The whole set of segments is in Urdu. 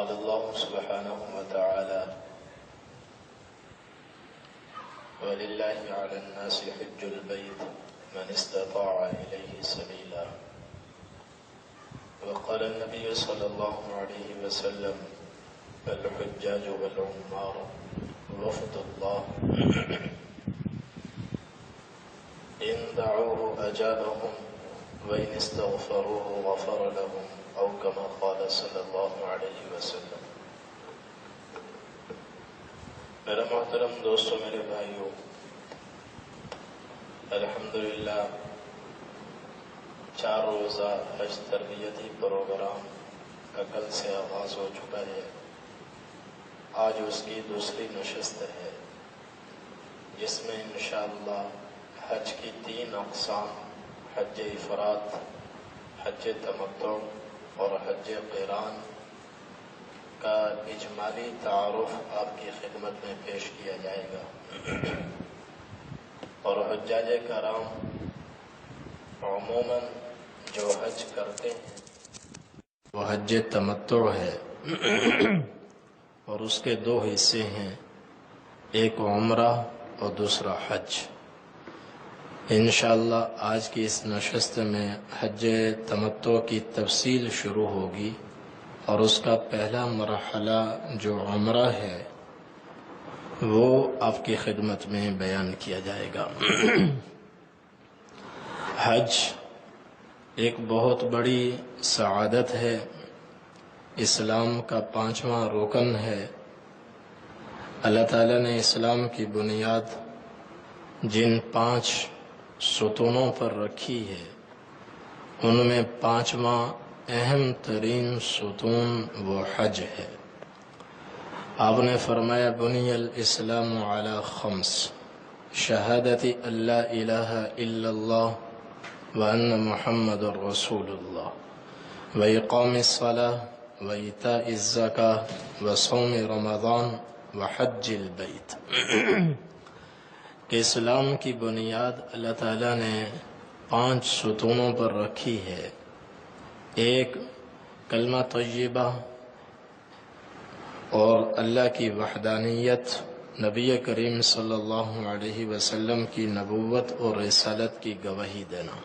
قال الله سبحانه وتعالى ولله على الناس حج البيت من استطاع إليه سبيلا وقال النبي صلى الله عليه وسلم الحجاج والعمار وفد الله إن دعوه أجابهم وإن استغفروه غفر لهم أو كما قال صلی اللہ علیہ وسلم۔ میرا محترم دوستو، میرے بھائیو، الحمدللہ 4 روزہ حج تربیتی پروگرام کا کل سے آغاز ہو چکا ہے۔ آج اس کی دوسری نشست ہے، جس میں انشاءاللہ حج کی 3 اقسام، حج افراد، حج تمتع اور حج قران کا اجمالی تعارف آپ کی خدمت میں پیش کیا جائے گا۔ اور حجاج کرام عموماً جو حج کرتے ہیں وہ حج تمتع ہے، اور اس کے 2 حصے ہیں، ایک عمرہ اور دوسرا حج۔ انشاءاللہ آج کی اس نشست میں حج تمتع کی تفصیل شروع ہوگی، اور اس کا پہلا مرحلہ جو عمرہ ہے وہ آپ کی خدمت میں بیان کیا جائے گا۔ حج ایک بہت بڑی سعادت ہے، اسلام کا 5واں رکن ہے۔ اللہ تعالیٰ نے اسلام کی بنیاد جن 5 ستونوں پر رکھی ہے، ان میں 5واں اہم ترین ستون وہ حج ہے۔ آپ نے فرمایا بنی الاسلام علی 5 شہادت اللہ الہ الا اللہ وان محمد رسول اللہ واقام الصلاة وایتاء الزکاة وصوم رمضان وحج البیت۔ کہ اسلام کی بنیاد اللہ تعالیٰ نے 5 ستونوں پر رکھی ہے۔ ایک کلمہ طیبہ اور اللہ کی وحدانیت، نبی کریم صلی اللہ علیہ وسلم کی نبوت اور رسالت کی گواہی دینا،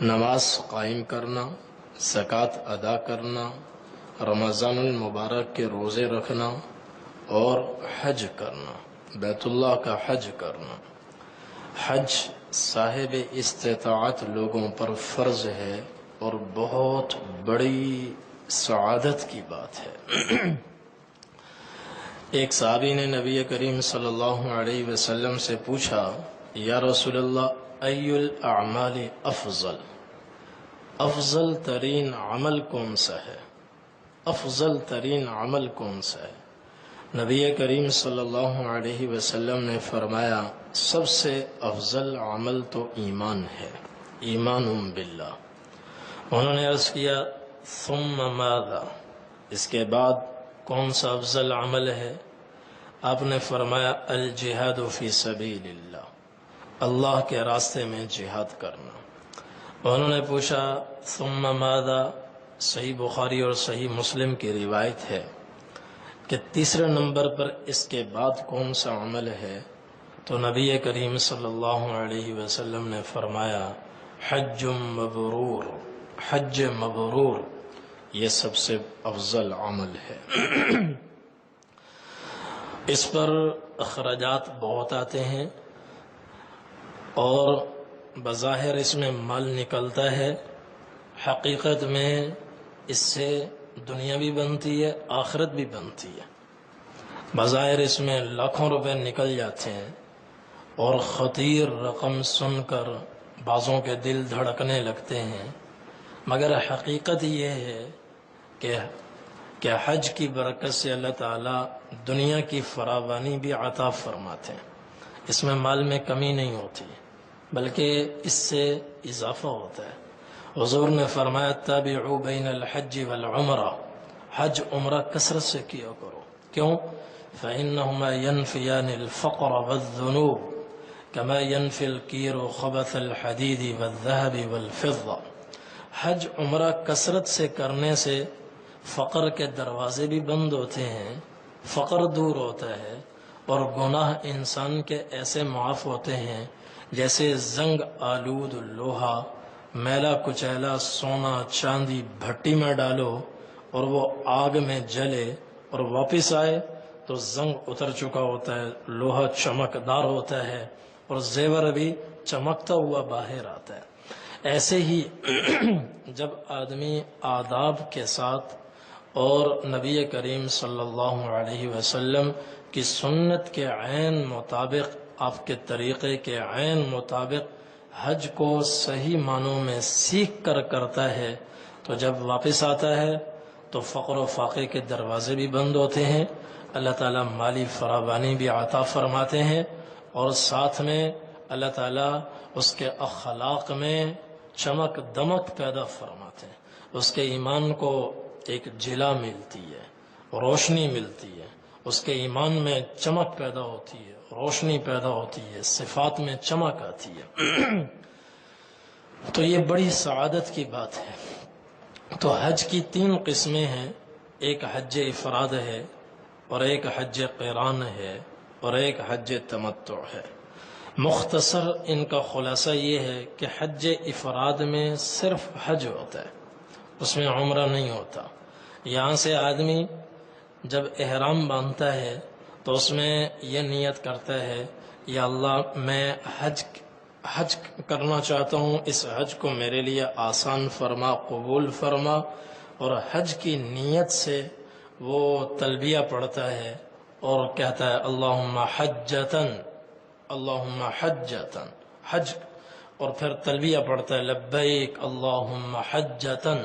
نماز قائم کرنا، زکوٰۃ ادا کرنا، رمضان المبارک کے روزے رکھنا، اور حج کرنا، بیت اللہ کا حج کرنا۔ حج صاحب استطاعت لوگوں پر فرض ہے اور بہت بڑی سعادت کی بات ہے۔ ایک صحابی نے نبی کریم صلی اللہ علیہ وسلم سے پوچھا، یا رسول اللہ ای الاعمال افضل، افضل ترین عمل کون سا ہے؟ افضل ترین عمل کون سا ہے؟ نبی کریم صلی اللہ علیہ وسلم نے فرمایا سب سے افضل عمل تو ایمان ہے، ایمان باللہ۔ انہوں نے عرض کیا ثم ماذا، اس کے بعد کون سا افضل عمل ہے؟ آپ نے فرمایا الجہاد فی سبیل اللہ، اللہ کے راستے میں جہاد کرنا۔ انہوں نے پوچھا ثم ماذا، صحیح بخاری اور صحیح مسلم کی روایت ہے کہ تیسرے نمبر پر اس کے بعد کون سا عمل ہے؟ تو نبی کریم صلی اللہ علیہ وسلم نے فرمایا حج مبرور، حج مبرور یہ سب سے افضل عمل ہے۔ اس پر اخراجات بہت آتے ہیں اور بظاہر اس میں مال نکلتا ہے، حقیقت میں اس سے دنیا بھی بنتی ہے، آخرت بھی بنتی ہے۔ بظاہر اس میں لاکھوں روپے نکل جاتے ہیں، اور خطیر رقم سن کر بعضوں کے دل دھڑکنے لگتے ہیں، مگر حقیقت یہ ہے کہ حج کی برکت سے اللہ تعالیٰ دنیا کی فراوانی بھی عطا فرماتے ہیں۔ اس میں مال میں کمی نہیں ہوتی، بلکہ اس سے اضافہ ہوتا ہے۔ حضور نے فرمایا تابعوا بین الحج والعمرہ، حج عمرہ کثرت سے کیا کرو۔ کیوں؟ فإنهما ينفيان الفقر والذنوب كما ينفي الكير خبث الحديد والذهب والفضة۔ حج عمرہ کثرت سے کرنے سے فقر کے دروازے بھی بند ہوتے ہیں، فقر دور ہوتا ہے، اور گناہ انسان کے ایسے معاف ہوتے ہیں جیسے زنگ آلود لوہا، میلا کچیلا سونا چاندی بھٹی میں ڈالو اور وہ آگ میں جلے اور واپس آئے تو زنگ اتر چکا ہوتا ہے، لوہا چمکدار ہوتا ہے اور زیور بھی چمکتا ہوا باہر آتا ہے۔ ایسے ہی جب آدمی آداب کے ساتھ اور نبی کریم صلی اللہ علیہ وسلم کی سنت کے عین مطابق، آپ کے طریقے کے عین مطابق حج کو صحیح معنوں میں سیکھ کر کرتا ہے تو جب واپس آتا ہے تو فقر و فاقے کے دروازے بھی بند ہوتے ہیں، اللہ تعالیٰ مالی فراوانی بھی عطا فرماتے ہیں، اور ساتھ میں اللہ تعالیٰ اس کے اخلاق میں چمک دمک پیدا فرماتے ہیں، اس کے ایمان کو ایک جلا ملتی ہے، روشنی ملتی ہے، اس کے ایمان میں چمک پیدا ہوتی ہے، روشنی پیدا ہوتی ہے، صفات میں چمک آتی ہے۔ تو یہ بڑی سعادت کی بات ہے۔ تو حج کی 3 قسمیں ہیں، ایک حج افراد ہے اور ایک حج قران ہے اور ایک حج تمتع ہے۔ مختصر ان کا خلاصہ یہ ہے کہ حج افراد میں صرف حج ہوتا ہے، اس میں عمرہ نہیں ہوتا۔ یہاں سے آدمی جب احرام باندھتا ہے تو اس میں یہ نیت کرتا ہے، یا اللہ میں حج کرنا چاہتا ہوں، اس حج کو میرے لیے آسان فرما، قبول فرما، اور حج کی نیت سے وہ تلبیہ پڑھتا ہے اور کہتا ہے اللہم حجتن، اللہم حجتن، حج، اور پھر تلبیہ پڑھتا ہے لبیک اللہم حجتن،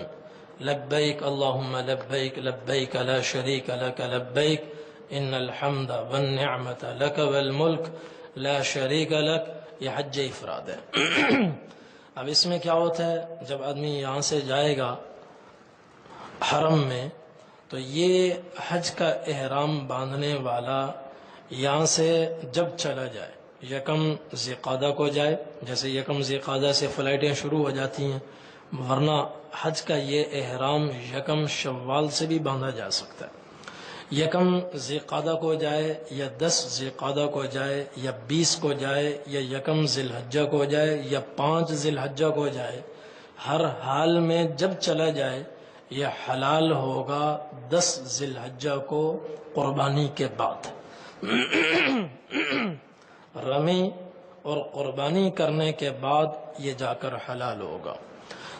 لبیک اللہم لبیک، لبیک لا شریک لک لبیک، ان الحمد والنعمت لک والملک لا شریک لک۔ یہ حج افراد ہے۔ اب اس میں کیا ہوتا ہے، جب آدمی یہاں سے جائے گا حرم میں تو یہ حج کا احرام باندھنے والا یہاں سے جب چلا جائے، یکم ذی قعدہ کو جائے، جیسے یکم ذی قعدہ سے فلائٹیں شروع ہو جاتی ہیں، ورنہ حج کا یہ احرام یکم شوال سے بھی باندھا جا سکتا ہے۔ یکم ذی قعدہ کو جائے یا 10 ذی قعدہ کو جائے یا 20 کو جائے یا یکم ذی الحجہ کو جائے یا 5 ذی الحجہ کو جائے، ہر حال میں جب چلا جائے یہ حلال ہوگا 10 ذی الحجہ کو قربانی کے بعد۔ رمی اور قربانی کرنے کے بعد یہ جا کر حلال ہوگا۔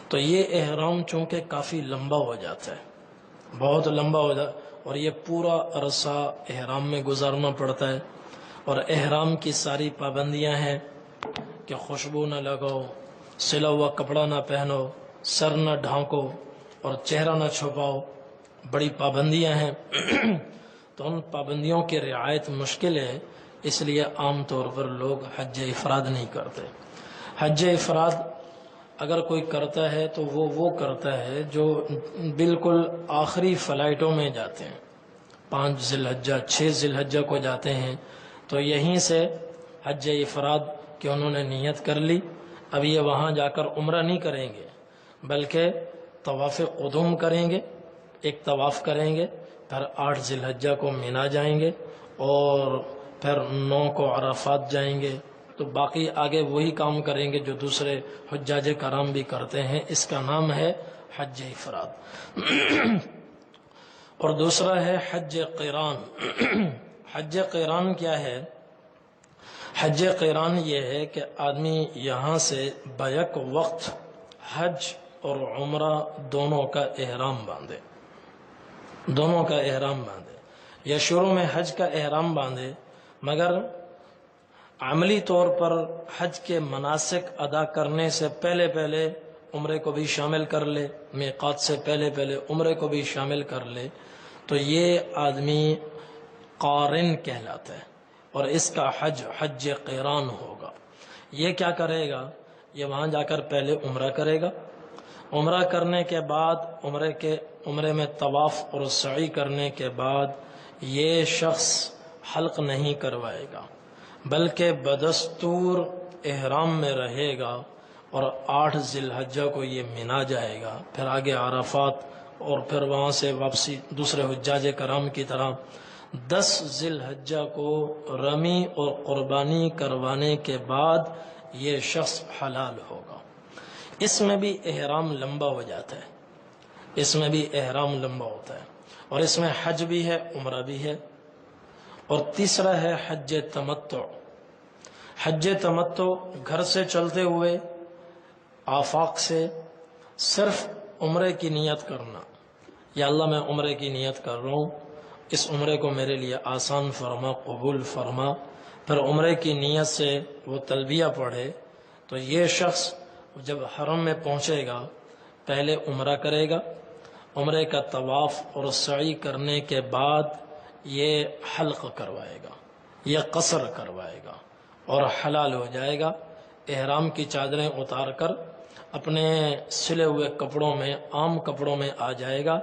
تو یہ احرام چونکہ کافی لمبا ہو جاتا ہے، بہت لمبا ہو جاتا ہے، اور یہ پورا عرصہ احرام میں گزارنا پڑتا ہے، اور احرام کی ساری پابندیاں ہیں کہ خوشبو نہ لگاؤ، سلا ہوا کپڑا نہ پہنو، سر نہ ڈھانکو اور چہرہ نہ چھپاؤ، بڑی پابندیاں ہیں۔ تو ان پابندیوں کی رعایت مشکل ہے، اس لیے عام طور پر لوگ حج افراد نہیں کرتے۔ حج افراد اگر کوئی کرتا ہے تو وہ کرتا ہے جو بالکل آخری فلائٹوں میں جاتے ہیں، 5 ذی الحجہ 6 ذی الحجہ کو جاتے ہیں، تو یہیں سے حج افراد کہ انہوں نے نیت کر لی، اب یہ وہاں جا کر عمرہ نہیں کریں گے بلکہ طواف قدوم کریں گے، ایک طواف کریں گے، پھر 8 ذی الحجہ کو مینا جائیں گے اور پھر 9 کو عرفات جائیں گے، تو باقی آگے وہی کام کریں گے جو دوسرے حجاج کرام بھی کرتے ہیں۔ اس کا نام ہے حج افراد۔ اور دوسرا ہے حج قران۔ حج قران کیا ہے؟ حج قران یہ ہے کہ آدمی یہاں سے بیک وقت حج اور عمرہ دونوں کا احرام باندھے، دونوں کا احرام باندھے، یا شروع میں حج کا احرام باندھے مگر عملی طور پر حج کے مناسک ادا کرنے سے پہلے پہلے عمرے کو بھی شامل کر لے، میقات سے پہلے پہلے عمرے کو بھی شامل کر لے، تو یہ آدمی قارن کہلاتا ہے، اور اس کا حج حج قران ہوگا۔ یہ کیا کرے گا؟ یہ وہاں جا کر پہلے عمرہ کرے گا، عمرہ کرنے کے بعد عمرے میں طواف اور سعی کرنے کے بعد یہ شخص حلق نہیں کروائے گا بلکہ بدستور احرام میں رہے گا، اور 8 ذی الحجہ کو یہ مینا جائے گا، پھر آگے عرفات اور پھر وہاں سے واپسی دوسرے حجاج کرام کی طرح 10 ذی الحجہ کو رمی اور قربانی کروانے کے بعد یہ شخص حلال ہوگا۔ اس میں بھی احرام لمبا ہو جاتا ہے، اس میں بھی احرام لمبا ہوتا ہے، اور اس میں حج بھی ہے، عمرہ بھی ہے۔ اور تیسرا ہے حج تمتع۔ حج تمتع گھر سے چلتے ہوئے آفاق سے صرف عمرے کی نیت کرنا، یا اللہ میں عمرے کی نیت کر رہا ہوں، اس عمرے کو میرے لیے آسان فرما، قبول فرما، پھر عمرے کی نیت سے وہ تلبیہ پڑھے، تو یہ شخص جب حرم میں پہنچے گا پہلے عمرہ کرے گا، عمرے کا طواف اور سعی کرنے کے بعد یہ حلق کروائے گا، یہ قصر کروائے گا اور حلال ہو جائے گا۔ احرام کی چادریں اتار کر اپنے سلے ہوئے کپڑوں میں، عام کپڑوں میں آ جائے گا۔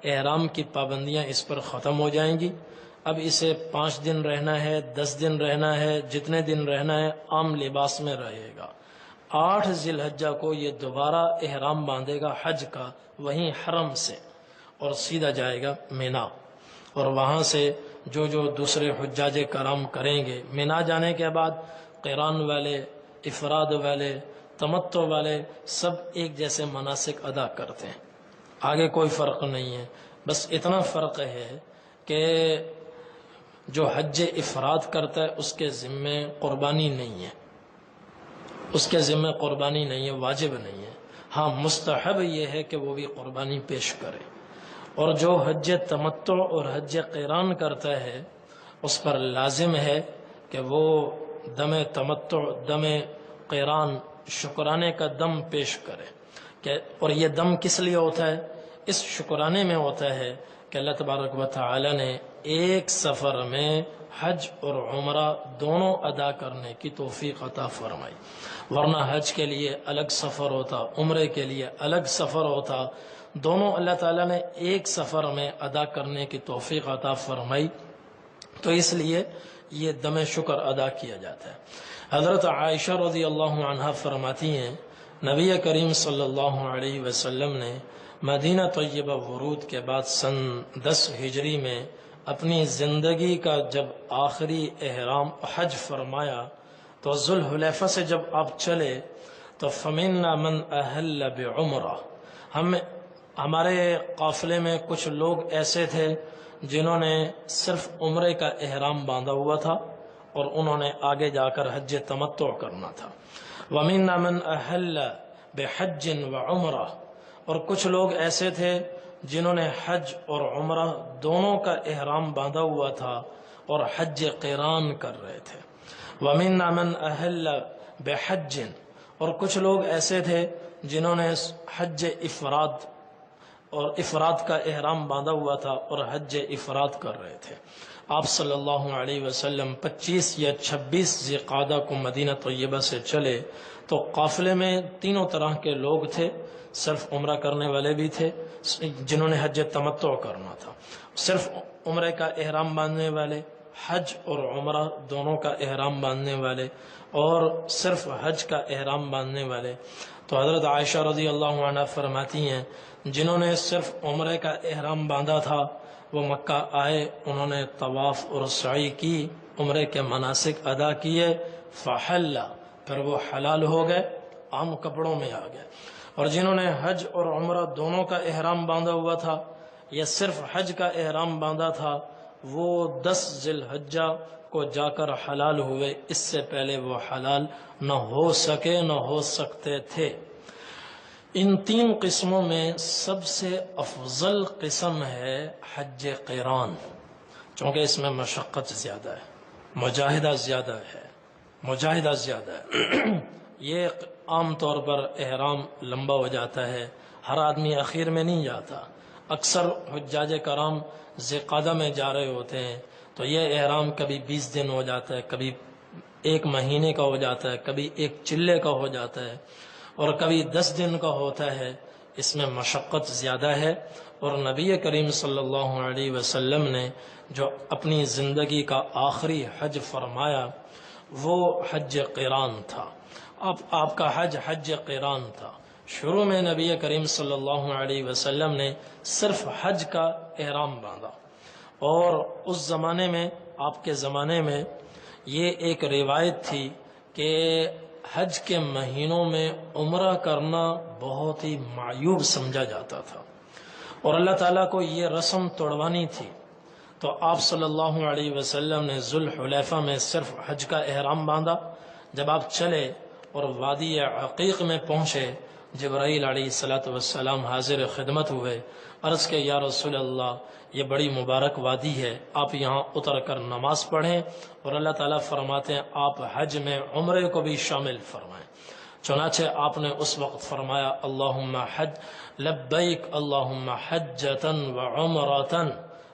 احرام کی پابندیاں اس پر ختم ہو جائیں گی۔ اب اسے 5 دن رہنا ہے، 10 دن رہنا ہے، جتنے دن رہنا ہے عام لباس میں رہے گا۔ 8 ذی الحجہ کو یہ دوبارہ احرام باندھے گا حج کا، وہیں حرم سے، اور سیدھا جائے گا مینا، اور وہاں سے جو دوسرے حجاج کرام کریں گے، مینا جانے کے بعد قران والے، افراد والے، تمتع والے سب ایک جیسے مناسک ادا کرتے ہیں، آگے کوئی فرق نہیں ہے۔ بس اتنا فرق ہے کہ جو حج افراد کرتا ہے اس کے ذمے قربانی نہیں ہے، اس کے ذمے قربانی نہیں ہے، واجب نہیں ہے، ہاں مستحب یہ ہے کہ وہ بھی قربانی پیش کرے۔ اور جو حج تمتع اور حج قران کرتا ہے اس پر لازم ہے کہ وہ دم تمتع، دم قران، شکرانے کا دم پیش کرے۔ اور یہ دم کس لیے ہوتا ہے؟ اس شکرانے میں ہوتا ہے کہ اللہ تبارک و تعالی نے ایک سفر میں حج اور عمرہ دونوں ادا کرنے کی توفیق عطا فرمائی، ورنہ حج کے لیے الگ سفر ہوتا، عمرے کے لیے الگ سفر ہوتا، دونوں اللہ تعالیٰ نے ایک سفر میں ادا کرنے کی توفیق عطا فرمائی، تو اس لیے یہ دم شکر ادا کیا جاتا ہے۔ حضرت عائشہ رضی اللہ عنہا فرماتی ہیں نبی کریم صلی اللہ علیہ وسلم نے مدینہ طیبہ ورود کے بعد سن 10 ہجری میں اپنی زندگی کا جب آخری احرام حج فرمایا تو ذوالحلیفہ سے جب آپ چلے تو فَمِنَّا مَنْ أَهَلَّ بِعُمْرَةٍ، ہمارے قافلے میں کچھ لوگ ایسے تھے جنہوں نے صرف عمرے کا احرام باندھا ہوا تھا اور انہوں نے آگے جا کر حج تمتع کرنا تھا۔ وَمِنَّا مَنْ أَهَلَّ بِحَجٍّ وَعُمْرَةٍ، اور کچھ لوگ ایسے تھے جنہوں نے حج اور عمرہ دونوں کا احرام باندھا ہوا تھا اور حج قران کر رہے تھے۔ وَمِنَّا مَنْ أَهَلَّ بِحَجٍّ، اور کچھ لوگ ایسے تھے جنہوں نے حج افراد اور افراد کا احرام باندھا ہوا تھا اور حج افراد کر رہے تھے۔ آپ صلی اللہ علیہ وسلم 25 یا 26 ذی القعدہ کو مدینہ طیبہ سے چلے تو قافلے میں تینوں طرح کے لوگ تھے، صرف عمرہ کرنے والے بھی تھے جنہوں نے حج تمتع کرنا تھا، صرف عمرے کا احرام باندھنے والے، حج اور عمرہ دونوں کا احرام باندھنے والے، اور صرف حج کا احرام باندھنے والے۔ تو حضرت عائشہ رضی اللہ عنہ فرماتی ہیں جنہوں نے صرف عمرے کا احرام باندھا تھا وہ مکہ آئے، انہوں نے طواف اور سعی کی، عمرے کے مناسک ادا کیے، فحل، پھر وہ حلال ہو گئے، عام کپڑوں میں آ گئے۔ اور جنہوں نے حج اور عمرہ دونوں کا احرام باندھا ہوا تھا یا صرف حج کا احرام باندھا تھا وہ 10 ذی الحجہ کو جا کر حلال ہوئے، اس سے پہلے وہ حلال نہ ہو سکے، نہ ہو سکتے تھے۔ ان 3 قسموں میں سب سے افضل قسم ہے حج قران، چونکہ اس میں مشقت زیادہ ہے، مجاہدہ زیادہ ہے۔ یہ عام طور پر احرام لمبا ہو جاتا ہے، ہر آدمی اخیر میں نہیں جاتا، اکثر حجاج کرام ذی القعدہ میں جا رہے ہوتے ہیں تو یہ احرام کبھی 20 دن ہو جاتا ہے، کبھی 1 مہینے کا ہو جاتا ہے، کبھی 1 چلے کا ہو جاتا ہے، اور کبھی 10 دن کا ہوتا ہے۔ اس میں مشقت زیادہ ہے، اور نبی کریم صلی اللہ علیہ وسلم نے جو اپنی زندگی کا آخری حج فرمایا وہ حج قران تھا۔ آپ کا حج قران تھا، شروع میں نبی کریم صلی اللہ علیہ وسلم نے صرف حج کا احرام باندھا، اور اس زمانے میں، آپ کے زمانے میں، یہ ایک روایت تھی کہ حج کے مہینوں میں عمرہ کرنا بہت ہی معیوب سمجھا جاتا تھا، اور اللہ تعالیٰ کو یہ رسم توڑوانی تھی۔ تو آپ صلی اللہ علیہ وسلم نے ذوالحلیفہ میں صرف حج کا احرام باندھا۔ جب آپ چلے اور وادی عقیق میں پہنچے، جبرائیل علیہ السلام حاضر خدمت ہوئے، عرض کہ یا رسول اللہ، یہ بڑی مبارک وادی ہے، آپ یہاں اتر کر نماز پڑھیں، اور اللہ تعالیٰ فرماتے ہیں آپ حج میں عمرے کو بھی شامل فرمائیں۔ چنانچہ آپ نے اس وقت فرمایا اللہم حج لبیک اللہم حجتن وعمرتن،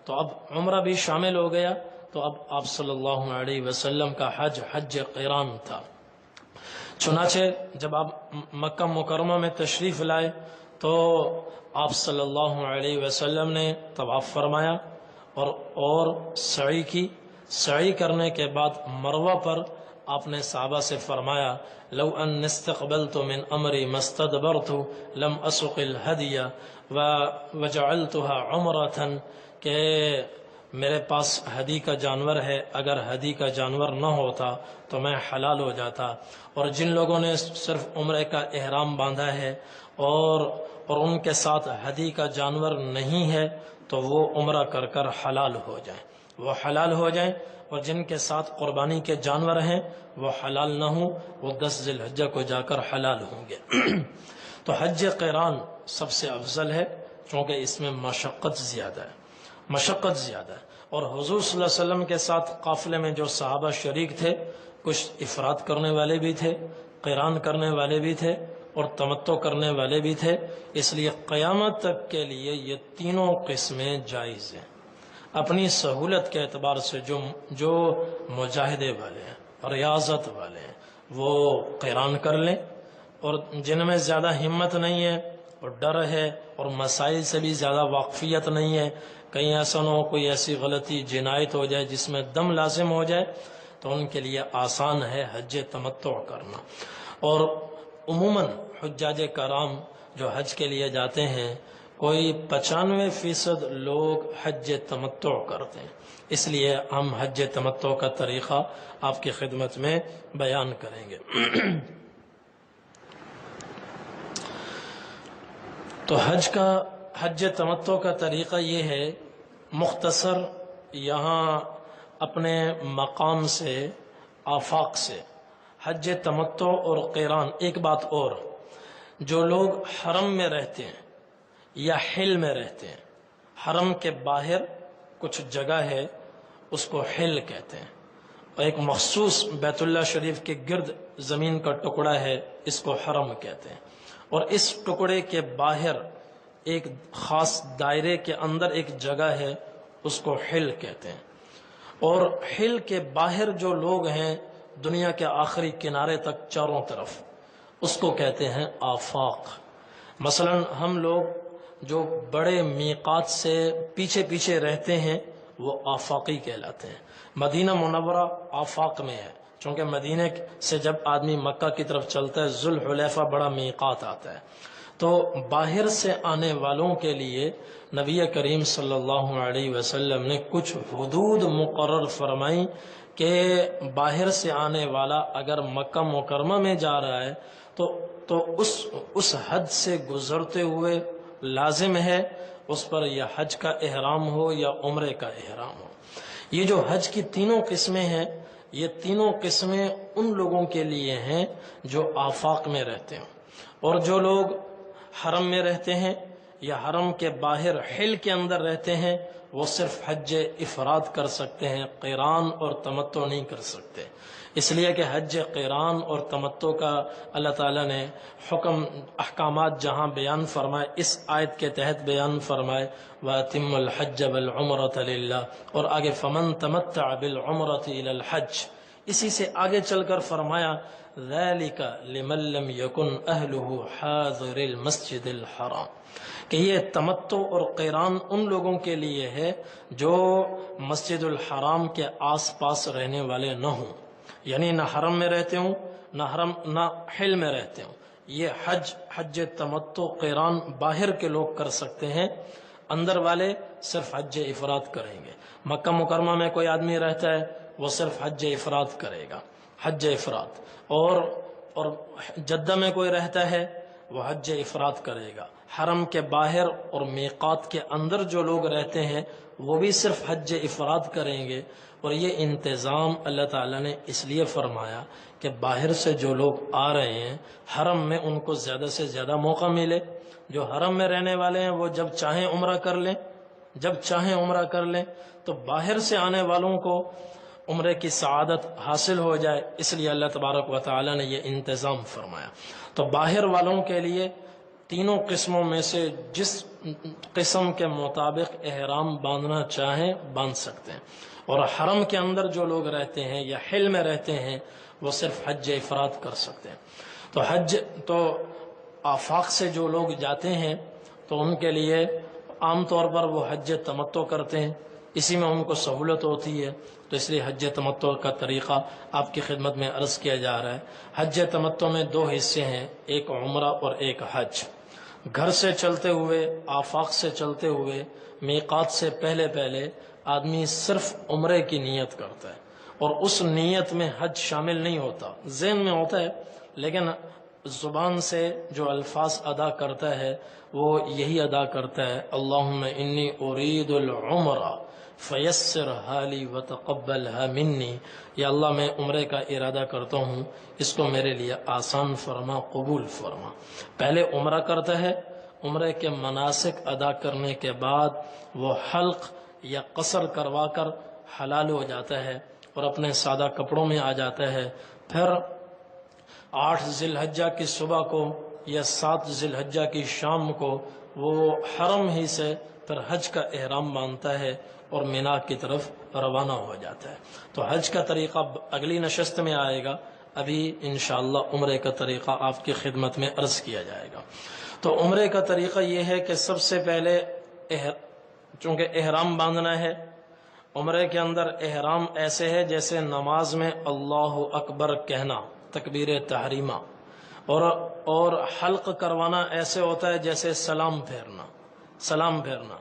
تو اب عمرہ بھی شامل ہو گیا۔ تو اب آپ صلی اللہ علیہ وسلم کا حج حج قران تھا۔ چنانچہ جب آپ مکہ مکرمہ میں تشریف لائے تو آپ صلی اللہ علیہ وسلم نے طواف فرمایا اور سعی کی۔ سعی کرنے کے بعد مروہ پر آپ نے صحابہ سے فرمایا لو ان استقبلت من امری ما استدبرت لم اسق الهدی وجعلتها عمرة، کہ میرے پاس ہدی کا جانور ہے، اگر ہدی کا جانور نہ ہوتا تو میں حلال ہو جاتا، اور جن لوگوں نے صرف عمرے کا احرام باندھا ہے اور ان کے ساتھ ہدی کا جانور نہیں ہے تو وہ عمرہ کر کر حلال ہو جائیں، وہ حلال ہو جائیں، اور جن کے ساتھ قربانی کے جانور ہیں وہ حلال نہ ہوں، وہ 10 ذی الحجہ کو جا کر حلال ہوں گے۔ تو حج قران سب سے افضل ہے، چونکہ اس میں مشقت زیادہ ہے، مشقت زیادہ ہے۔ اور حضور صلی اللہ علیہ وسلم کے ساتھ قافلے میں جو صحابہ شریک تھے، کچھ افراد کرنے والے بھی تھے، قران کرنے والے بھی تھے، اور تمتع کرنے والے بھی تھے، اس لیے قیامت تک کے لیے یہ تینوں قسمیں جائز ہیں۔ اپنی سہولت کے اعتبار سے جو مجاہدے والے ہیں، ریاضت والے ہیں، وہ قران کر لیں، اور جن میں زیادہ ہمت نہیں ہے اور ڈر ہے اور مسائل سے بھی زیادہ واقفیت نہیں ہے، کہیں ایسا نہ ہو کوئی ایسی غلطی جنایت ہو جائے جس میں دم لازم ہو جائے، تو ان کے لیے آسان ہے حج تمتع کرنا۔ اور عموماً حجاج کرام جو حج کے لیے جاتے ہیں، کوئی 95% لوگ حج تمتع کرتے ہیں، اس لیے ہم حج تمتع کا طریقہ آپ کی خدمت میں بیان کریں گے۔ تو حج تمتع کا طریقہ یہ ہے، مختصر یہاں اپنے مقام سے، آفاق سے حج تمتع اور قران۔ ایک بات اور، جو لوگ حرم میں رہتے ہیں یا حل میں رہتے ہیں، حرم کے باہر کچھ جگہ ہے اس کو حل کہتے ہیں، اور ایک مخصوص بیت اللہ شریف کے گرد زمین کا ٹکڑا ہے، اس کو حرم کہتے ہیں، اور اس ٹکڑے کے باہر ایک خاص دائرے کے اندر ایک جگہ ہے، اس کو حل کہتے ہیں۔ اور حل کے باہر جو لوگ ہیں دنیا کے آخری کنارے تک چاروں طرف، اس کو کہتے ہیں آفاق۔ مثلا ہم لوگ جو بڑے میقات سے پیچھے پیچھے رہتے ہیں وہ آفاقی کہلاتے ہیں۔ مدینہ منورہ آفاق میں ہے، چونکہ مدینہ سے جب آدمی مکہ کی طرف چلتا ہے ذوالحلیفہ بڑا میقات آتا ہے، تو باہر سے آنے والوں کے لیے نبی کریم صلی اللہ علیہ وسلم نے کچھ حدود مقرر فرمائیں کہ باہر سے آنے والا اگر مکہ مکرمہ میں جا رہا ہے تو اس حد سے گزرتے ہوئے لازم ہے اس پر یا حج کا احرام ہو یا عمرے کا احرام ہو۔ یہ جو حج کی تینوں قسمیں ہیں، یہ تینوں قسمیں ان لوگوں کے لیے ہیں جو آفاق میں رہتے ہیں، اور جو لوگ حرم میں رہتے ہیں یا حرم کے باہر حل کے اندر رہتے ہیں وہ صرف حج افراد کر سکتے ہیں، قران اور تمتع نہیں کر سکتے، اس لیے کہ حج قران اور تمتع کا اللہ تعالیٰ نے حکم احکامات جہاں بیان فرمائے اس آیت کے تحت بیان فرمائے وَأَتِمُّ الْحَجَّ وَالْعُمْرَةَ لِلَّهِ، اور آگے فَمَن تَمَتَّعَ بِالْعُمْرَةِ إِلَى الْحَجِّ، اسی سے آگے چل کر فرمایا ذَلِكَ لِمَن لَّمْ يَكُنْ أَهْلُهُ حَاضِرِ الْمَسْجِدِ الْحَرَامِ، کہ یہ تمتع اور قران ان لوگوں کے لیے ہے جو مسجد الحرام کے آس پاس رہنے والے نہ ہوں، یعنی نہ حرم میں رہتے ہوں نہ حل میں رہتے ہوں، یہ حج تمتع قران باہر کے لوگ کر سکتے ہیں، اندر والے صرف حج افراد کریں گے۔ مکہ مکرمہ میں کوئی آدمی رہتا ہے وہ صرف حج افراد کرے گا، حج افراد، اور جدہ میں کوئی رہتا ہے وہ حج افراد کرے گا۔ حرم کے باہر اور میقات کے اندر جو لوگ رہتے ہیں وہ بھی صرف حج افراد کریں گے۔ اور یہ انتظام اللہ تعالیٰ نے اس لیے فرمایا کہ باہر سے جو لوگ آ رہے ہیں حرم میں ان کو زیادہ سے زیادہ موقع ملے۔ جو حرم میں رہنے والے ہیں وہ جب چاہیں عمرہ کر لیں، جب چاہیں عمرہ کر لیں، تو باہر سے آنے والوں کو عمرے کی سعادت حاصل ہو جائے، اس لیے اللہ تبارک و تعالیٰ نے یہ انتظام فرمایا۔ تو باہر والوں کے لیے تینوں قسموں میں سے جس قسم کے مطابق احرام باندھنا چاہیں باندھ سکتے ہیں، اور حرم کے اندر جو لوگ رہتے ہیں یا حل میں رہتے ہیں وہ صرف حج افراد کر سکتے ہیں۔ تو آفاق سے جو لوگ جاتے ہیں تو ان کے لیے عام طور پر وہ حج تمتع کرتے ہیں، اسی میں ان کو سہولت ہوتی ہے، تو اس لیے حج تمتع کا طریقہ آپ کی خدمت میں عرض کیا جا رہا ہے۔ حج تمتع میں دو حصے ہیں، ایک عمرہ اور ایک حج۔ گھر سے چلتے ہوئے، آفاق سے چلتے ہوئے، میقات سے پہلے آدمی صرف عمرے کی نیت کرتا ہے، اور اس نیت میں حج شامل نہیں ہوتا، ذہن میں ہوتا ہے لیکن زبان سے جو الفاظ ادا کرتا ہے وہ یہی ادا کرتا ہے، اللہم انی ارید العمرہ فیسرھا لی وتقبلھا منی، یا اللہ میں عمرے کا ارادہ کرتا ہوں، اس کو میرے لیے آسان فرما، قبول فرما۔ پہلے عمرہ کرتا ہے، عمرے کے مناسک ادا کرنے کے بعد وہ حلق یا قصر کروا کر حلال ہو جاتا ہے اور اپنے سادہ کپڑوں میں آ جاتا ہے۔ پھر 8 ذی الحجہ کی صبح کو یا 7 ذی الحجہ کی شام کو وہ حرم ہی سے پھر حج کا احرام باندھتا ہے اور مینا کی طرف روانہ ہو جاتا ہے۔ تو حج کا طریقہ اگلی نشست میں آئے گا، ابھی انشاءاللہ عمرے کا طریقہ آپ کی خدمت میں عرض کیا جائے گا۔ تو عمرے کا طریقہ یہ ہے کہ سب سے پہلے چونکہ احرام باندھنا ہے، عمرے کے اندر احرام ایسے ہے جیسے نماز میں اللہ اکبر کہنا، تکبیر تحریمہ، اور حلق کروانا ایسے ہوتا ہے جیسے سلام پھیرنا۔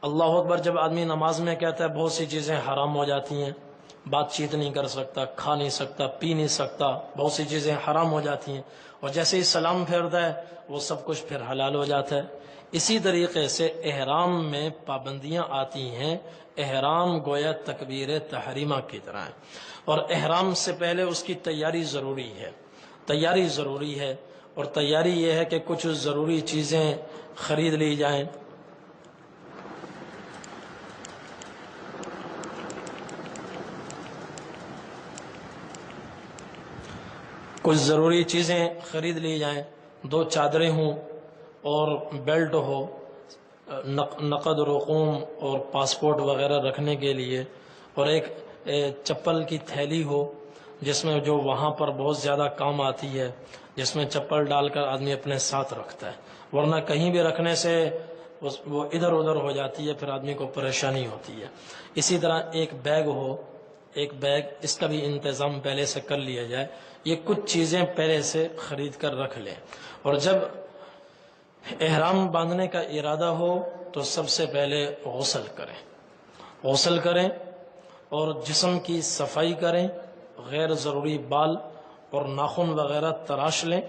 اللہ اکبر جب آدمی نماز میں کہتا ہے بہت سی چیزیں حرام ہو جاتی ہیں، بات چیت نہیں کر سکتا، کھا نہیں سکتا، پی نہیں سکتا، بہت سی چیزیں حرام ہو جاتی ہیں، اور جیسے ہی سلام پھیرتا ہے وہ سب کچھ پھر حلال ہو جاتا ہے۔ اسی طریقے سے احرام میں پابندیاں آتی ہیں، احرام گویا تکبیر تحریمہ کی طرح ہے، اور احرام سے پہلے اس کی تیاری ضروری ہے، اور تیاری یہ ہے کہ کچھ ضروری چیزیں خرید لی جائیں۔ کچھ ضروری چیزیں خرید لی جائیں، 2 چادریں ہوں اور بیلٹ ہو، نقد رقوم اور پاسپورٹ وغیرہ رکھنے کے لیے، اور ایک چپل کی تھیلی ہو جس میں جو وہاں پر بہت زیادہ کام آتی ہے، جس میں چپل ڈال کر آدمی اپنے ساتھ رکھتا ہے، ورنہ کہیں بھی رکھنے سے وہ ادھر ادھر ہو جاتی ہے، پھر آدمی کو پریشانی ہوتی ہے۔ اسی طرح ایک بیگ، اس کا بھی انتظام پہلے سے کر لیا جائے۔ یہ کچھ چیزیں پہلے سے خرید کر رکھ لیں، اور جب احرام باندھنے کا ارادہ ہو تو سب سے پہلے غسل کریں اور جسم کی صفائی کریں، غیر ضروری بال اور ناخن وغیرہ تراش لیں،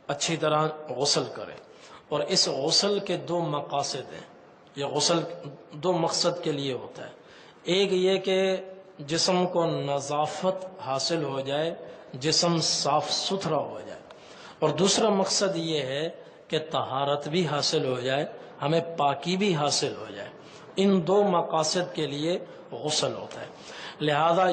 اچھی طرح غسل کریں۔ اور اس غسل کے 2 مقاصد ہیں، یہ غسل 2 مقصد کے لیے ہوتا ہے۔ ایک یہ کہ جسم کو نظافت حاصل ہو جائے، جسم صاف ستھرا ہو جائے، اور دوسرا مقصد یہ ہے کہ طہارت بھی حاصل ہو جائے، ہمیں پاکی بھی حاصل ہو جائے۔ ان 2 مقاصد کے لیے غسل ہوتا ہے، لہذا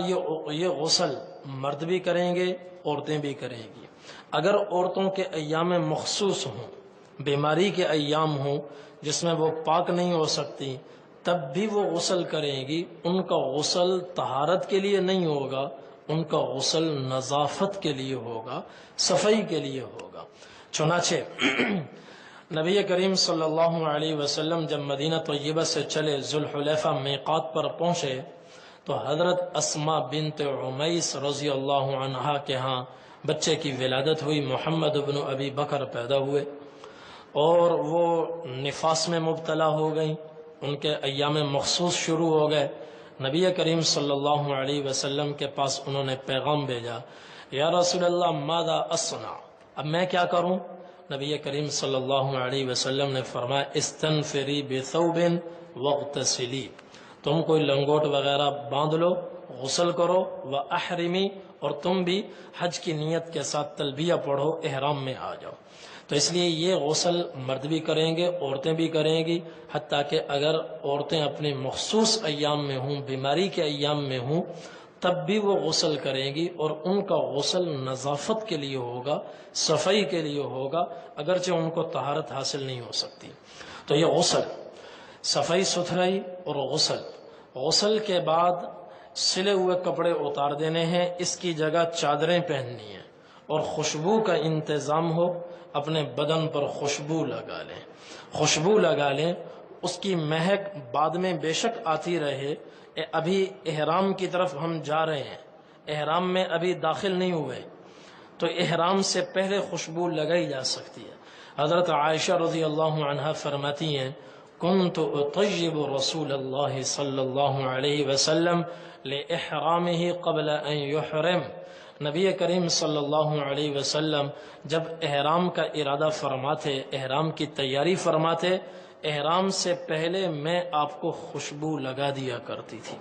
یہ غسل مرد بھی کریں گے، عورتیں بھی کریں گی۔ اگر عورتوں کے ایام مخصوص ہوں، بیماری کے ایام ہوں جس میں وہ پاک نہیں ہو سکتی، تب بھی وہ غسل کریں گی، ان کا غسل طہارت کے لیے نہیں ہوگا، ان کا غسل نظافت کے لیے ہوگا، صفائی کے لیے ہوگا۔ چنانچہ نبی کریم صلی اللہ علیہ وسلم جب مدینہ طیبہ سے چلے، ذوالحلیفہ میقات پر پہنچے تو حضرت اسماء بنت عمیس رضی اللہ عنہا کے ہاں بچے کی ولادت ہوئی، محمد بن ابی بکر پیدا ہوئے اور وہ نفاس میں مبتلا ہو گئیں، ان کے ایام مخصوص شروع ہو گئے۔ نبی کریم صلی اللہ علیہ وسلم کے پاس انہوں نے پیغام بھیجا، یا رسول اللہ ماذا اصنع، اب میں کیا کروں؟ نبی کریم صلی اللہ علیہ وسلم نے فرمایا استنفری بثوب واغتسلی، تم کوئی لنگوٹ وغیرہ باندھ لو، غسل کرو، واحرمی، اور تم بھی حج کی نیت کے ساتھ تلبیہ پڑھو، احرام میں آ جاؤ۔ تو اس لیے یہ غسل مرد بھی کریں گے، عورتیں بھی کریں گی، حتیٰ کہ اگر عورتیں اپنے مخصوص ایام میں ہوں، بیماری کے ایام میں ہوں، تب بھی وہ غسل کریں گی، اور ان کا غسل نظافت کے لیے ہوگا، صفائی کے لیے ہوگا، اگرچہ ان کو طہارت حاصل نہیں ہو سکتی۔ تو یہ غسل، صفائی ستھرائی اور غسل کے بعد سلے ہوئے کپڑے اتار دینے ہیں، اس کی جگہ چادریں پہننی ہیں، اور خوشبو کا انتظام ہو، اپنے بدن پر خوشبو لگا لیں، اس کی مہک بعد میں بے شک آتی رہے۔ ابھی احرام کی طرف ہم جا رہے ہیں، احرام میں ابھی داخل نہیں ہوئے، تو احرام سے پہلے خوشبو لگائی جا سکتی ہے۔ حضرت عائشہ رضی اللہ عنہا فرماتی ہیں کنت اطیب رسول اللہ صلی اللہ علیہ وسلم لإحرامہ قبل ان یحرم، نبی کریم صلی اللہ علیہ وسلم جب احرام کا ارادہ فرماتے، احرام کی تیاری فرماتے، احرام سے پہلے میں آپ کو خوشبو لگا دیا کرتی تھی۔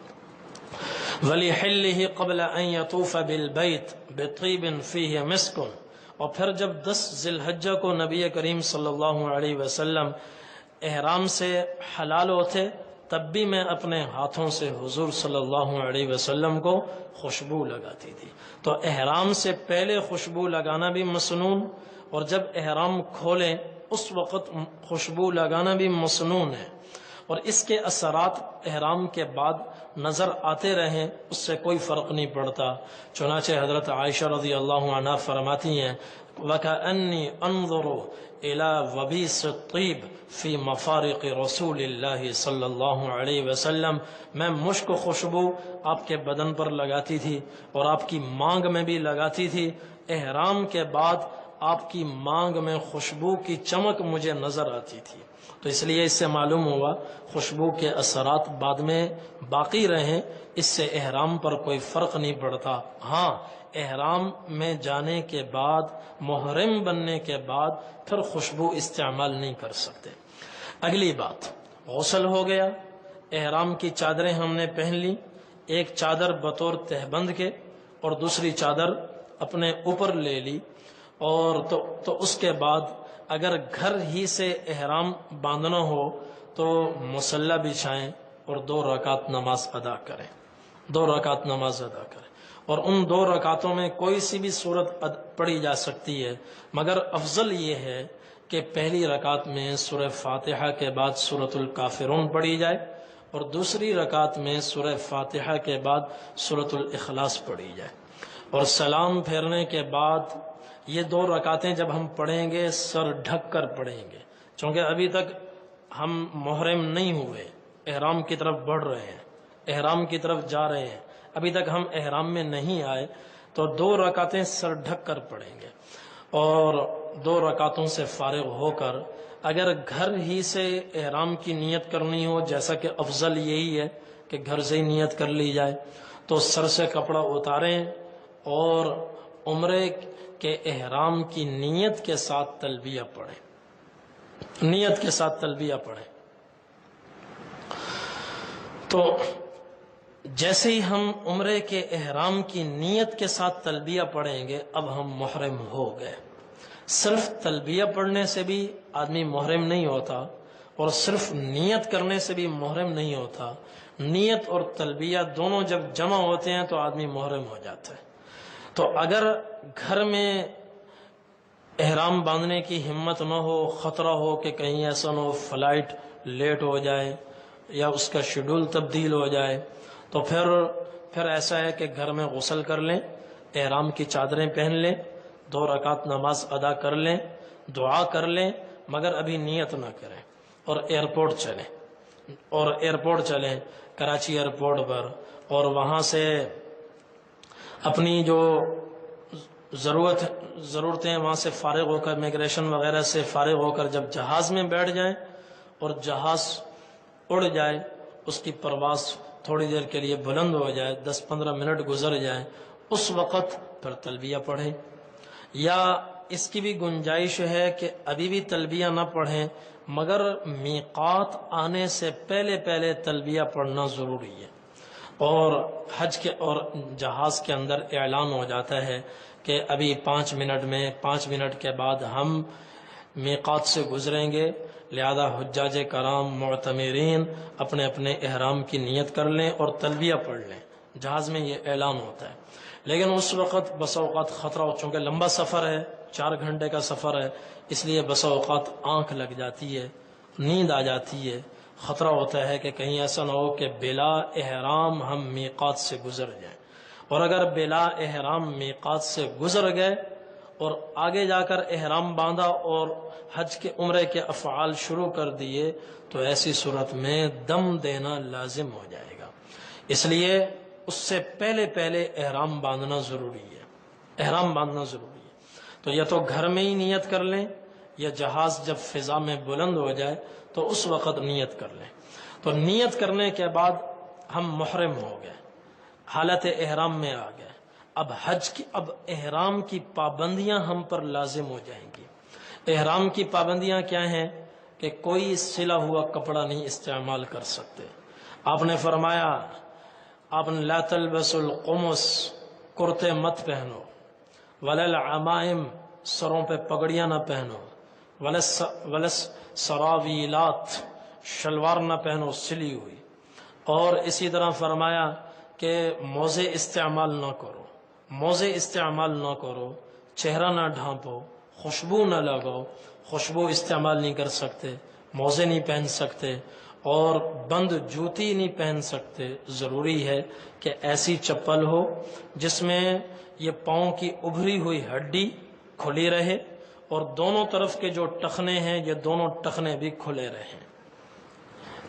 وَلِحِلِّهِ قَبْلَ أَن يَطُوفَ بِالْبَيْتِ بِطِيبٍ فِيهِ مِسْكٌ، اور پھر جب 10 ذی الحجہ کو نبی کریم صلی اللہ علیہ وسلم احرام سے حلال ہوتے، تب بھی میں اپنے ہاتھوں سے حضور صلی اللہ علیہ وسلم کو خوشبو لگاتی تھی۔ تو احرام سے پہلے خوشبو لگانا بھی مسنون، اور جب احرام کھولیں اس وقت خوشبو لگانا بھی مسنون ہے، اور اس کے اثرات احرام کے بعد نظر آتے رہیں، اس سے کوئی فرق نہیں پڑتا۔ چنانچہ حضرت عائشہ رضی اللہ عنہا فرماتی ہیں وَكَأَنِّي أَنظُرُ إِلَى وَبِيسِ الطِّيبِ فِي مَفَارِقِ رسول اللہ صلی اللہ علیہ وسلم، میں مشک و خوشبو آپ کے بدن پر لگاتی تھی اور آپ کی مانگ میں بھی لگاتی تھی۔ احرام کے بعد آپ کی مانگ میں خوشبو کی چمک مجھے نظر آتی تھی۔ تو اس لیے اس سے معلوم ہوا خوشبو کے اثرات بعد میں باقی رہیں، اس سے احرام پر کوئی فرق نہیں پڑتا۔ ہاں، احرام میں جانے کے بعد، محرم بننے کے بعد پھر خوشبو استعمال نہیں کر سکتے۔ اگلی بات، غسل ہو گیا، احرام کی چادریں ہم نے پہن لی، ایک چادر بطور تہبند کے اور دوسری چادر اپنے اوپر لے لی، اور تو اس کے بعد اگر گھر ہی سے احرام باندھنا ہو تو مصلی بچھائیں اور 2 رکعت نماز ادا کریں، 2 رکعت نماز ادا کریں، اور ان 2 رکعتوں میں کوئی سی بھی سورت پڑھی جا سکتی ہے، مگر افضل یہ ہے کہ پہلی رکعت میں سورہ فاتحہ کے بعد سورۃ الکافرون پڑھی جائے، اور دوسری رکعت میں سورہ فاتحہ کے بعد سورۃ الاخلاص پڑھی جائے، اور سلام پھیرنے کے بعد یہ 2 رکعتیں جب ہم پڑھیں گے سر ڈھک کر پڑھیں گے، چونکہ ابھی تک ہم محرم نہیں ہوئے، احرام کی طرف بڑھ رہے ہیں، احرام کی طرف جا رہے ہیں، ابھی تک ہم احرام میں نہیں آئے، تو 2 رکعتیں سر ڈھک کر پڑھیں گے، اور 2 رکعتوں سے فارغ ہو کر اگر گھر ہی سے احرام کی نیت کرنی ہو، جیسا کہ افضل یہی ہے کہ گھر سے ہی نیت کر لی جائے، تو سر سے کپڑا اتاریں اور عمرے کے احرام کی نیت کے ساتھ تلبیہ پڑھیں، نیت کے ساتھ تلبیہ پڑھیں۔ تو جیسے ہی ہم عمرے کے احرام کی نیت کے ساتھ تلبیہ پڑھیں گے، اب ہم محرم ہو گئے۔ صرف تلبیہ پڑھنے سے بھی آدمی محرم نہیں ہوتا، اور صرف نیت کرنے سے بھی محرم نہیں ہوتا، نیت اور تلبیہ دونوں جب جمع ہوتے ہیں تو آدمی محرم ہو جاتا ہے۔ تو اگر گھر میں احرام باندھنے کی ہمت نہ ہو، خطرہ ہو کہ کہیں ایسا نہ ہو فلائٹ لیٹ ہو جائے یا اس کا شیڈول تبدیل ہو جائے، تو پھر ایسا ہے کہ گھر میں غسل کر لیں، احرام کی چادریں پہن لیں، 2 رکعت نماز ادا کر لیں، دعا کر لیں، مگر ابھی نیت نہ کریں، اور ایئرپورٹ چلیں کراچی ایئرپورٹ پر، اور وہاں سے اپنی جو ضرورتیں وہاں سے فارغ ہو کر، امیگریشن وغیرہ سے فارغ ہو کر جب جہاز میں بیٹھ جائیں اور جہاز اڑ جائے، اس کی پرواز تھوڑی دیر کے لیے بلند ہو جائے، 10-15 منٹ گزر جائیں، اس وقت پھر تلبیہ پڑھیں۔ یا اس کی بھی گنجائش ہے کہ ابھی بھی تلبیہ نہ پڑھیں، مگر میقات آنے سے پہلے پہلے تلبیہ پڑھنا ضروری ہے۔ اور حج کے اور جہاز کے اندر اعلان ہو جاتا ہے کہ ابھی 5 منٹ میں 5 منٹ کے بعد ہم میقات سے گزریں گے، لہذا حجاج کرام معتمرین اپنے اپنے احرام کی نیت کر لیں اور تلبیہ پڑھ لیں۔ جہاز میں یہ اعلان ہوتا ہے، لیکن اس وقت بسا اوقات خطرہ ہو، چونکہ لمبا سفر ہے، 4 گھنٹے کا سفر ہے، اس لیے بسا اوقات آنکھ لگ جاتی ہے، نیند آ جاتی ہے، خطرہ ہوتا ہے کہ کہیں ایسا نہ ہو کہ بلا احرام ہم میقات سے گزر جائیں۔ اور اگر بلا احرام میقات سے گزر گئے اور آگے جا کر احرام باندھا اور حج کے عمرے کے افعال شروع کر دیے تو ایسی صورت میں دم دینا لازم ہو جائے گا۔ اس لیے اس سے پہلے پہلے احرام باندھنا ضروری ہے، احرام باندھنا ضروری ہے۔ تو یا تو گھر میں ہی نیت کر لیں، یا جہاز جب فضا میں بلند ہو جائے تو اس وقت نیت کر لیں۔ تو نیت کرنے کے بعد ہم محرم ہو گئے، حالت احرام میں آ گئے۔ اب احرام کی پابندیاں ہم پر لازم ہو جائیں گی۔ احرام کی پابندیاں کیا ہیں؟ کہ کوئی سلا ہوا کپڑا نہیں استعمال کر سکتے۔ آپ نے فرمایا، آپ نے لا تلبس القمص، کرتے مت پہنو، ولا العمائم، سروں پہ پگڑیاں نہ پہنو، ولا سراویلات، شلوار نہ پہنو سلی ہوئی، اور اسی طرح فرمایا کہ موزے استعمال نہ کرو، موزے استعمال نہ کرو، چہرہ نہ ڈھانپو، خوشبو نہ لگاؤ، خوشبو استعمال نہیں کر سکتے، موزے نہیں پہن سکتے، اور بند جوتی نہیں پہن سکتے۔ ضروری ہے کہ ایسی چپل ہو جس میں یہ پاؤں کی ابھری ہوئی ہڈی کھلی رہے اور دونوں طرف کے جو ٹخنے ہیں یہ دونوں ٹخنے بھی کھلے رہیں،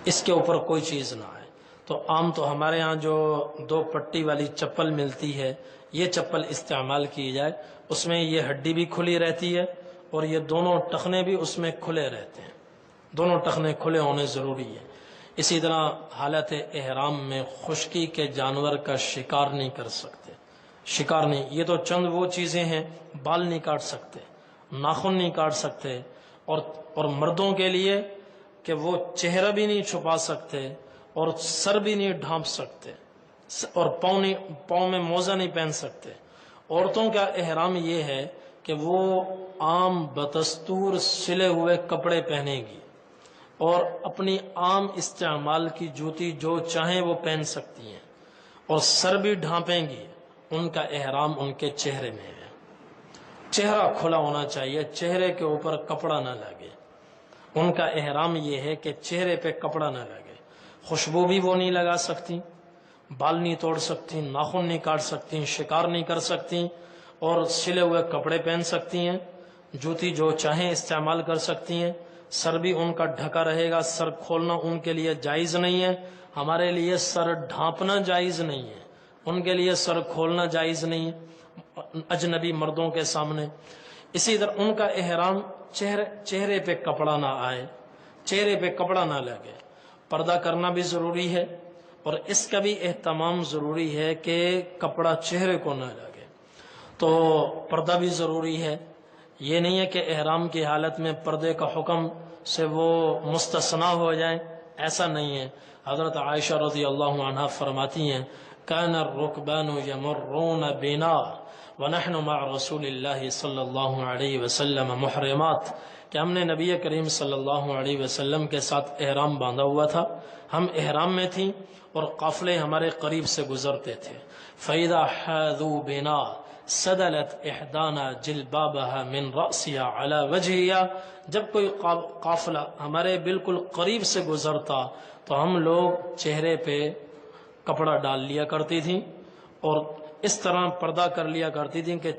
اس کے اوپر کوئی چیز نہ آئے۔ تو عام تو ہمارے ہاں جو 2 پٹی والی چپل ملتی ہے، یہ چپل استعمال کی جائے، اس میں یہ ہڈی بھی کھلی رہتی ہے اور یہ دونوں ٹخنے بھی اس میں کھلے رہتے ہیں، دونوں ٹخنے کھلے ہونے ضروری ہے۔ اسی طرح حالت احرام میں خشکی کے جانور کا شکار نہیں کر سکتے، شکار نہیں، یہ تو چند وہ چیزیں ہیں، بال نہیں کاٹ سکتے، ناخن نہیں کاٹ سکتے، اور مردوں کے لیے کہ وہ چہرہ بھی نہیں چھپا سکتے اور سر بھی نہیں ڈھانپ سکتے، اور پاؤں میں موزہ نہیں پہن سکتے۔ عورتوں کا احرام یہ ہے کہ وہ عام بدستور سلے ہوئے کپڑے پہنے گی اور اپنی عام استعمال کی جوتی جو چاہیں وہ پہن سکتی ہیں، اور سر بھی ڈھانپیں گی۔ ان کا احرام ان کے چہرے میں ہے، چہرہ کھلا ہونا چاہیے، چہرے کے اوپر کپڑا نہ لگے۔ ان کا احرام یہ ہے کہ چہرے پہ کپڑا نہ لگے، خوشبو بھی وہ نہیں لگا سکتی، بال نہیں توڑ سکتی، ناخن نہیں کاٹ سکتی، شکار نہیں کر سکتی، اور سلے ہوئے کپڑے پہن سکتی ہیں، جوتی جو چاہیں استعمال کر سکتی ہیں، سر بھی ان کا ڈھکا رہے گا، سر کھولنا ان کے لیے جائز نہیں ہے۔ ہمارے لیے سر ڈھانپنا جائز نہیں ہے، ان کے لیے سر کھولنا جائز نہیں ہے اجنبی مردوں کے سامنے۔ اسی طرح ان کا احرام چہرے پہ کپڑا نہ آئے، چہرے پہ کپڑا نہ لگے، پردہ کرنا بھی ضروری ہے، اور اس کا بھی اہتمام ضروری ہے کہ کپڑا چہرے کو نہ لگے، تو پردہ بھی ضروری ہے۔ یہ نہیں ہے کہ احرام کی حالت میں پردے کا حکم سے وہ مستثنا ہو جائیں، ایسا نہیں ہے۔ حضرت عائشہ رضی اللہ عنہا فرماتی ہیں، کان الرکبان یمرون بنا ونحن مع رسول اللہ صلی اللہ علیہ وسلم محرمات، کہ ہم نے نبی کریم صلی اللہ علیہ وسلم کے ساتھ احرام باندھا ہوا تھا، ہم احرام میں تھیں اور قافلے ہمارے قریب سے گزرتے تھے۔ فَإِذَا حَاذُوا بِنَا سَدَلَتْ إِحْدَانَا جِلْبَابَهَا مِنْ رَأْسِهَا عَلَى وَجْهِهَا، جب کوئی قافلہ ہمارے بالکل قریب سے گزرتا تو ہم لوگ چہرے پہ کپڑا ڈال لیا کرتی تھیں، اور اس طرح پردہ کر لیا کرتی تھیں کہ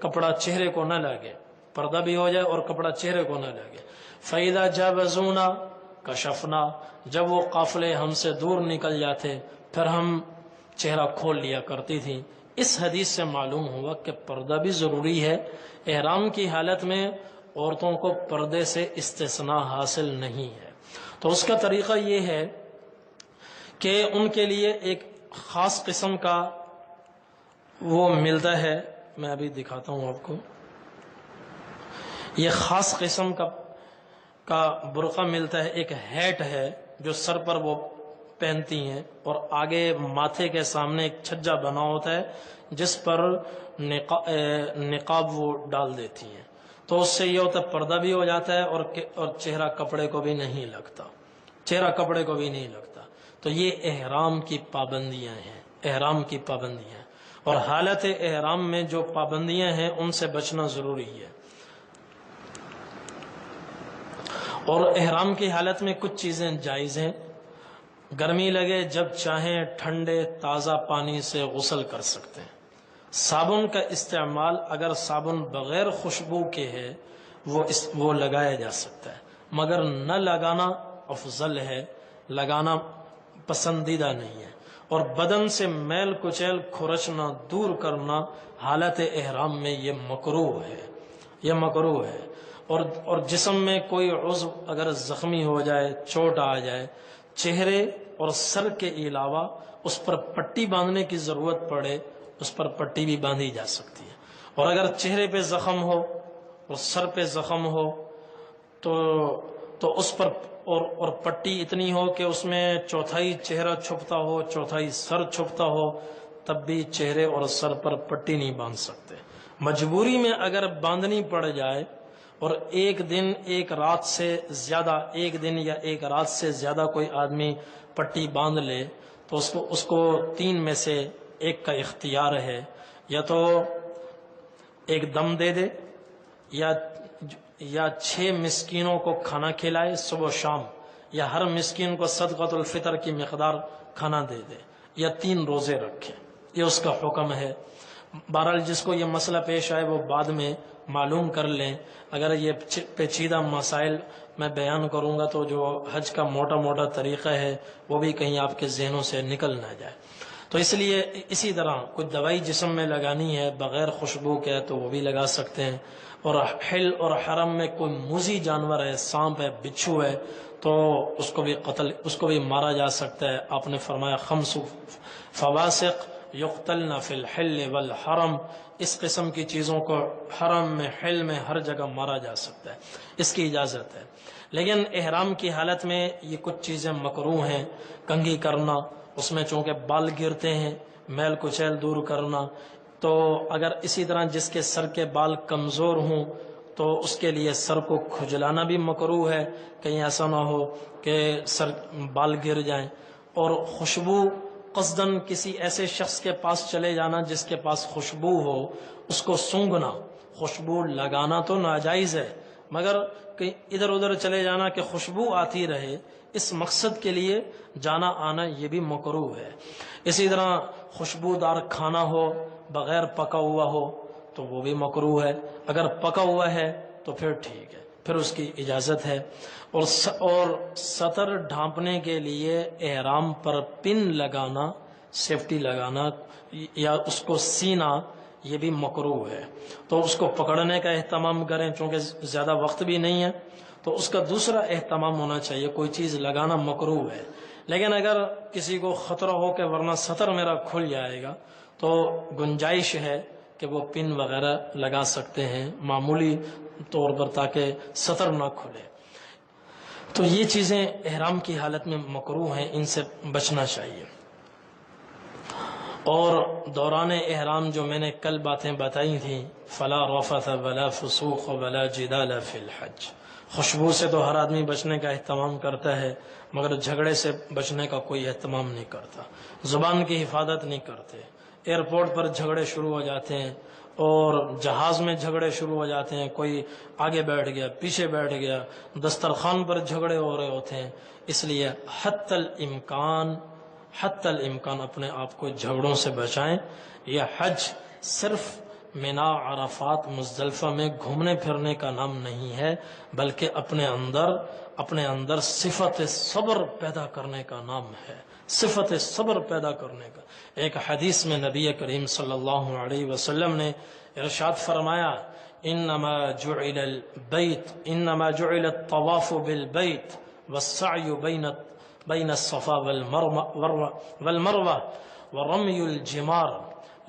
کپڑا چہرے کو نہ لگے، پردہ بھی ہو جائے اور کپڑا چہرے کو نہ لگے۔ فَإِذَا جَاوَزُونَا کشفنا، جب وہ قافلے ہم سے دور نکل جاتے پھر ہم چہرہ کھول لیا کرتی تھیں۔ اس حدیث سے معلوم ہوا کہ پردہ بھی ضروری ہے. احرام کی حالت میں عورتوں کو پردے سے استثناء حاصل نہیں ہے. تو اس کا طریقہ یہ ہے کہ ان کے لیے ایک خاص قسم کا وہ ملتا ہے. میں ابھی دکھاتا ہوں آپ کو. یہ خاص قسم کا برقع ملتا ہے. ایک ہیٹ ہے جو سر پر وہ پہنتی ہیں اور آگے ماتھے کے سامنے ایک چھجا بنا ہوتا ہے جس پر نقاب وہ ڈال دیتی ہیں. تو اس سے یہ ہوتا ہے پردہ بھی ہو جاتا ہے اور چہرہ کپڑے کو بھی نہیں لگتا. چہرہ کپڑے کو بھی نہیں لگتا. تو یہ احرام کی پابندیاں ہیں. احرام کی پابندیاں اور حالت احرام میں جو پابندیاں ہیں ان سے بچنا ضروری ہے. اور احرام کی حالت میں کچھ چیزیں جائز ہیں. گرمی لگے جب چاہیں ٹھنڈے تازہ پانی سے غسل کر سکتے ہیں. صابن کا استعمال اگر صابن بغیر خوشبو کے ہے وہ لگایا جا سکتا ہے، مگر نہ لگانا افضل ہے، لگانا پسندیدہ نہیں ہے. اور بدن سے میل کچیل کھرچنا دور کرنا حالت احرام میں یہ مکروہ ہے. یہ مکروہ ہے. اور جسم میں کوئی عضو اگر زخمی ہو جائے، چوٹ آ جائے، چہرے اور سر کے علاوہ اس پر پٹی باندھنے کی ضرورت پڑے، اس پر پٹی بھی باندھی جا سکتی ہے. اور اگر چہرے پہ زخم ہو اور سر پہ زخم ہو تو اس پر اور پٹی اتنی ہو کہ اس میں چوتھائی چہرہ چھپتا ہو، چوتھائی سر چھپتا ہو، تب بھی چہرے اور سر پر پٹی نہیں باندھ سکتے. مجبوری میں اگر باندھنی پڑ جائے اور ایک دن ایک رات سے زیادہ، ایک دن یا ایک رات سے زیادہ کوئی آدمی پٹی باندھ لے تو اس کو تین میں سے ایک کا اختیار ہے. یا تو ایک دم دے دے یا 6 مسکینوں کو کھانا کھلائے صبح و شام، یا ہر مسکین کو صدقۃ الفطر کی مقدار کھانا دے دے، یا 3 روزے رکھے. یہ اس کا حکم ہے. بہرحال جس کو یہ مسئلہ پیش آئے وہ بعد میں معلوم کر لیں. اگر یہ پیچیدہ مسائل میں بیان کروں گا تو جو حج کا موٹا موٹا طریقہ ہے وہ بھی کہیں آپ کے ذہنوں سے نکل نہ جائے. تو اس لیے اسی طرح کوئی دوائی جسم میں لگانی ہے بغیر خوشبو کے تو وہ بھی لگا سکتے ہیں. اور حل اور حرم میں کوئی موذی جانور ہے، سانپ ہے، بچھو ہے، تو اس کو بھی مارا جا سکتا ہے. آپ نے فرمایا 5 فواسق یقتلن فی الحل والحرم. اس قسم کی چیزوں کو حرم میں، حل میں، ہر جگہ مارا جا سکتا ہے. اس کی اجازت ہے. لیکن احرام کی حالت میں یہ کچھ چیزیں مکروہ ہیں. کنگھی کرنا، اس میں چونکہ بال گرتے ہیں، میل کچیل دور کرنا. تو اگر اسی طرح جس کے سر کے بال کمزور ہوں تو اس کے لیے سر کو کھجلانا بھی مکروہ ہے، کہیں ایسا نہ ہو کہ سر بال گر جائیں. اور خوشبو قصدن کسی ایسے شخص کے پاس چلے جانا جس کے پاس خوشبو ہو، اس کو سونگھنا. خوشبو لگانا تو ناجائز ہے، مگر کہیں ادھر ادھر چلے جانا کہ خوشبو آتی رہے، اس مقصد کے لیے جانا آنا یہ بھی مکروہ ہے. اسی طرح خوشبودار کھانا ہو بغیر پکا ہوا ہو تو وہ بھی مکروہ ہے. اگر پکا ہوا ہے تو پھر ٹھیک ہے، پھر اس کی اجازت ہے. اور سطر ڈھانپنے کے لیے احرام پر پن لگانا، سیفٹی لگانا یا اس کو سینا یہ بھی مکروہ ہے. تو اس کو پکڑنے کا اہتمام کریں، چونکہ زیادہ وقت بھی نہیں ہے تو اس کا دوسرا اہتمام ہونا چاہیے. کوئی چیز لگانا مکروہ ہے، لیکن اگر کسی کو خطرہ ہو کہ ورنہ سطر میرا کھل جائے گا تو گنجائش ہے کہ وہ پن وغیرہ لگا سکتے ہیں معمولی طور پر تاکہ سطر نہ کھلے. تو یہ چیزیں احرام کی حالت میں مکروہ ہیں، ان سے بچنا چاہیے. اور دوران احرام جو میں نے کل باتیں بتائی تھیں، فلا رفث ولا فسوق ولا جدال فی الحج. خوشبو سے تو ہر آدمی بچنے کا اہتمام کرتا ہے، مگر جھگڑے سے بچنے کا کوئی اہتمام نہیں کرتا. زبان کی حفاظت نہیں کرتے. ایئرپورٹ پر جھگڑے شروع ہو جاتے ہیں اور جہاز میں جھگڑے شروع ہو جاتے ہیں. کوئی آگے بیٹھ گیا، پیچھے بیٹھ گیا، دسترخوان پر جھگڑے ہو رہے ہوتے ہیں. اس لیے حتی الامکان اپنے آپ کو جھگڑوں سے بچائیں. یہ حج صرف منا، عرفات، مزدلفہ میں گھومنے پھرنے کا نام نہیں ہے، بلکہ اپنے اندر اپنے اندر صفت صبر پیدا کرنے کا نام ہے، صفت صبر پیدا کرنے کا۔ ایک حدیث میں نبی کریم صلی اللہ علیہ وسلم نے ارشاد فرمایا، انما جعل الطواف بالبیت والسعی بین الصفا والمروہ ورمی الجمار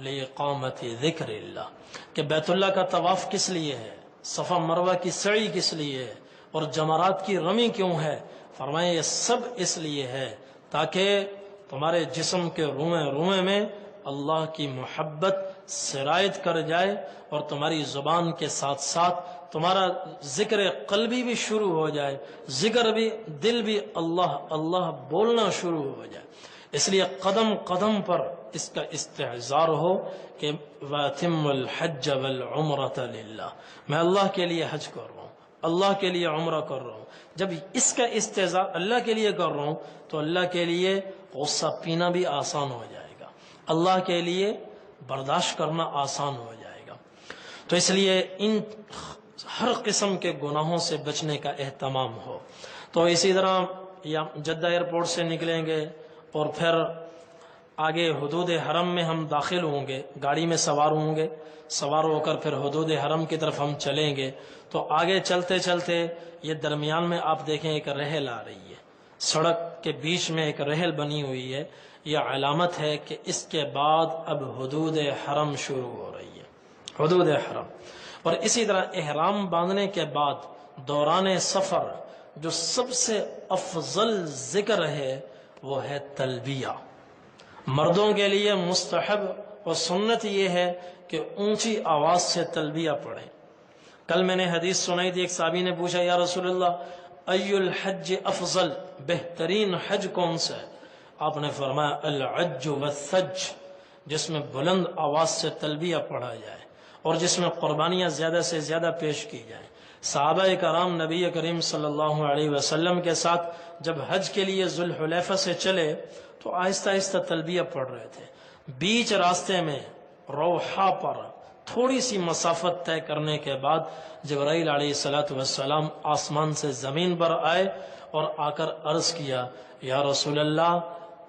لإقامت ذکر اللہ، کہ بیت اللہ کا طواف کس لیے ہے، صفا مروہ کی سعی کس لیے ہے، اور جمرات کی رمی کیوں ہے؟ فرمائیں یہ سب اس لیے ہے تاکہ تمہارے جسم کے روئے میں اللہ کی محبت سرایت کر جائے، اور تمہاری زبان کے ساتھ ساتھ تمہارا ذکر قلبی بھی شروع ہو جائے، ذکر بھی، دل بھی اللہ اللہ بولنا شروع ہو جائے۔ اس لیے قدم قدم پر اس کا استحضار ہو کہ وَأَتِمُّ الْحَجَّ وَالْعُمْرَةَ لِلَّهِ، میں اللہ کے لیے حج کر رہا ہوں، اللہ کے لیے عمرہ کر رہا ہوں۔ جب اس کا استحضار اللہ کے لیے کر رہا ہوں تو اللہ کے لیے غصہ پینا بھی آسان ہو جائے گا، اللہ کے لیے برداشت کرنا آسان ہو جائے گا۔ تو اس لیے ان ہر قسم کے گناہوں سے بچنے کا اہتمام ہو۔ تو اسی طرح جدہ ایئرپورٹ سے نکلیں گے اور پھر آگے حدود حرم میں ہم داخل ہوں گے، گاڑی میں سوار ہوں گے، سوار ہو کر پھر حدود حرم کی طرف ہم چلیں گے، تو آگے چلتے چلتے یہ درمیان میں آپ دیکھیں ایک رحل آ رہی ہے، سڑک کے بیچ میں ایک رحل بنی ہوئی ہے، یہ علامت ہے کہ اس کے بعد اب حدود حرم شروع ہو رہی ہے، حدود حرم۔ اور اسی طرح احرام باندھنے کے بعد دوران سفر جو سب سے افضل ذکر ہے وہ ہے تلبیہ۔ مردوں کے لیے مستحب اور سنت یہ ہے کہ اونچی آواز سے تلبیہ پڑھیں۔ کل میں نے حدیث سنائی تھی، ایک صحابی نے پوچھا یا رسول اللہ ای الحج افضل، بہترین حج کون سا ہے؟ آپ نے فرمایا العج والثج، جس میں بلند آواز سے تلبیہ پڑھا جائے اور جس میں قربانیاں زیادہ سے زیادہ پیش کی جائیں۔ صحابہ کرام نبی کریم صلی اللہ علیہ وسلم کے ساتھ جب حج کے لیے ذوالحلیفہ سے چلے تو آہستہ آہستہ تلبیہ پڑھ رہے تھے۔ بیچ راستے میں روحا پر تھوڑی سی مسافت طے کرنے کے بعد جبرائیل علیہ السلام آسمان سے زمین پر آئے اور آ کر عرض کیا یا رسول اللہ،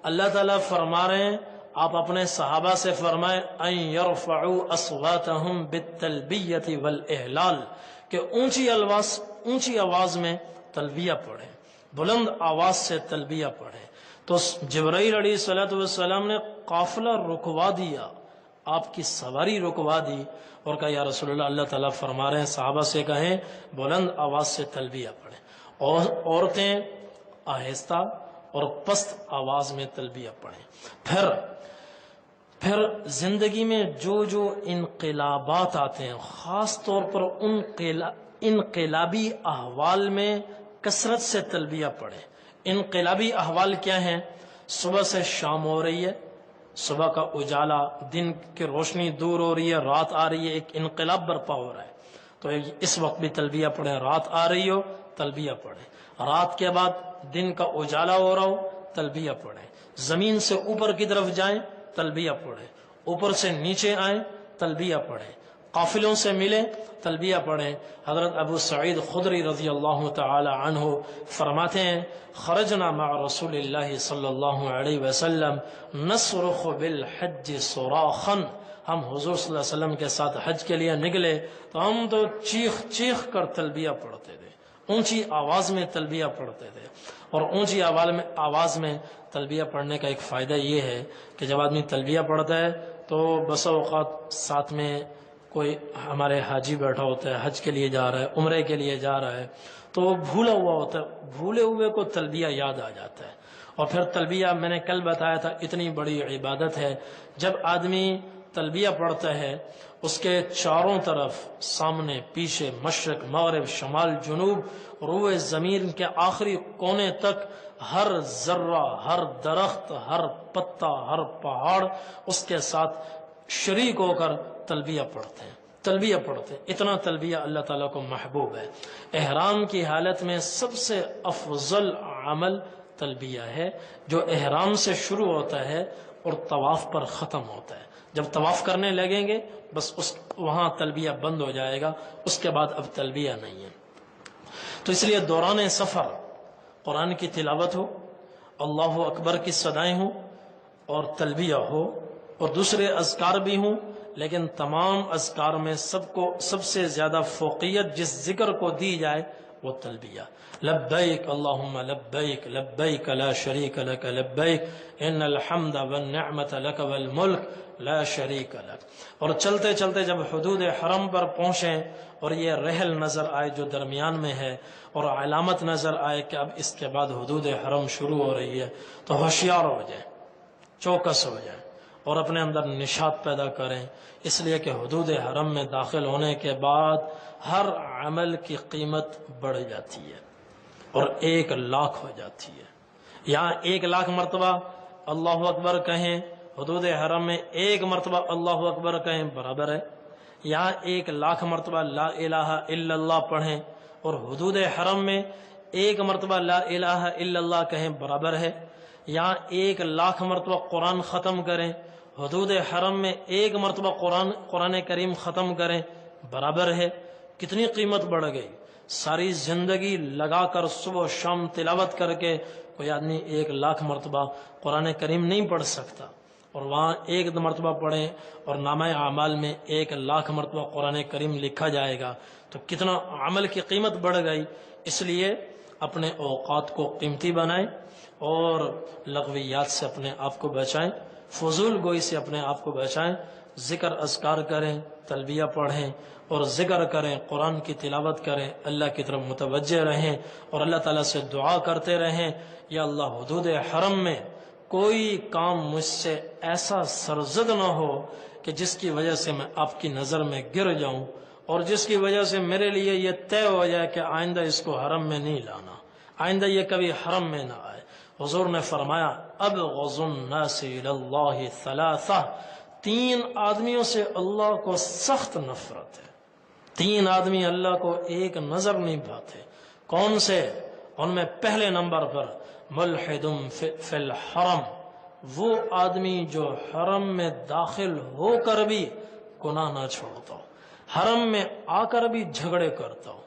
اللہ تعالیٰ فرما رہے ہیں آپ اپنے صحابہ سے فرمائیں ان یرفعوا اصواتهم بالتلبیۃ والاحلال، کہ اونچی آواز میں تلبیہ پڑھیں، بلند آواز سے تلبیہ پڑھیں۔ تو جبرائیل علیہ السلام نے قافلہ رکوا دیا، آپ کی سواری رکوا دی اور کہا یا رسول اللہ، اللہ تعالیٰ فرما رہے ہیں صحابہ سے کہیں بلند آواز سے تلبیہ پڑھیں، اور عورتیں آہستہ اور پست آواز میں تلبیہ پڑھیں۔ پھر زندگی میں جو انقلابات آتے ہیں، خاص طور پر ان انقلابی احوال میں کثرت سے تلبیہ پڑھیں۔ انقلابی احوال کیا ہیں؟ صبح سے شام ہو رہی ہے، صبح کا اجالا، دن کی روشنی دور ہو رہی ہے، رات آ رہی ہے، ایک انقلاب برپا ہو رہا ہے، تو اس وقت بھی تلبیہ پڑھیں۔ رات آ رہی ہو تلبیہ پڑھیں، رات کے بعد دن کا اجالا ہو رہا ہو تلبیہ پڑھیں، زمین سے اوپر کی طرف جائیں تلبیہ پڑھیں، اوپر سے نیچے آئیں تلبیہ پڑھیں، قافلوں سے ملیں تلبیہ پڑھیں۔ حضرت ابو سعید خدری رضی اللہ تعالی عنہ فرماتے ہیں خرجنا مع رسول اللہ صلی اللہ علیہ وسلم نصرخ بالحج صراخا، ہم حضور صلی اللہ علیہ وسلم کے ساتھ حج کے لیے نکلے تو ہم تو چیخ چیخ کر تلبیہ پڑھتے تھے، اونچی آواز میں تلبیہ پڑھتے تھے۔ اور اونچی آواز میں تلبیہ پڑھنے کا ایک فائدہ یہ ہے کہ جب آدمی تلبیہ پڑھتا ہے تو بسا اوقات ساتھ میں کوئی ہمارے حاجی بیٹھا ہوتا ہے، حج کے لیے جا رہا ہے، عمرے کے لیے جا رہا ہے، تو وہ بھولا ہوا ہوتا ہے، بھولے ہوئے کو تلبیہ یاد آ جاتا ہے۔ اور پھر تلبیہ میں نے کل بتایا تھا اتنی بڑی عبادت ہے، جب آدمی تلبیہ پڑھتا ہے اس کے چاروں طرف، سامنے پیچھے، مشرق مغرب شمال جنوب، روئے زمین کے آخری کونے تک ہر ذرہ، ہر درخت، ہر پتا، ہر پہاڑ اس کے ساتھ شریک ہو کر تلبیہ پڑھتے ہیں، تلبیہ پڑھتے ہیں۔ اتنا تلبیہ اللہ تعالیٰ کو محبوب ہے۔ احرام کی حالت میں سب سے افضل عمل تلبیہ ہے، جو احرام سے شروع ہوتا ہے اور طواف پر ختم ہوتا ہے۔ جب طواف کرنے لگیں گے بس وہاں تلبیہ بند ہو جائے گا، اس کے بعد اب تلبیہ نہیں ہے۔ تو اس لیے دوران سفر قرآن کی تلاوت ہو، اللہ اکبر کی صدائیں ہوں اور تلبیہ ہو اور دوسرے اذکار بھی ہوں، لیکن تمام اذکار میں سب سے زیادہ فوقیت جس ذکر کو دی جائے وہ تلبیہ، لبیک اللہم لبیک لبیک لا شریک لک لبیک ان الحمد والنعمت لک والملک لا شریک لک۔ اور چلتے چلتے جب حدود حرم پر پہنچیں اور یہ رحل نظر آئے جو درمیان میں ہے اور علامت نظر آئے کہ اب اس کے بعد حدود حرم شروع ہو رہی ہے، تو ہوشیار ہو جائیں، چوکس ہو جائیں اور اپنے اندر نشاط پیدا کریں، اس لیے کہ حدود حرم میں داخل ہونے کے بعد ہر عمل کی قیمت بڑھ جاتی ہے اور 1,00,000 ہو جاتی ہے۔ یہاں 1,00,000 مرتبہ اللہ اکبر کہیں، حدود حرم میں 1 مرتبہ اللہ اکبر کہیں برابر ہے۔ یہاں 1,00,000 مرتبہ لا الہ الا اللہ پڑھیں اور حدود حرم میں 1 مرتبہ لا الہ الا اللہ کہیں برابر ہے۔ یہاں 1,00,000 مرتبہ قرآن ختم کریں، حدود حرم میں 1 مرتبہ قرآن کریم ختم کریں برابر ہے۔ کتنی قیمت بڑھ گئی۔ ساری زندگی لگا کر صبح و شام تلاوت کر کے کوئی آدمی 1,00,000 مرتبہ قرآن کریم نہیں پڑھ سکتا، اور وہاں 1 مرتبہ پڑھیں اور نامہ اعمال میں 1,00,000 مرتبہ قرآن کریم لکھا جائے گا، تو کتنا عمل کی قیمت بڑھ گئی۔ اس لیے اپنے اوقات کو قیمتی بنائیں اور لغویات سے اپنے آپ کو بچائیں، فضول گوئی سے اپنے آپ کو بچائیں، ذکر اذکار کریں، تلبیہ پڑھیں اور ذکر کریں، قرآن کی تلاوت کریں، اللہ کی طرف متوجہ رہیں اور اللہ تعالیٰ سے دعا کرتے رہیں، یا اللہ حدود حرم میں کوئی کام مجھ سے ایسا سرزد نہ ہو کہ جس کی وجہ سے میں آپ کی نظر میں گر جاؤں اور جس کی وجہ سے میرے لیے یہ طے ہو جائے کہ آئندہ اس کو حرم میں نہیں لانا، آئندہ یہ کبھی حرم میں نہ آئے۔ حضور نے فرمایا ابغض الناس الی اللہ ثلاثہ، 3 آدمیوں سے اللہ کو سخت نفرت ہے، 3 آدمی اللہ کو ایک نظر نہیں پاتے۔ کون سے؟ ان میں پہلے نمبر پر ملحد فی الحرم، وہ آدمی جو حرم میں داخل ہو کر بھی گناہ نہ چھوڑتا ہو، حرم میں آ کر بھی جھگڑے کرتا ہو،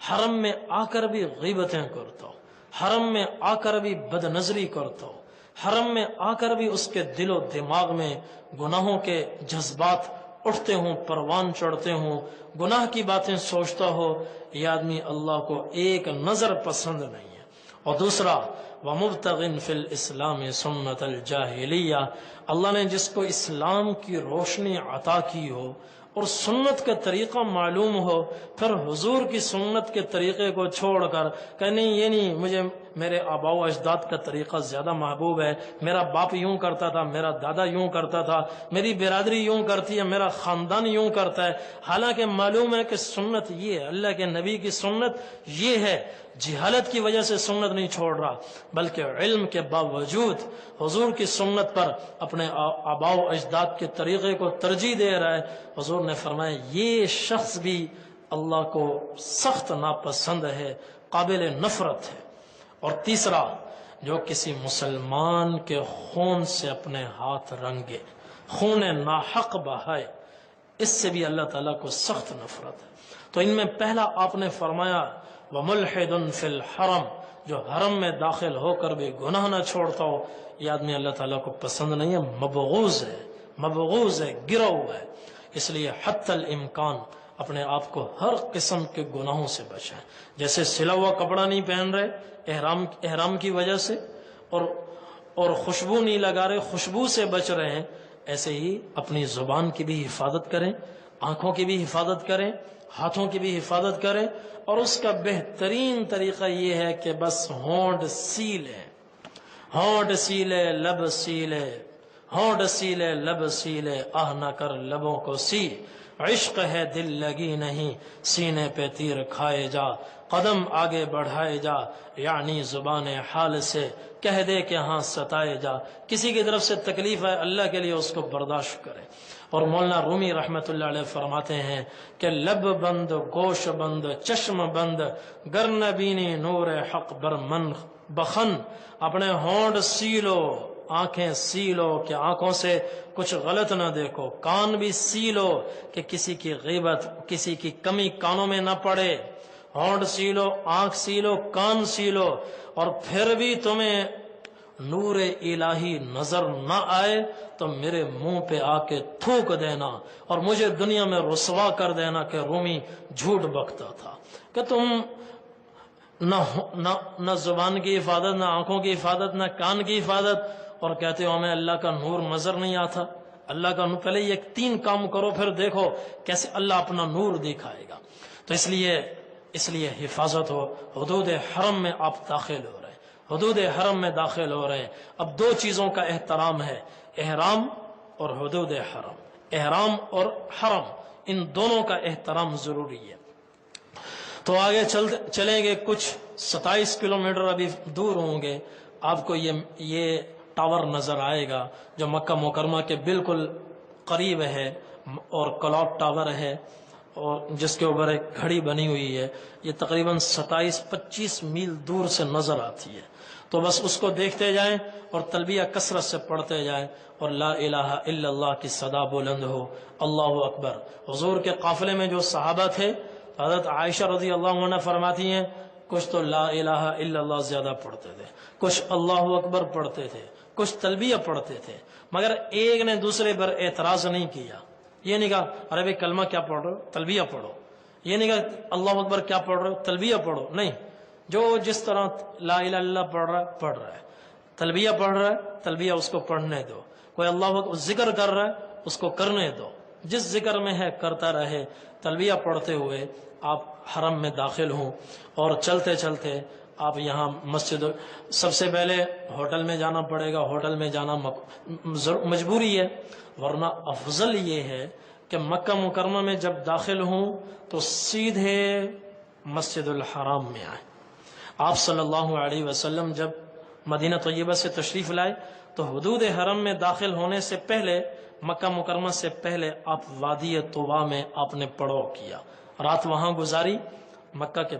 حرم میں آ کر بھی غیبتیں کرتا ہو، حرم میں آ کر بھی بد نظری کرتا ہو، حرم میں آ کر بھی اس کے دل و دماغ میں گناہوں کے جذبات اٹھتے ہوں، پروان چڑھتے ہوں، گناہ کی باتیں سوچتا ہو، یہ آدمی اللہ کو ایک نظر پسند نہیں ہے۔ اور دوسرا وَمُبْتَغٍ فِي الْإِسْلَامِ سُنَّةَ الْجَاهِلِيَّةِ، اللہ نے جس کو اسلام کی روشنی عطا کی ہو اور سنت کا طریقہ معلوم ہو، پھر حضور کی سنت کے طریقے کو چھوڑ کر کہ نہیں یہ نہیں، مجھے میرے آباء و اجداد کا طریقہ زیادہ محبوب ہے، میرا باپ یوں کرتا تھا، میرا دادا یوں کرتا تھا، میری برادری یوں کرتی ہے، میرا خاندان یوں کرتا ہے، حالانکہ معلوم ہے کہ سنت یہ ہے، اللہ کے نبی کی سنت یہ ہے۔ جہالت کی وجہ سے سنت نہیں چھوڑ رہا، بلکہ علم کے باوجود حضور کی سنت پر اپنے آباء و اجداد کے طریقے کو ترجیح دے رہا ہے۔ حضور نے فرمایا یہ شخص بھی اللہ کو سخت ناپسند ہے، قابل نفرت ہے۔ اور تیسرا، جو کسی مسلمان کے خون سے اپنے ہاتھ رنگے، خون ناحق بہائے، اس سے بھی اللہ تعالیٰ کو سخت نفرت ہے۔ تو ان میں پہلا آپ نے فرمایا وَمُلْحِدٌ فِي الْحَرَمِ، جو حرم میں داخل ہو کر بھی گناہ نہ چھوڑتا ہو، یہ آدمی اللہ تعالیٰ کو پسند نہیں ہے، مبغوض ہے، مبغوض ہے، گرا ہوا ہے۔ اس لیے حتی الامکان اپنے آپ کو ہر قسم کے گناہوں سے بچائیں۔ جیسے سلا ہوا کپڑا نہیں پہن رہے احرام کی وجہ سے، اور خوشبو نہیں لگا رہے، خوشبو سے بچ رہے ہیں، ایسے ہی اپنی زبان کی بھی حفاظت کریں، آنکھوں کی بھی حفاظت کریں، ہاتھوں کی بھی حفاظت کریں، اور اس کا بہترین طریقہ یہ ہے کہ بس ہونٹ سیلے، ہونٹ سیلے، لب سیلے، ہونٹ سیلے، لب سیلے، آہ نہ کر لبوں کو سی، عشق ہے دل لگی نہیں، سینے پہ تیر کھائے جا، قدم آگے بڑھائے جا، یعنی زبان حال سے کہہ دے کہ ہاں ستائے جا، کسی کی طرف سے تکلیف ہے اللہ کے لیے اس کو برداشت کرے۔ اور مولانا رومی رحمت اللہ علیہ فرماتے ہیں کہ لب بند، گوش بند، چشم بند، گر نبینی نور حق بر من بخن، اپنے ہونٹ سیلو، آنکھیں سیلو کہ آنکھوں سے کچھ غلط نہ دیکھو، کان بھی سیلو کہ کسی کی غیبت، کسی کی کمی کانوں میں نہ پڑے، ہونٹ سی لو، آنکھ سی لو، کان سی لو، اور پھر بھی تمہیں نور الہی نظر نہ آئے تو میرے منہ پہ آ کے تھوک دینا اور مجھے دنیا میں رسوا کر دینا کہ رومی جھوٹ بکتا تھا، کہ تم نہ زبان کی حفاظت، نہ آنکھوں کی حفاظت، نہ کان کی حفاظت، اور کہتے ہو ہمیں اللہ کا نور نظر نہیں آتا۔ اللہ کا نور، پہلے یہ 3 کام کرو پھر دیکھو کیسے اللہ اپنا نور دکھائے گا۔ تو اس لیے حفاظت ہو۔ حدود حرم میں آپ داخل ہو رہے ہیں، حدود حرم میں داخل ہو رہے ہیں۔ اب 2 چیزوں کا احترام ہے، احرام اور حدود حرم۔ احرام اور حرم، ان دونوں کا احترام ضروری ہے۔ تو آگے چلیں گے، کچھ 27 کلومیٹر ابھی دور ہوں گے، آپ کو یہ ٹاور نظر آئے گا جو مکہ مکرمہ کے بالکل قریب ہے، اور کلاک ٹاور ہے، اور جس کے اوپر ایک گھڑی بنی ہوئی ہے۔ یہ تقریباً 27-25 میل دور سے نظر آتی ہے۔ تو بس اس کو دیکھتے جائیں اور تلبیہ کثرت سے پڑھتے جائیں، اور لا الہ الا اللہ کی صدا بلند ہو، اللہ اکبر۔ حضور کے قافلے میں جو صحابہ تھے، حضرت عائشہ رضی اللہ عنہ فرماتی ہیں کچھ تو لا الہ الا اللہ زیادہ پڑھتے تھے، کچھ اللہ اکبر پڑھتے تھے، کچھ تلبیہ پڑھتے تھے، مگر ایک نے دوسرے پر اعتراض نہیں کیا۔ یہ نہیں کہا ارے بھائی کلمہ کیا پڑھ رہے ہو، تلبیہ پڑھو۔ یہ نہیں کہا اللہ اکبر کیا پڑھ رہے ہو، تلبیہ پڑھو۔ نہیں، جو جس طرح لا الہ الا اللہ پڑھ رہا ہے، تلبیہ پڑھ رہا ہے، تلبیہ اس کو پڑھنے دو۔ کوئی اللہ اکبر ذکر کر رہا ہے، اس کو کرنے دو، جس ذکر میں ہے کرتا رہے۔ تلبیہ پڑھتے ہوئے آپ حرم میں داخل ہوں، اور چلتے چلتے آپ یہاں مسجد، سب سے پہلے ہوٹل میں جانا پڑے گا، ہوٹل میں جانا مجبوری ہے، ورنہ افضل یہ ہے کہ مکہ مکرمہ میں جب داخل ہوں تو سیدھے مسجد الحرام میں آئیں۔ آپ صلی اللہ علیہ وسلم جب مدینہ طیبہ سے تشریف لائے تو حدود حرم میں داخل ہونے سے پہلے، مکہ مکرمہ سے پہلے، آپ وادی طویٰ میں آپ نے پڑاؤ کیا، رات وہاں گزاری مکہ کے،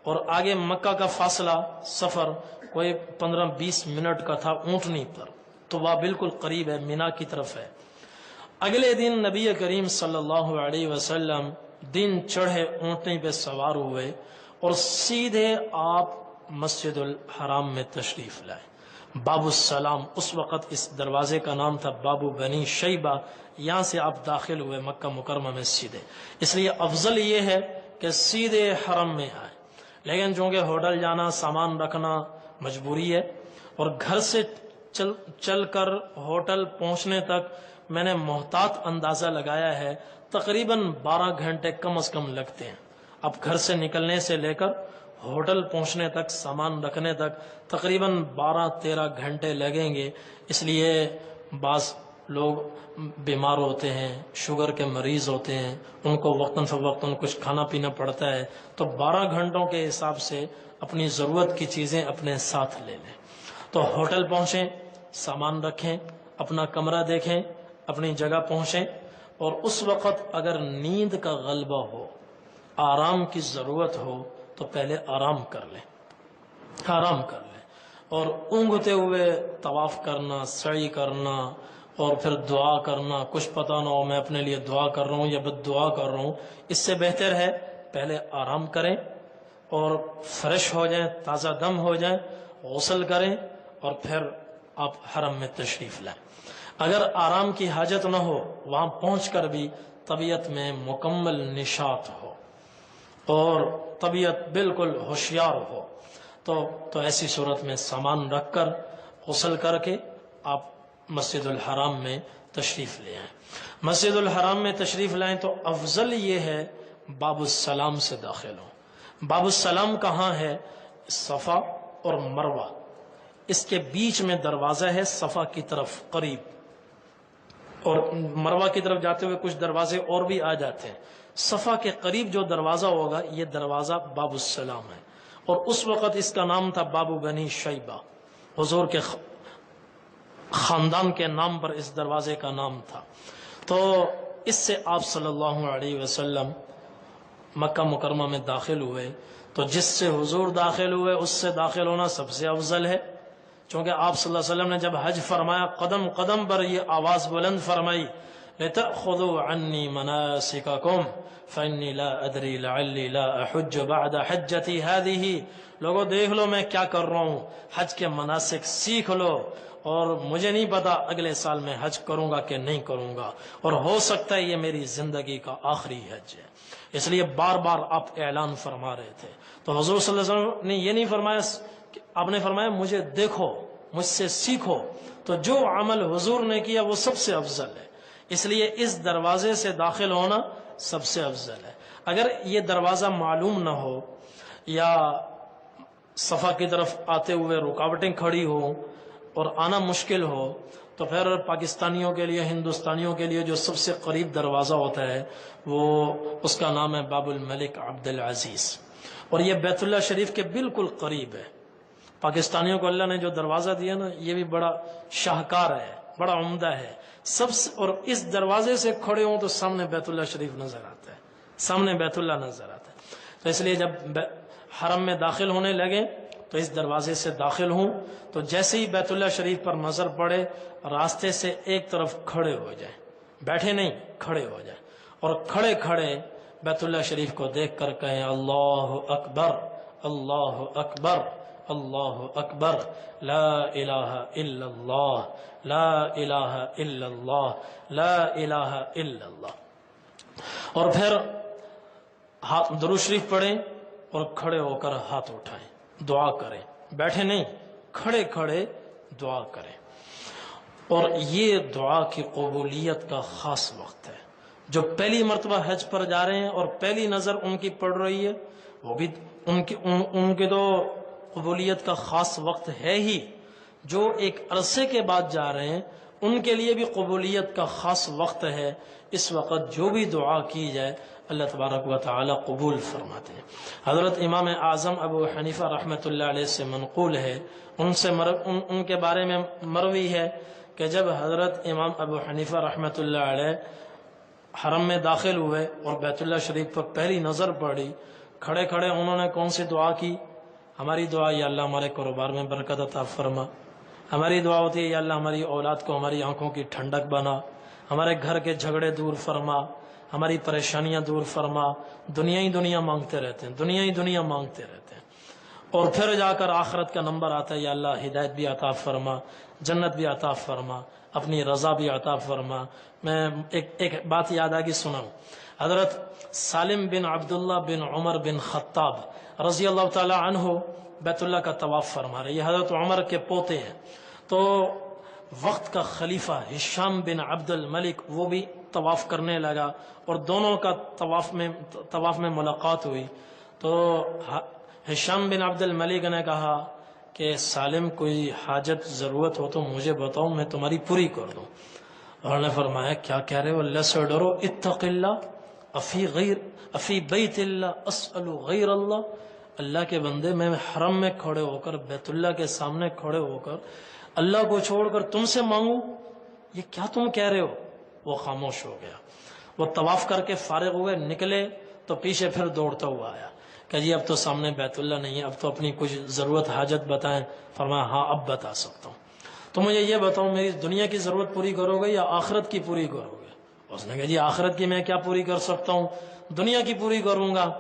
اور آگے مکہ کا فاصلہ سفر کوئی 15-20 منٹ کا تھا اونٹنی پر، طویٰ بالکل قریب ہے، مینا کی طرف ہے۔ اگلے دن نبی کریم صلی اللہ علیہ وسلم دن چڑھے اونٹنی پہ سوار ہوئے اور سیدھے آپ مسجد الحرام میں تشریف لائے۔ باب السلام، اس وقت اس دروازے کا نام تھا بابو بنی شیبہ، یہاں سے آپ داخل ہوئے مکہ مکرمہ میں سیدھے۔ اس لیے افضل یہ ہے کہ سیدھے حرم میں آئے، لیکن چونکہ ہوٹل جانا، سامان رکھنا مجبوری ہے، اور گھر سے چل کر ہوٹل پہنچنے تک میں نے محتاط اندازہ لگایا ہے تقریباً 12 گھنٹے کم از کم لگتے ہیں۔ اب گھر سے نکلنے سے لے کر ہوٹل پہنچنے تک، سامان رکھنے تک تقریباً 12-13 گھنٹے لگیں گے۔ اس لیے بعض لوگ بیمار ہوتے ہیں، شوگر کے مریض ہوتے ہیں، ان کو وقتاً فوقتاً کچھ کھانا پینا پڑتا ہے، تو 12 گھنٹوں کے حساب سے اپنی ضرورت کی چیزیں اپنے ساتھ لے لیں۔ تو ہوٹل پہنچیں، سامان رکھیں، اپنا کمرہ دیکھیں، اپنی جگہ پہنچیں، اور اس وقت اگر نیند کا غلبہ ہو، آرام کی ضرورت ہو، تو پہلے آرام کر لیں، آرام کر لیں، اور اونگتے ہوئے طواف کرنا، سعی کرنا، اور پھر دعا کرنا، کچھ پتہ نہ ہو میں اپنے لیے دعا کر رہا ہوں یا بد دعا کر رہا ہوں، اس سے بہتر ہے پہلے آرام کریں اور فریش ہو جائیں، تازہ دم ہو جائیں، غسل کریں، اور پھر آپ حرم میں تشریف لائیں۔ اگر آرام کی حاجت نہ ہو، وہاں پہنچ کر بھی طبیعت میں مکمل نشاط ہو اور طبیعت بالکل ہوشیار ہو، تو ایسی صورت میں سامان رکھ کر غسل کر کے آپ مسجد الحرام میں تشریف لے آئیں۔ مسجد الحرام میں تشریف لائیں تو افضل یہ ہے باب السلام سے داخل ہوں۔ باب السلام کہاں ہے؟ صفا اور مروہ، اس کے بیچ میں دروازہ ہے، صفا کی طرف قریب، اور مروہ کی طرف جاتے ہوئے کچھ دروازے اور بھی آ جاتے ہیں۔ صفا کے قریب جو دروازہ ہوگا یہ دروازہ باب السلام ہے، اور اس وقت اس کا نام تھا بابو بنی شیبہ، حضور کے خاندان کے نام پر اس دروازے کا نام تھا۔ تو اس سے آپ صلی اللہ علیہ وسلم مکہ مکرمہ میں داخل ہوئے، تو جس سے حضور داخل ہوئے اس سے داخل ہونا سب سے افضل ہے، چونکہ آپ صلی اللہ علیہ وسلم نے جب حج فرمایا قدم قدم پر یہ آواز بلند فرمائی، لتأخذوا عني مناسككم فإني لا أدري لعلی لا أحج بعد حجتی هذه. لوگوں دیکھ لو میں کیا کر رہا ہوں، حج کے مناسک سیکھ لو، اور مجھے نہیں پتا اگلے سال میں حج کروں گا کہ نہیں کروں گا، اور ہو سکتا ہے یہ میری زندگی کا آخری حج ہے. اس لیے بار بار آپ اعلان فرما رہے تھے. تو حضور صلی اللہ علیہ وسلم نے یہ نہیں فرمایا، آپ نے فرمایا مجھے دیکھو، مجھ سے سیکھو. تو جو عمل حضور نے کیا وہ سب سے افضل ہے، اس لیے اس دروازے سے داخل ہونا سب سے افضل ہے. اگر یہ دروازہ معلوم نہ ہو یا صفا کی طرف آتے ہوئے رکاوٹیں کھڑی ہوں اور آنا مشکل ہو، تو پھر پاکستانیوں کے لیے، ہندوستانیوں کے لیے جو سب سے قریب دروازہ ہوتا ہے وہ اس کا نام ہے باب الملک عبد العزیز، اور یہ بیت اللہ شریف کے بالکل قریب ہے. پاکستانیوں کو اللہ نے جو دروازہ دیا نا، یہ بھی بڑا شاہکار ہے، بڑا عمدہ ہے. سب سے، اور اس دروازے سے کھڑے ہوں تو سامنے بیت اللہ شریف نظر آتا ہے، سامنے بیت اللہ نظر آتا ہے. تو اس لیے جب حرم میں داخل ہونے لگے تو اس دروازے سے داخل ہوں، تو جیسے ہی بیت اللہ شریف پر نظر پڑے راستے سے ایک طرف کھڑے ہو جائیں، بیٹھے نہیں، کھڑے ہو جائیں، اور کھڑے کھڑے بیت اللہ شریف کو دیکھ کر کہیں اللہ اکبر، اللہ اکبر، اللہ اکبر، لا الہ الا اللہ، لا الہ الا اللہ، لا الہ الا اللہ. اور پھر ہاتھ درود شریف پڑھیں اور کھڑے ہو کر ہاتھ اٹھائیں، دعا کریں، بیٹھے نہیں، کھڑے کھڑے دعا کریں. اور یہ دعا کی قبولیت کا خاص وقت ہے. جو پہلی مرتبہ حج پر جا رہے ہیں اور پہلی نظر ان کی پڑ رہی ہے، وہ بھی ان کی تو قبولیت کا خاص وقت ہے ہی. جو ایک عرصے کے بعد جا رہے ہیں ان کے لیے بھی قبولیت کا خاص وقت ہے. اس وقت جو بھی دعا کی جائے اللہ تبارک و تعالی قبول فرماتے ہیں. حضرت امام اعظم ابو حنیفہ رحمۃ اللہ علیہ سے منقول ہے، ان کے بارے میں مروی ہے کہ جب حضرت امام ابو حنیفہ رحمۃ اللہ علیہ حرم میں داخل ہوئے اور بیت اللہ شریف پر پہلی نظر پڑی، کھڑے کھڑے انہوں نے کون سی دعا کی؟ ہماری دعا یا اللہ ہمارے کاروبار میں برکت عطا فرما. ہماری دعا ہوتی ہے یا اللہ ہماری اولاد کو ہماری آنکھوں کی ٹھنڈک بنا، ہمارے گھر کے جھگڑے دور فرما، ہماری پریشانیاں دور فرما. دنیا ہی دنیا مانگتے رہتے ہیں، دنیا ہی دنیا مانگتے رہتے ہیں. اور پھر جا کر آخرت کا نمبر آتا ہے یا اللہ ہدایت بھی عطا فرما، جنت بھی عطا فرما، اپنی رضا بھی عطا فرما. میں ایک بات یاد آ گئی، سناؤں. حضرت سالم بن عبداللہ بن عمر بن خطاب رضی اللہ تعالی عنہ بیت اللہ کا طواف فرما رہے. یہ حضرت عمر کے پوتے ہیں. تو وقت کا خلیفہ ہشام بن عبد الملک وہ بھی طواف کرنے لگا، اور دونوں کا طواف میں ملاقات ہوئی. تو ہشام بن عبد الملک نے کہا کہ سالم کوئی حاجت ضرورت ہو تو مجھے بتاؤ، میں تمہاری پوری کر دوں. انہوں نے فرمایا کیا کہہ رہے ہو، اللہ سے ڈرو، اتق اللہ افی بیت اللہ اسأل غیر اللہ. اللہ کے بندے، میں حرم میں کھڑے ہو کر، بیت اللہ کے سامنے کھڑے ہو کر اللہ کو چھوڑ کر تم سے مانگوں؟ یہ کیا تم کہہ رہے ہو؟ وہ خاموش ہو گیا. وہ طواف کر کے فارغ ہوئے، نکلے تو پیچھے پھر دوڑتا ہوا آیا کہ جی اب تو سامنے بیت اللہ نہیں ہے، اب تو اپنی کچھ ضرورت حاجت بتائیں. فرمایا ہاں اب بتا سکتا ہوں. تو مجھے یہ بتاؤ، میری دنیا کی ضرورت پوری کرو گے یا آخرت کی پوری کرو گے؟ اس نے کہا جی آخرت کی میں کیا پوری کر سکتا ہوں، دنیا کی پوری کروں گا.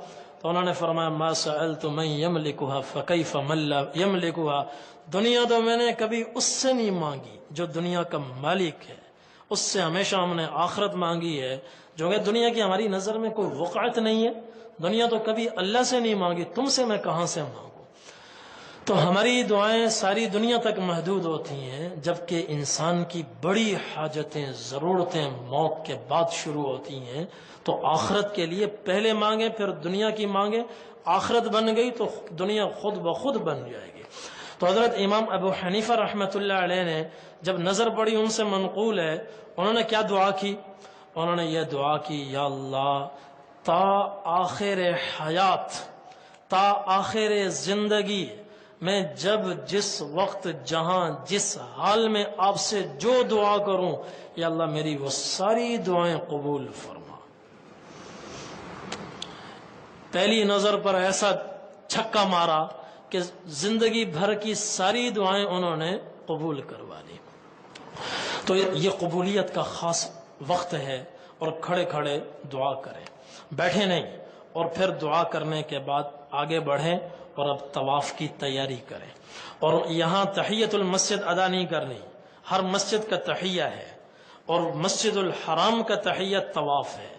تو انہوں نے فرمایا ما سألت من یملکها فکیف من لا یملکها. دنیا تو میں نے کبھی اس سے نہیں مانگی جو دنیا کا مالک ہے، اس سے ہمیشہ ہم نے آخرت مانگی ہے، جو کہ دنیا کی ہماری نظر میں کوئی وقعت نہیں ہے. دنیا تو کبھی اللہ سے نہیں مانگی، تم سے میں کہاں سے مانگوں؟ تو ہماری دعائیں ساری دنیا تک محدود ہوتی ہیں، جبکہ انسان کی بڑی حاجتیں، ضرورتیں موت کے بعد شروع ہوتی ہیں. تو آخرت کے لیے پہلے مانگیں، پھر دنیا کی مانگیں. آخرت بن گئی تو دنیا خود بخود بن جائے گی. تو حضرت امام ابو حنیفہ رحمۃ اللہ علیہ نے جب نظر پڑی، ان سے منقول ہے، انہوں نے کیا دعا کی؟ انہوں نے یہ دعا کی یا اللہ تا آخر حیات، تا آخر زندگی میں جب جس وقت جہاں جس حال میں آپ سے جو دعا کروں، یا اللہ میری وہ ساری دعائیں قبول فرما. پہلی نظر پر ایسا چھکا مارا کہ زندگی بھر کی ساری دعائیں انہوں نے قبول کروا لی. تو یہ قبولیت کا خاص وقت ہے اور کھڑے کھڑے دعا کریں، بیٹھے نہیں، اور پھر دعا کرنے کے بعد آگے بڑھیں اور اب طواف کی تیاری کریں۔ اور یہاں تحیت المسجد ادا نہیں کرنی، ہر مسجد کا تحیہ ہے، اور مسجد الحرام کا تحیہ طواف ہے،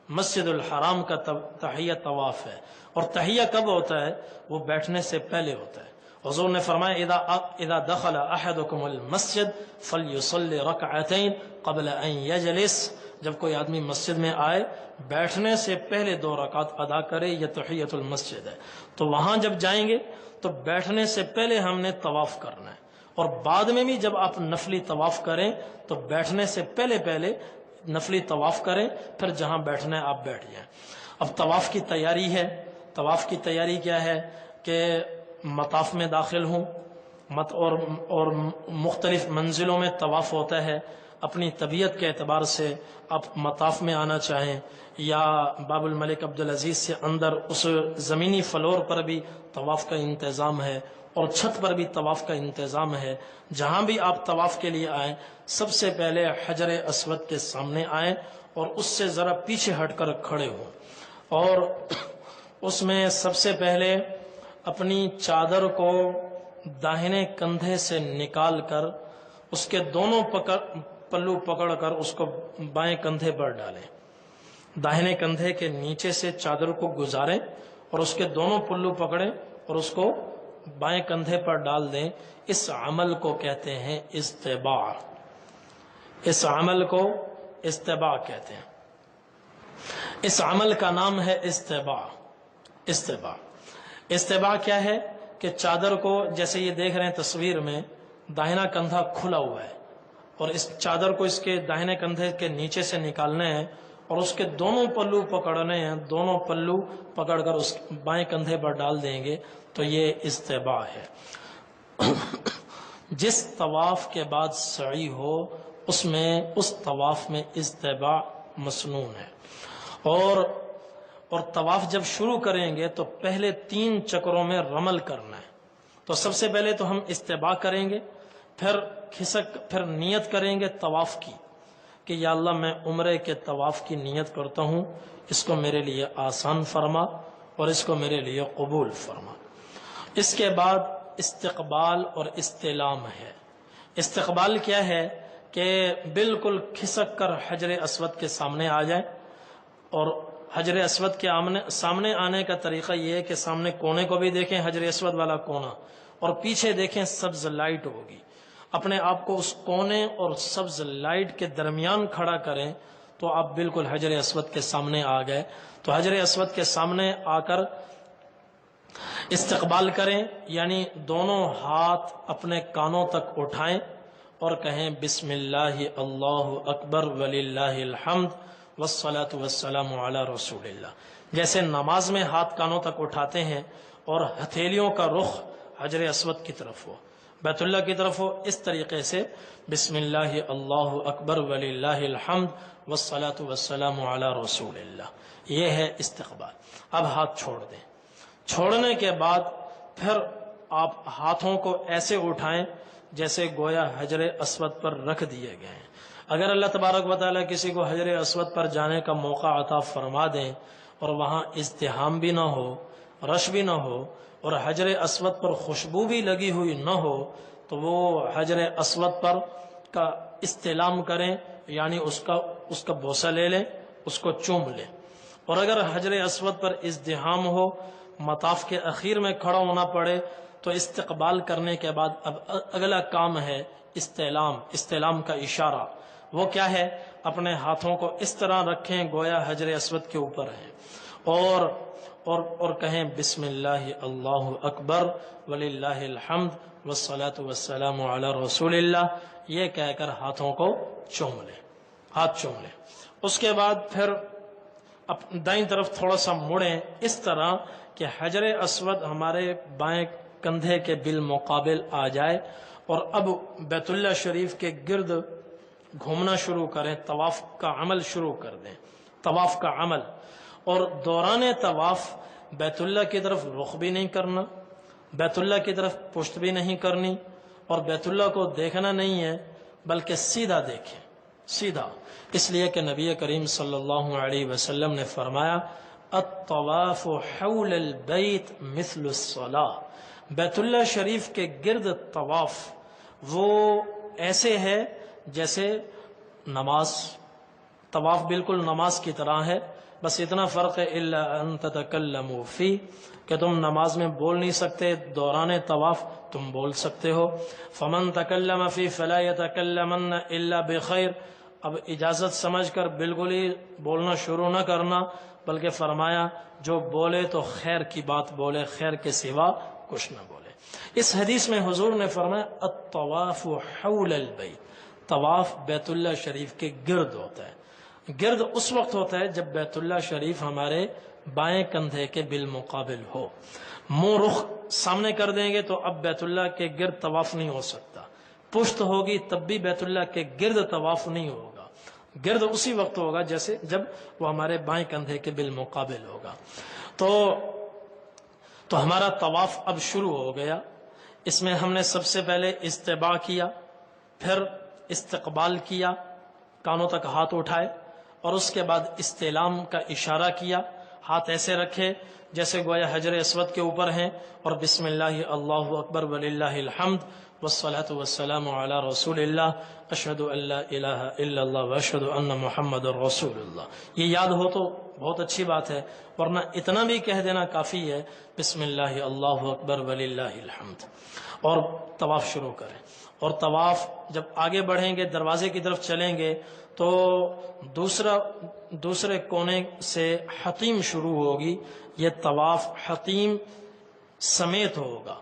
مسجد الحرام کا تحیہ طواف ہے۔ اور تحیہ کب ہوتا ہے؟ وہ بیٹھنے سے پہلے ہوتا ہے۔ حضور نے فرمایا اذا دخل احدکم المسجد فلیصلی رکعتین قبل ان یجلس، جب کوئی آدمی مسجد میں آئے بیٹھنے سے پہلے 2 رکعت ادا کرے، یہ تحیت المسجد ہے۔ تو وہاں جب جائیں گے تو بیٹھنے سے پہلے ہم نے طواف کرنا ہے، اور بعد میں بھی جب آپ نفلی طواف کریں تو بیٹھنے سے پہلے نفلی طواف کریں، پھر جہاں بیٹھنا ہے آپ بیٹھ جائیں۔ اب طواف کی تیاری ہے۔ طواف کی تیاری کیا ہے کہ مطاف میں داخل ہوں، اور مختلف منزلوں میں طواف ہوتا ہے۔ اپنی طبیعت کے اعتبار سے آپ مطاف میں آنا چاہیں یا باب الملک عبدالعزیز سے اندر اس زمینی فلور پر بھی طواف کا انتظام ہے، اور چھت پر بھی طواف کا انتظام ہے۔ جہاں بھی آپ طواف کے لیے آئیں سب سے پہلے حجر اسود کے سامنے آئیں اور اس سے ذرا پیچھے ہٹ کر کھڑے ہوں، اور اس میں سب سے پہلے اپنی چادر کو داہنے کندھے سے نکال کر اس کے دونوں پلو پکڑ کر اس کو بائیں کندھے پر ڈالیں، داہنے کندھے کے نیچے سے چادر کو گزاریں اور اس کے دونوں پلو پکڑیں اور اس کو بائیں کندھے پر ڈال دیں۔ اس عمل کو کہتے ہیں استباع، اس عمل کو استباع کہتے ہیں، اس عمل کا نام ہے استباع۔ استباع کیا ہے کہ چادر کو، جیسے یہ دیکھ رہے ہیں تصویر میں، داہنا کندھا کھلا ہوا ہے، اور اس چادر کو اس کے داہنے کندھے کے نیچے سے نکالنا ہے اور اس کے دونوں پلو پکڑنے ہیں، دونوں پلو پکڑ کر اس بائیں کندھے پر ڈال دیں گے، تو یہ استباع ہے۔ جس طواف کے بعد سعی ہو اس طواف میں استباع مسنون ہے۔ اور طواف جب شروع کریں گے تو پہلے 3 چکروں میں رمل کرنا ہے۔ تو سب سے پہلے تو ہم استباع کریں گے، پھر نیت کریں گے طواف کی کہ یا اللہ میں عمرے کے طواف کی نیت کرتا ہوں، اس کو میرے لیے آسان فرما اور اس کو میرے لیے قبول فرما۔ اس کے بعد استقبال اور استلام ہے۔ استقبال کیا ہے کہ بالکل کھسک کر حجر اسود کے سامنے آ جائیں، اور حجر اسود کے سامنے آنے کا طریقہ یہ ہے کہ سامنے کونے کو بھی دیکھیں، حجر اسود والا کونا، اور پیچھے دیکھیں سبز لائٹ ہوگی، اپنے آپ کو اس کونے اور سبز لائٹ کے درمیان کھڑا کریں تو آپ بالکل حجر اسود کے سامنے آ گئے۔ تو حجر اسود کے سامنے آ کر استقبال کریں، یعنی دونوں ہاتھ اپنے کانوں تک اٹھائیں اور کہیں بسم اللہ اللہ اکبر وللہ الحمد والصلاة والسلام علی رسول اللہ۔ جیسے نماز میں ہاتھ کانوں تک اٹھاتے ہیں اور ہتھیلیوں کا رخ حجر اسود کی طرف ہو، بیت اللہ کی طرف ہو، اس طریقے سے بسم اللہ اللہ اکبر وللہ الحمد والصلاة والسلام علی رسول اللہ، یہ ہے استقبال۔ اب ہاتھ چھوڑ دیں، چھوڑنے کے بعد پھر آپ ہاتھوں کو ایسے اٹھائیں جیسے گویا حجر اسود پر رکھ دیے گئے ہیں۔ اگر اللہ تبارک و تعالیٰ کسی کو حجر اسود پر جانے کا موقع عطا فرما دیں اور وہاں ازدحام بھی نہ ہو، رش بھی نہ ہو، اور حجر اسود پر خوشبو بھی لگی ہوئی نہ ہو، تو وہ حجر اسود پر کا استلام کریں، یعنی اس کا بوسہ لے لیں، اس کو چوم لیں۔ اور اگر حجر اسود پر ازدحام ہو، مطاف کے اخیر میں کھڑا ہونا پڑے، تو استقبال کرنے کے بعد اب اگلا کام ہے استلام کا اشارہ۔ وہ کیا ہے؟ اپنے ہاتھوں کو اس طرح رکھیں گویا حجر اسود کے اوپر ہیں، اور کہیں بسم اللہ اللہ اکبر وللہ الحمد والصلاة والسلام علی رسول اللہ، یہ کہہ کر ہاتھوں کو چوم لیں، ہاتھ چوم لیں۔ اس کے بعد پھر دائیں طرف تھوڑا سا مڑیں اس طرح کہ حجر اسود ہمارے بائیں کندھے کے بالمقابل آ جائے، اور اب بیت اللہ شریف کے گرد گھومنا شروع کریں، طواف کا عمل شروع کر دیں، طواف کا عمل۔ اور دوران طواف بیت اللہ کی طرف رخ بھی نہیں کرنا، بیت اللہ کی طرف پشت بھی نہیں کرنی، اور بیت اللہ کو دیکھنا نہیں ہے بلکہ سیدھا دیکھیں، سیدھا، اس لیے کہ نبی کریم صلی اللہ علیہ وسلم نے فرمایا الطواف حول البیت مثل الصلاۃ، بیت اللہ شریف کے گرد طواف وہ ایسے ہے جیسے نماز، طواف بالکل نماز کی طرح ہے، بس اتنا فرق ہے الا ان تتکلموا فی، کہ تم نماز میں بول نہیں سکتے، دوران طواف تم بول سکتے ہو۔ فمن تکلم فی فلا یتکلمن الا بخیر، اب اجازت سمجھ کر بالکل ہی بولنا شروع نہ کرنا، بلکہ فرمایا جو بولے تو خیر کی بات بولے، خیر کے سوا کچھ نہ بولے۔ اس حدیث میں حضور نے فرمایا الطواف حول البیت، طواف بیت اللہ شریف کے گرد ہوتا ہے۔ گرد اس وقت ہوتا ہے جب بیت اللہ شریف ہمارے بائیں کندھے کے بالمقابل ہو، منہ رخ سامنے کر دیں گے تو اب بیت اللہ کے گرد طواف نہیں ہو سکتا، پشت ہوگی تب بھی بیت اللہ کے گرد طواف نہیں ہوگا، گرد اسی وقت ہوگا جیسے جب وہ ہمارے بائیں کندھے کے بالمقابل ہوگا۔ تو ہمارا طواف اب شروع ہو گیا۔ اس میں ہم نے سب سے پہلے استباع کیا، پھر استقبال کیا، کانوں تک ہاتھ اٹھائے، اور اس کے بعد استعلام کا اشارہ کیا، ہاتھ ایسے رکھے جیسے گویا حجر اسود کے اوپر ہیں، اور بسم اللہ اللہ اکبر وللہ الحمد والصلاة والسلام علی رسول اللہ اشہد ان لا الہ الا اللہ واشہد ان محمد رسول اللہ۔ یہ یاد ہو تو بہت اچھی بات ہے، ورنہ اتنا بھی کہہ دینا کافی ہے، بسم اللہ اللہ اکبر وللہ الحمد، اور طواف شروع کریں۔ اور طواف جب آگے بڑھیں گے، دروازے کی طرف چلیں گے، تو دوسرے کونے سے حتیم شروع ہوگی۔ یہ طواف حتیم سمیت ہوگا،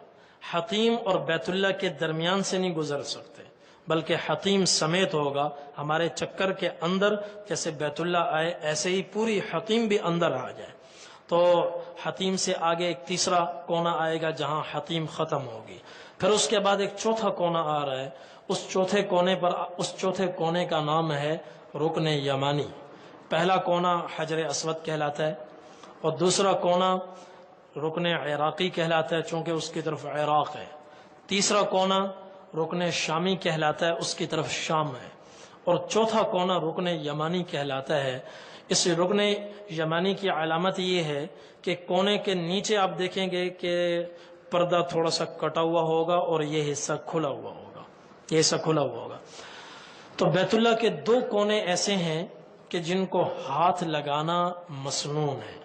حتیم اور بیت اللہ کے درمیان سے نہیں گزر سکتے، بلکہ حتیم سمیت ہوگا۔ ہمارے چکر کے اندر جیسے بیت اللہ آئے ایسے ہی پوری حتیم بھی اندر آ جائے۔ تو حتیم سے آگے ایک تیسرا کونا آئے گا جہاں حتیم ختم ہوگی، پھر اس کے بعد ایک چوتھا کونا آ رہا ہے، اس چوتھے کونے کا نام ہے رکن یمانی۔ پہلا کونا حجر اسود کہلاتا ہے، اور دوسرا کونا رکن عراقی کہلاتا ہے چونکہ اس کی طرف عراق ہے، تیسرا کونا رکن شامی کہلاتا ہے، اس کی طرف شام ہے، اور چوتھا کونا رکن یمانی کہلاتا ہے۔ اس رکن یمانی کی علامت یہ ہے کہ کونے کے نیچے آپ دیکھیں گے کہ پردہ تھوڑا سا کٹا ہوا ہوگا اور یہ حصہ کھلا ہوا ہوگا، تو بیت اللہ کے دو کونے ایسے ہیں کہ جن کو ہاتھ لگانا مسنون ہے،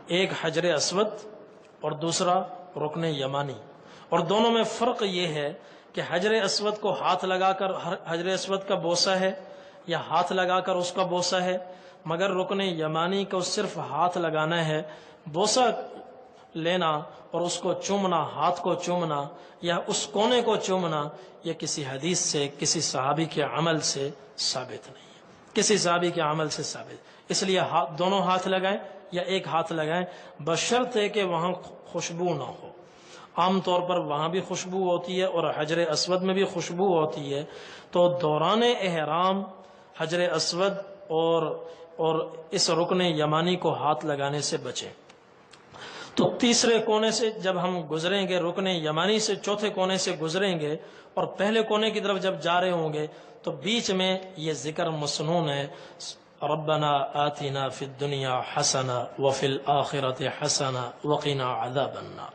ایک حجر اسود اور دوسرا رکن یمانی، اور دونوں میں فرق یہ ہے کہ حجر اسود کو ہاتھ لگا کر حجر اسود کا بوسہ ہے یا ہاتھ لگا کر اس کا بوسہ ہے، مگر رکن یمانی کو صرف ہاتھ لگانا ہے، بوسہ لینا اور اس کو چومنا، ہاتھ کو چومنا یا اس کونے کو چومنا، یہ کسی حدیث سے، کسی صحابی کے عمل سے ثابت نہیں ہے، کسی صحابی کے عمل سے ثابت۔ اس لیے دونوں ہاتھ لگائیں یا ایک ہاتھ لگائیں، بشرط ہے کہ وہاں خوشبو نہ ہو۔ عام طور پر وہاں بھی خوشبو ہوتی ہے اور حجر اسود میں بھی خوشبو ہوتی ہے، تو دوران احرام حجر اسود اور اس رکن یمانی کو ہاتھ لگانے سے بچیں۔ تو تیسرے کونے سے جب ہم گزریں گے، رکن یمانی سے چوتھے کونے سے گزریں گے اور پہلے کونے کی طرف جب جا رہے ہوں گے تو بیچ میں یہ ذکر مسنون ہے، ربنا آتنا فی الدنیا حسنہ وفی الآخرۃ حسنہ وقنا عذاب النار،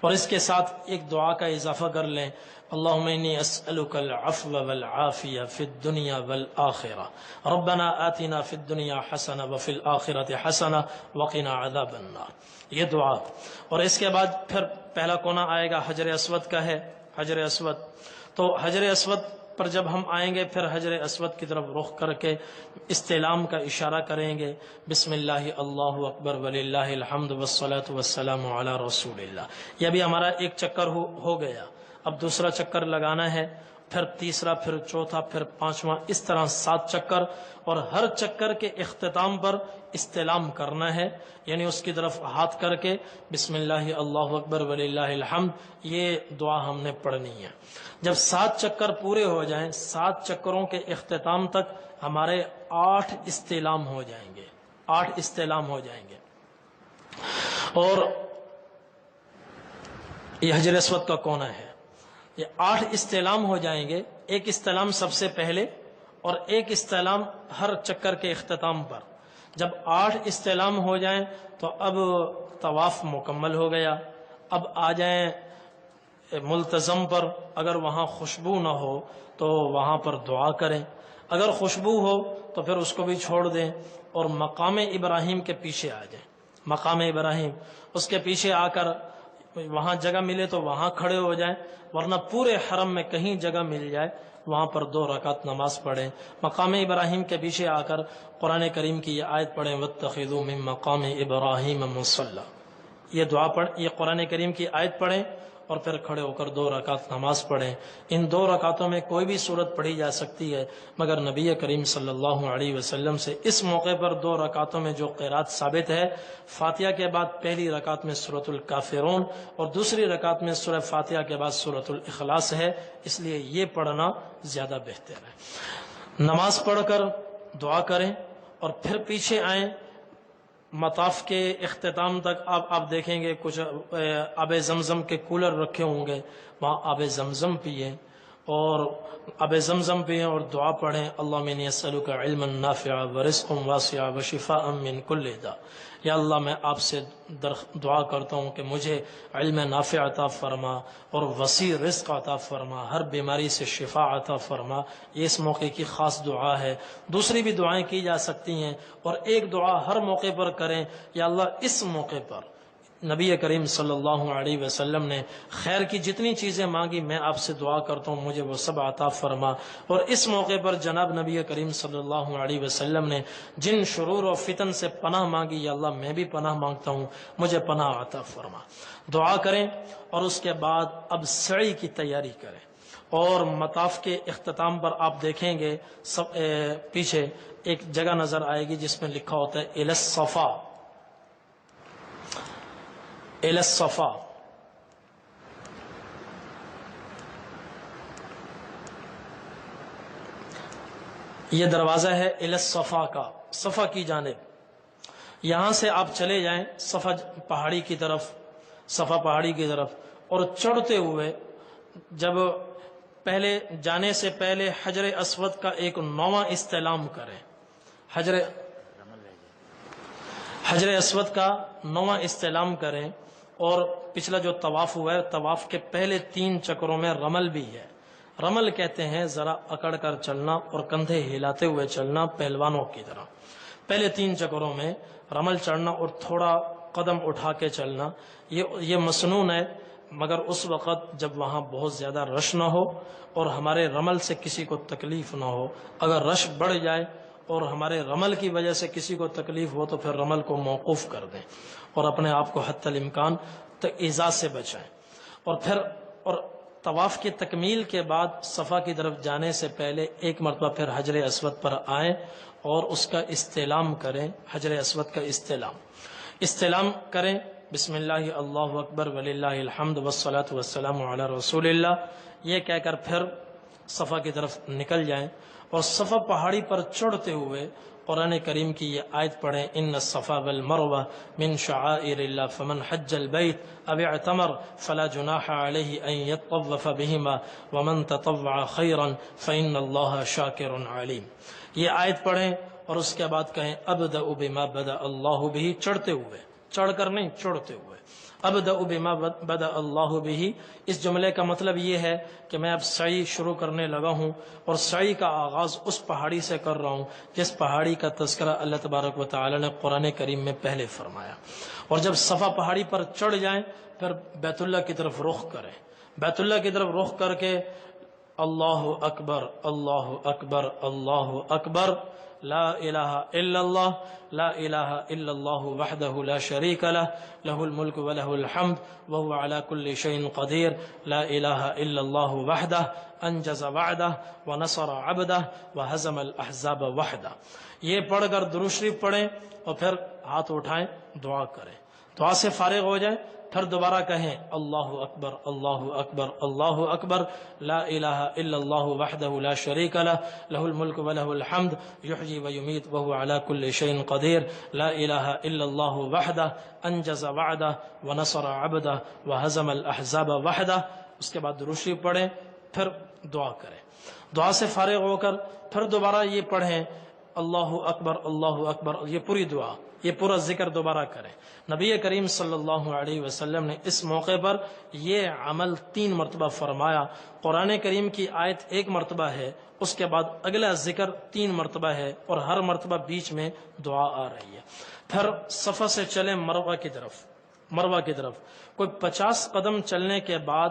اور اس کے ساتھ ایک دعا کا اضافہ کر لیں، اللہم انی اسألک العفو والعافیہ فی الدنیا والآخرہ، ربنا آتنا فی الدنیا حسنہ وفی الآخرۃ حسنہ وقنا عذاب النار، یہ دعا۔ اور اس کے بعد پھر پہلا کونا آئے گا حجر اسود کا ہے، حجر اسود، تو حجر اسود پر جب ہم آئیں گے پھر حجر اسود کی طرف رخ کر کے استعلام کا اشارہ کریں گے، بسم اللہ اللہ اکبر وللہ الحمد والصلاة والسلام علی رسول اللہ۔ یہ بھی ہمارا ایک چکر ہو گیا، اب دوسرا چکر لگانا ہے، پھر تیسرا، پھر چوتھا، پھر پانچواں، اس طرح 7 چکر، اور ہر چکر کے اختتام پر استعلام کرنا ہے، یعنی اس کی طرف ہاتھ کر کے بسم اللہ اللہ اکبر وللہ الحمد، یہ دعا ہم نے پڑھنی ہے۔ جب 7 چکر پورے ہو جائیں، 7 چکروں کے اختتام تک ہمارے 8 استعلام ہو جائیں گے، 8 استعلام ہو جائیں گے، اور یہ حجر اسود کا کونا ہے، یہ 8 استعلام ہو جائیں گے۔ ایک استعلام سب سے پہلے اور ایک استعلام ہر چکر کے اختتام پر. جب 8 استعلام ہو جائیں تو اب طواف مکمل ہو گیا. اب آ جائیں ملتزم پر. اگر وہاں خوشبو نہ ہو تو وہاں پر دعا کریں. اگر خوشبو ہو تو پھر اس کو بھی چھوڑ دیں اور مقام ابراہیم کے پیچھے آ جائیں. مقام ابراہیم اس کے پیچھے آ کر وہاں جگہ ملے تو وہاں کھڑے ہو جائیں، ورنہ پورے حرم میں کہیں جگہ مل جائے وہاں پر 2 رکعت نماز پڑھیں. مقام ابراہیم کے پیچھے آ کر قرآن کریم کی یہ آیت پڑھیں وَاتَّخِذُوا مِن مَقَامِ إِبْرَاهِيمَ مُصَلًّى. یہ دعا یہ قرآن کریم کی آیت پڑھیں اور پھر کھڑے ہو کر 2 رکعت نماز پڑھیں. ان 2 رکعتوں میں کوئی بھی سورت پڑھی جا سکتی ہے، مگر نبی کریم صلی اللہ علیہ وسلم سے اس موقع پر 2 رکعتوں میں جو قرات ثابت ہے، فاتحہ کے بعد پہلی رکعت میں سورۃ الکافرون اور دوسری رکعت میں سورہ فاتحہ کے بعد سورۃ الاخلاص ہے. اس لیے یہ پڑھنا زیادہ بہتر ہے. نماز پڑھ کر دعا کریں اور پھر پیچھے آئیں. مطاف کے اختتام تک آپ دیکھیں گے کچھ آب زمزم کے کولر رکھے ہوں گے، وہاں آب زمزم پئیں اور آب زمزم پئیں اور دعا پڑھیں اللہم انی اسألک علما نافعا ورزقا واسعا وشفاء من کل داء. یا اللہ میں آپ سے دعا کرتا ہوں کہ مجھے علم نافع عطا فرما اور وسیع رزق عطا فرما، ہر بیماری سے شفا عطا فرما. یہ اس موقع کی خاص دعا ہے. دوسری بھی دعائیں کی جا سکتی ہیں اور ایک دعا ہر موقع پر کریں. یا اللہ اس موقع پر نبی کریم صلی اللہ علیہ وسلم نے خیر کی جتنی چیزیں مانگی میں آپ سے دعا کرتا ہوں مجھے وہ سب عطا فرما. اور اس موقع پر جناب نبی کریم صلی اللہ علیہ وسلم نے جن شرور و فتن سے پناہ مانگی، یا اللہ میں بھی پناہ مانگتا ہوں مجھے پناہ عطا فرما. دعا کریں اور اس کے بعد اب سعی کی تیاری کریں. اور مطاف کے اختتام پر آپ دیکھیں گے پیچھے ایک جگہ نظر آئے گی جس میں لکھا ہوتا ہے الی الصفا. الی الصفا یہ دروازہ ہے الی الصفا کا، صفا کی جانب. یہاں سے آپ چلے جائیں صفا پہاڑی کی طرف، صفا پہاڑی کی طرف، اور چڑھتے ہوئے جب پہلے جانے سے پہلے حجر اسود کا ایک 9واں استعلام کریں. حجر اسود کا 9واں استعلام کریں. اور پچھلا جو طواف ہوا ہے طواف کے پہلے 3 چکروں میں رمل بھی ہے. رمل کہتے ہیں ذرا اکڑ کر چلنا اور کندھے ہلاتے ہوئے چلنا پہلوانوں کی طرح. پہلے 3 چکروں میں رمل چڑھنا اور تھوڑا قدم اٹھا کے چلنا یہ مسنون ہے، مگر اس وقت جب وہاں بہت زیادہ رش نہ ہو اور ہمارے رمل سے کسی کو تکلیف نہ ہو. اگر رش بڑھ جائے اور ہمارے رمل کی وجہ سے کسی کو تکلیف ہو تو پھر رمل کو موقوف کر دیں اور اپنے آپ کو حتی الامکان ایذا سے بچائیں. اور طواف کی تکمیل کے بعد صفا کی طرف جانے سے پہلے ایک مرتبہ پھر حجر اسود پر آئیں اور اس کا استعلام کریں. حجر اسود کا استعلام کریں. بسم اللہ اللہ اکبر وللہ الحمد والصلاة والسلام علی رسول اللہ یہ کہہ کر پھر صفا کی طرف نکل جائیں. اور صفا پہاڑی پر چڑھتے ہوئے قرآن کریم کی یہ آیت پڑھیں ان الصفا والمروہ من شعائر اللہ فمن حج البیت او اعتمر فلا جناح علیہ ان یطوف بہما ومن تطوع خیرا فإن اللہ شاکر علیم. یہ آیت پڑھیں اور اس کے بعد کہیں ابدأ بما بدأ اللہ بہ، چڑھتے ہوئے، چڑھ کر نہیں چڑھتے ہوئے. ابدأ بما بدأ اللہ بہ، اس جملے کا مطلب یہ ہے کہ میں اب سعی شروع کرنے لگا ہوں اور سعی کا آغاز اس پہاڑی سے کر رہا ہوں جس پہاڑی کا تذکرہ اللہ تبارک و تعالی نے قرآن کریم میں پہلے فرمایا. اور جب صفا پہاڑی پر چڑھ جائیں پھر بیت اللہ کی طرف رخ کریں. بیت اللہ کی طرف رخ کر کے اللہ اکبر اللہ اکبر اللہ اکبر لا الہ الا اللہ لا الہ الا اللہ وحدہ لا شریک لہ لہ الملک ولہ الحمد وہو علی کل شیء قدیر لا الہ الا اللہ وحدہ انجز وعدہ ونصر عبدہ وہزم الاحزاب وحدہ. یہ پڑھ کر درود شریف پڑھیں اور پھر ہاتھ اٹھائیں دعا کریں. دعا سے فارغ ہو جائیں پھر دوبارہ کہیں اللہ اکبر اللہ اکبر اللہ اکبر لا الہ الا اللہ وحدہ لا شریک لہ لہ الملک ولہ الحمد یحیی ویمیت وہو علی کل شیء قدیر لا الہ الا اللہ وحدہ انجز وعدہ ونصر عبدہ وہزم الاحزاب وحدہ. اس کے بعد درود شریف پڑھیں پھر دعا کریں. دعا سے فارغ ہو کر پھر دوبارہ یہ پڑھیں اللہ اکبر اللہ اکبر، یہ پوری دعا، یہ پورا ذکر دوبارہ کریں. نبی کریم صلی اللہ علیہ وسلم نے اس موقع پر یہ عمل 3 مرتبہ فرمایا. قرآن کریم کی آیت 1 مرتبہ ہے، اس کے بعد اگلا ذکر 3 مرتبہ ہے، اور ہر مرتبہ بیچ میں دعا آ رہی ہے. پھر صفا سے چلیں مروہ کی طرف. کوئی 50 قدم چلنے کے بعد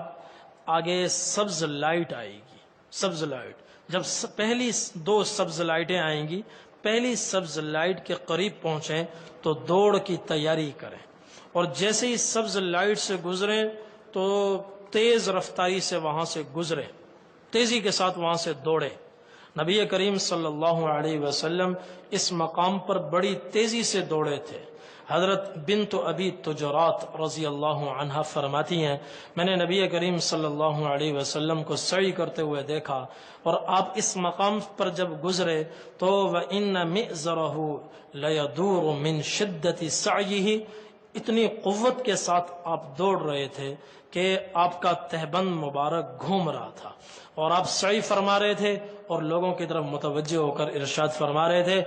آگے سبز لائٹ آئے گی، سبز لائٹ. جب پہلی 2 سبز لائٹیں آئیں گی، پہلی سبز لائٹ کے قریب پہنچیں تو دوڑ کی تیاری کریں، اور جیسے ہی سبز لائٹ سے گزریں تو تیز رفتاری سے وہاں سے گزریں، تیزی کے ساتھ وہاں سے دوڑیں. نبی کریم صلی اللہ علیہ وسلم اس مقام پر بڑی تیزی سے دوڑے تھے. حضرت بنت ابی تجرات رضی اللہ عنہا فرماتی ہیں میں نے نبی کریم صلی اللہ علیہ وسلم کو سعی کرتے ہوئے دیکھا، اور آپ اس مقام پر جب گزرے تو وَإِنَّ مِئْزَرَهُ لَيَدُورُ مِنْ شِدَّةِ سَعْيِهِ، اتنی قوت کے ساتھ آپ دوڑ رہے تھے کہ آپ کا تہبند مبارک گھوم رہا تھا، اور آپ سعی فرما رہے تھے اور لوگوں کی طرف متوجہ ہو کر ارشاد فرما رہے تھے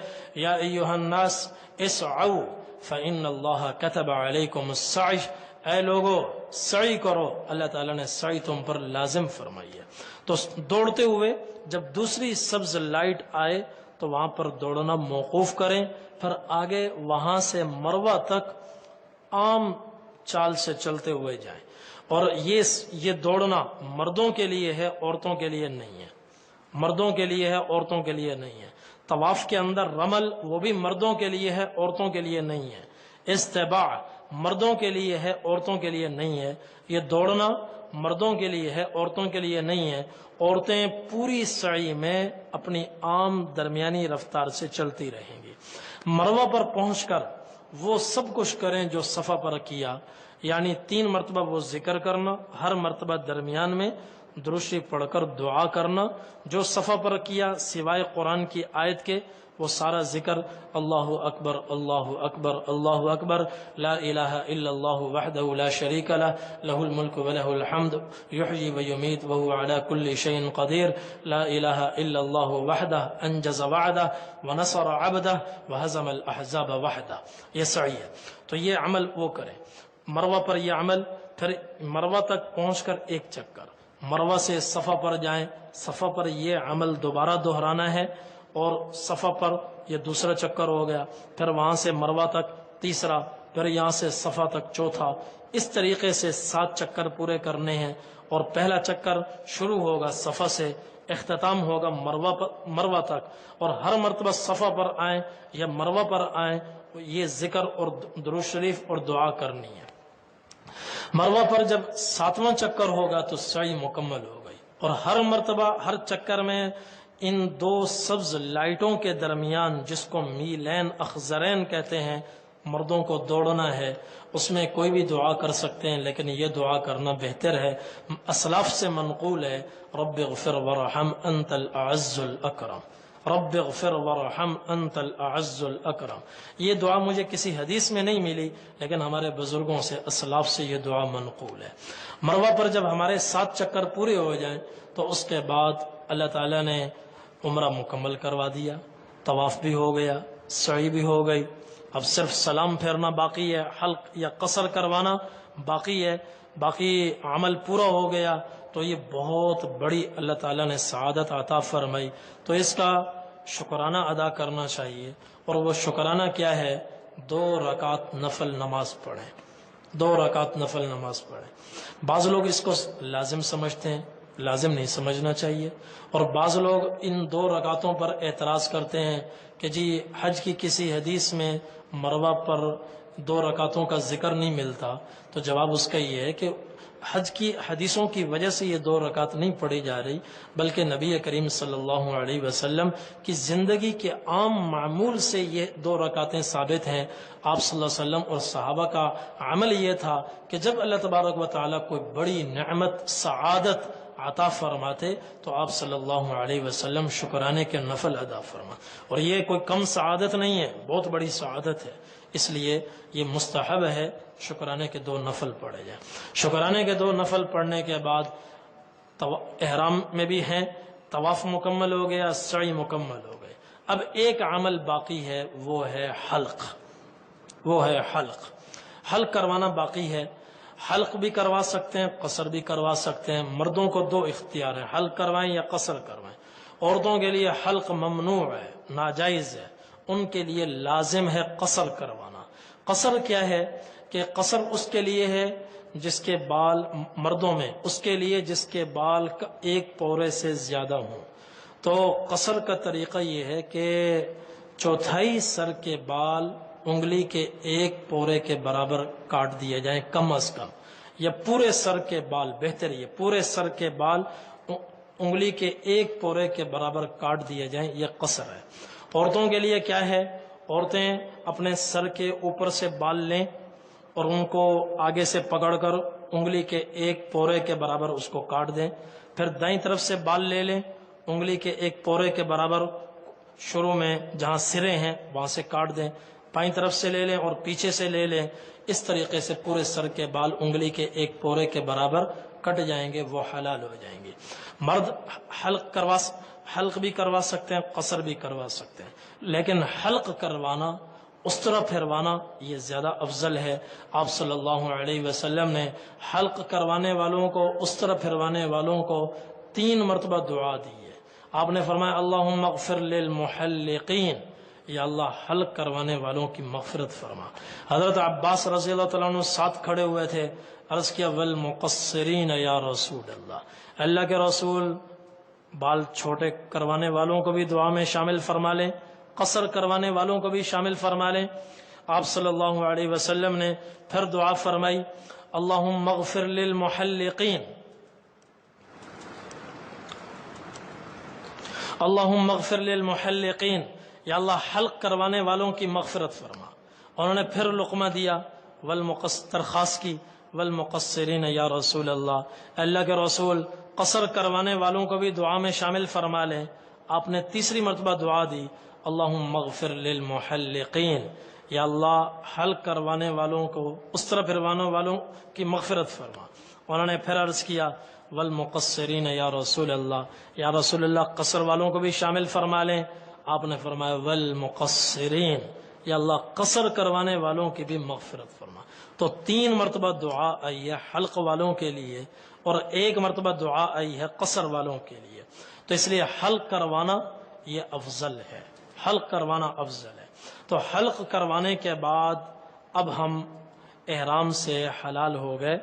یا ایھا الناس اسعوا فإن اللہ كتب علیکم السعی، اے لوگو سعی کرو، اللہ تعالیٰ نے سعی تم پر لازم فرمائی ہے. تو دوڑتے ہوئے جب دوسری سبز لائٹ آئے تو وہاں پر دوڑنا موقوف کریں، پھر آگے وہاں سے مروہ تک عام چال سے چلتے ہوئے جائیں. اور یہ دوڑنا مردوں کے لیے ہے، عورتوں کے لیے نہیں ہے. مردوں کے لیے ہے، عورتوں کے لیے نہیں ہے. طواف کے اندر رمل وہ بھی مردوں کے لیے ہے، عورتوں کے لیے نہیں ہے. استباع مردوں کے لیے ہے، عورتوں کے لیے نہیں ہے. یہ دوڑنا مردوں کے لیے ہے، عورتوں کے لیے نہیں ہے. عورتیں پوری سعی میں اپنی عام درمیانی رفتار سے چلتی رہیں گی. مروہ پر پہنچ کر وہ سب کچھ کریں جو صفا پر کیا، یعنی 3 مرتبہ وہ ذکر کرنا، ہر مرتبہ درمیان میں درود شریف پڑھ کر دعا کرنا. جو صفا پر کیا سوائے قرآن کی آیت کے وہ سارا ذکر اللہ اکبر اللہ اکبر اللہ اکبر، لا الہ الا اللہ وحدہ لا شریک لہ لہ الملک ولہ الحمد یحیی ویمیت وہو علی کل شیء قدیر، لا الہ الا اللہ وحدہ انجز وعدہ ونصر عبدہ وہزم الاحزاب وحدہ. یہ سعی ہے. تو یہ عمل وہ کریں مروہ پر، یہ عمل. پھر مروہ تک پہنچ کر 1 چکر، مروہ سے صفا پر جائیں، صفا پر یہ عمل دوبارہ دہرانا ہے، اور صفا پر یہ دوسرا چکر ہو گیا. پھر وہاں سے مروہ تک تیسرا، پھر یہاں سے صفا تک چوتھا. اس طریقے سے 7 چکر پورے کرنے ہیں. اور پہلا چکر شروع ہوگا صفا سے، اختتام ہوگا مروہ تک. اور ہر مرتبہ صفا پر آئیں یا مروہ پر آئیں یہ ذکر اور درود شریف اور دعا کرنی ہے. مروہ پر جب 7واں چکر ہوگا تو سعی مکمل ہو گئی. اور ہر مرتبہ ہر چکر میں ان 2 سبز لائٹوں کے درمیان، جس کو میلین اخضرین کہتے ہیں، مردوں کو دوڑنا ہے. اس میں کوئی بھی دعا کر سکتے ہیں، لیکن یہ دعا کرنا بہتر ہے. اسلاف سے منقول ہے رب اغفر ورحم انت الاعز الاکرم، رب اغفر ورحم انت الاعز الاکرم. یہ دعا مجھے کسی حدیث میں نہیں ملی، لیکن ہمارے بزرگوں سے اسلاف سے یہ دعا منقول ہے. مروہ پر جب ہمارے 7 چکر پورے ہو جائیں تو اس کے بعد اللہ تعالیٰ نے عمرہ مکمل کروا دیا، طواف بھی ہو گیا، سعی بھی ہو گئی. اب صرف سلام پھیرنا باقی ہے، حلق یا قصر کروانا باقی ہے. باقی عمل پورا ہو گیا. تو یہ بہت بڑی اللہ تعالیٰ نے سعادت عطا فرمائی. تو اس کا شکرانہ ادا کرنا چاہیے. اور وہ شکرانہ کیا ہے؟ 2 رکعت نفل نماز پڑھیں، 2 رکعت نفل نماز پڑھیں. بعض لوگ اس کو لازم سمجھتے ہیں، لازم نہیں سمجھنا چاہیے. اور بعض لوگ ان 2 رکعتوں پر اعتراض کرتے ہیں کہ جی حج کی کسی حدیث میں مروہ پر 2 رکعتوں کا ذکر نہیں ملتا. تو جواب اس کا یہ ہے کہ حج کی حدیثوں کی وجہ سے یہ 2 رکعت نہیں پڑھی جا رہی، بلکہ نبی کریم صلی اللہ علیہ وسلم کی زندگی کے عام معمول سے یہ 2 رکعتیں ثابت ہیں. آپ صلی اللہ علیہ وسلم اور صحابہ کا عمل یہ تھا کہ جب اللہ تبارک و تعالیٰ کوئی بڑی نعمت سعادت عطا فرماتے تو آپ صلی اللہ علیہ وسلم شکرانے کے نفل ادا فرما. اور یہ کوئی کم سعادت نہیں ہے، بہت بڑی سعادت ہے. اس لیے یہ مستحب ہے شکرانے کے 2 نفل پڑھے جائیں. شکرانے کے 2 نفل پڑھنے کے بعد احرام میں بھی ہیں، طواف مکمل ہو گیا، سعی مکمل ہو گئے، اب ایک عمل باقی ہے، وہ ہے حلق، حلق کروانا باقی ہے۔ حلق بھی کروا سکتے ہیں، قصر بھی کروا سکتے ہیں، مردوں کو دو اختیار ہیں، حلق کروائیں یا قصر کروائیں۔ عورتوں کے لیے حلق ممنوع ہے، ناجائز ہے، ان کے لیے لازم ہے قصر کروانا۔ قصر کیا ہے کہ قصر اس کے لیے ہے جس کے بال، مردوں میں اس کے لیے جس کے بال ایک پورے سے زیادہ ہوں۔ تو قصر کا طریقہ یہ ہے کہ چوتھائی سر کے بال انگلی کے ایک پورے کے برابر کاٹ دیے جائیں کم از کم، یا پورے سر کے بال، بہتر یہ پورے سر کے بال انگلی کے ایک پورے کے برابر کاٹ دیے جائیں، یہ قصر ہے۔ عورتوں کے لیے کیا ہے؟ عورتیں اپنے سر کے اوپر سے بال لیں اور ان کو آگے سے پکڑ کر انگلی کے ایک پورے کے برابر اس کو کاٹ دیں، پھر دائیں طرف سے بال لے لیں، انگلی کے ایک پورے کے برابر شروع میں جہاں سرے ہیں وہاں سے کاٹ دیں، بائیں طرف سے لے لیں اور پیچھے سے لے لیں، اس طریقے سے پورے سر کے بال انگلی کے ایک پورے کے برابر کٹ جائیں گے، وہ حلال ہو جائیں گے۔ مرد حلق بھی کروا سکتے ہیں، قصر بھی کروا سکتے ہیں، لیکن حلق کروانا، اس طرح پھروانا، یہ زیادہ افضل ہے۔ آپ صلی اللہ علیہ وسلم نے حلق کروانے والوں کو، اس طرح پھروانے والوں کو 3 مرتبہ دعا دی ہے۔ آپ نے فرمایا اللہم اغفر للمحلقین، یا اللہ حلق کروانے والوں کی مغفرت فرما۔ حضرت عباس رضی اللہ تعالیٰ عنہ ساتھ کھڑے ہوئے تھے، عرض کیا والمقصرین یا رسول اللہ، اللہ کے رسول بال چھوٹے کروانے والوں کو بھی دعا میں شامل فرما لیں، قصر کروانے والوں کو بھی شامل فرما لیں۔ آپ صلی اللہ علیہ وسلم نے پھر دعا فرمائی اللہم اغفر للمحلقین، اللہم اغفر للمحلقین، یا اللہ حلق کروانے والوں کی مغفرت فرما۔ انہوں نے پھر لقمہ دیا، درخواست کی والمقصرین یا رسول اللہ، اللہ کے رسول قصر کروانے والوں کو بھی دعا میں شامل فرما لیں۔ آپ نے تیسری مرتبہ دعا دی اللہم اغفر للمحلقین، یا اللہ حلق کروانے والوں کو، اس طرح پھروانے والوں کی مغفرت فرما۔ انہوں نے پھر عرض کیا والمقصرین یا رسول اللہ، یا رسول اللہ قصر والوں کو بھی شامل فرما لیں۔ آپ نے فرمایا والمقصرین، یا اللہ قصر کروانے والوں کی بھی مغفرت فرما۔ تو 3 مرتبہ دعا آئی ہے حلق والوں کے لیے، اور 1 مرتبہ دعا آئی ہے قصر والوں کے لیے۔ تو اس لیے حلق کروانا یہ افضل ہے، حلق کروانا افضل ہے۔ تو حلق کروانے کے بعد اب ہم احرام سے حلال ہو گئے،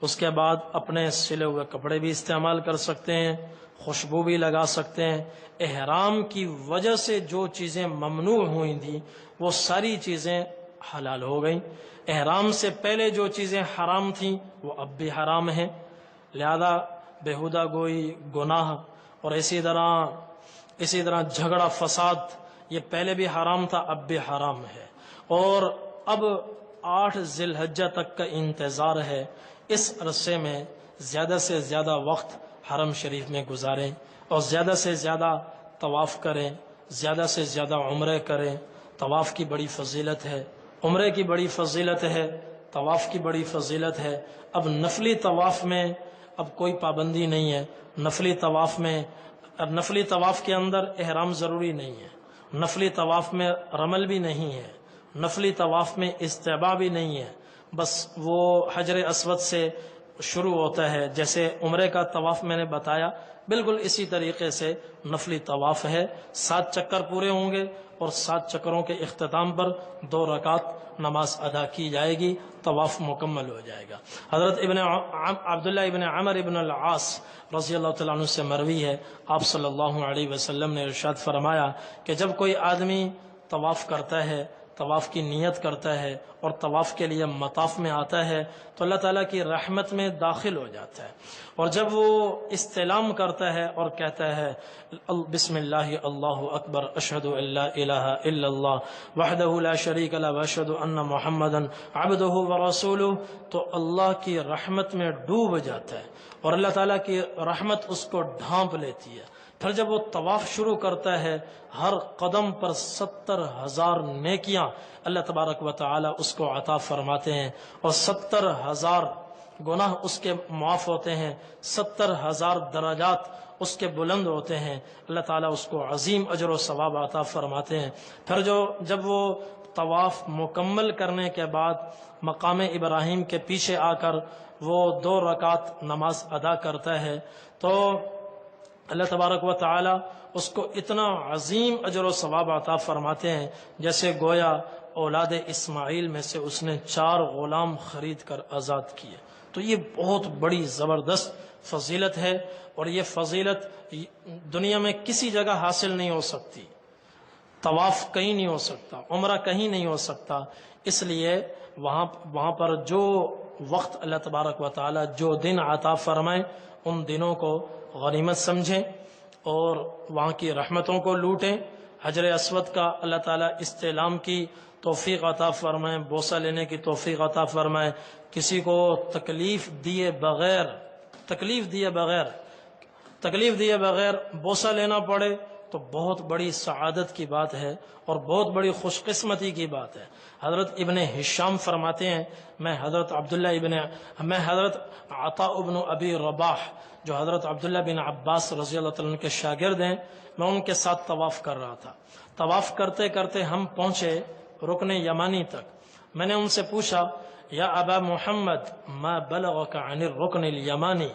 اس کے بعد اپنے سلے ہوئے کپڑے بھی استعمال کر سکتے ہیں، خوشبو بھی لگا سکتے ہیں۔ احرام کی وجہ سے جو چیزیں ممنوع ہوئی تھیں وہ ساری چیزیں حلال ہو گئیں۔ احرام سے پہلے جو چیزیں حرام تھیں وہ اب بھی حرام ہیں، لہذا بےہودہ گوئی، گناہ، اور اسی طرح جھگڑا، فساد، یہ پہلے بھی حرام تھا، اب بھی حرام ہے۔ اور اب 8 ذی الحجہ تک کا انتظار ہے، اس عرصے میں زیادہ سے زیادہ وقت حرم شریف میں گزاریں اور زیادہ سے زیادہ طواف کریں، زیادہ سے زیادہ عمرے کریں۔ طواف کی بڑی فضیلت ہے، عمرے کی بڑی فضیلت ہے، طواف کی بڑی فضیلت ہے۔ اب نفلی طواف میں اب کوئی پابندی نہیں ہے، نفلی طواف کے اندر احرام ضروری نہیں ہے، نفلی طواف میں رمل بھی نہیں ہے، نفلی طواف میں استباع بھی نہیں ہے، بس وہ حجر اسود سے شروع ہوتا ہے، جیسے عمرے کا طواف میں نے بتایا بالکل اسی طریقے سے نفلی طواف ہے۔ 7 چکر پورے ہوں گے اور 7 چکروں کے اختتام پر 2 رکعت نماز ادا کی جائے گی، طواف مکمل ہو جائے گا۔ حضرت عبداللہ ابن عمر ابن العاص رضی اللہ تعالیٰ عنہ سے مروی ہے، آپ صلی اللہ علیہ وسلم نے ارشاد فرمایا کہ جب کوئی آدمی طواف کرتا ہے، طواف کی نیت کرتا ہے اور طواف کے لیے مطاف میں آتا ہے تو اللہ تعالیٰ کی رحمت میں داخل ہو جاتا ہے، اور جب وہ استلام کرتا ہے اور کہتا ہے بسم اللہ اللہ اکبر اشہد ان لا الہ الا اللہ وحدہ لا شریک لہ واشہد ان محمدا عبدہ ورسولہ، تو اللہ کی رحمت میں ڈوب جاتا ہے اور اللہ تعالیٰ کی رحمت اس کو ڈھانپ لیتی ہے۔ پھر جب وہ طواف شروع کرتا ہے، ہر قدم پر 70,000 نیکیاں اللہ تبارک و تعالی اس کو عطا فرماتے ہیں، اور 70,000 گناہ اس کے معاف ہوتے ہیں، 70,000 درجات اس کے بلند ہوتے ہیں، اللہ تعالیٰ اس کو عظیم اجر و ثواب عطا فرماتے ہیں۔ پھر جب وہ طواف مکمل کرنے کے بعد مقام ابراہیم کے پیچھے آ کر وہ 2 رکعت نماز ادا کرتا ہے تو اللہ تبارک و تعالی اس کو اتنا عظیم اجر و ثواب عطا فرماتے ہیں جیسے گویا اولاد اسماعیل میں سے اس نے 4 غلام خرید کر آزاد کیے۔ تو یہ بہت بڑی زبردست فضیلت ہے، اور یہ فضیلت دنیا میں کسی جگہ حاصل نہیں ہو سکتی، طواف کہیں نہیں ہو سکتا، عمرہ کہیں نہیں ہو سکتا۔ اس لیے وہاں پر جو وقت اللہ تبارک و تعالی جو دن عطا فرمائے ان دنوں کو غنیمت سمجھیں اور وہاں کی رحمتوں کو لوٹیں۔ حجر اسود کا اللہ تعالیٰ استعلام کی توفیق عطا فرمائے، بوسہ لینے کی توفیق عطا فرمائے۔ کسی کو تکلیف دیے بغیر بوسہ لینا پڑے تو بہت بڑی سعادت کی بات ہے اور بہت بڑی خوش قسمتی کی بات ہے۔ حضرت ابن ہشام فرماتے ہیں میں حضرت عطاء ابن ابی رباح جو حضرت عبداللہ بن عباس رضی اللہ تعالیٰ عنہ کے شاگرد ہیں، میں ان کے ساتھ طواف کر رہا تھا۔ طواف کرتے کرتے ہم پہنچے رکن یمانی تک۔ میں نے ان سے پوچھا یا ابا محمد ما بلغک عن الرکن الیمانی،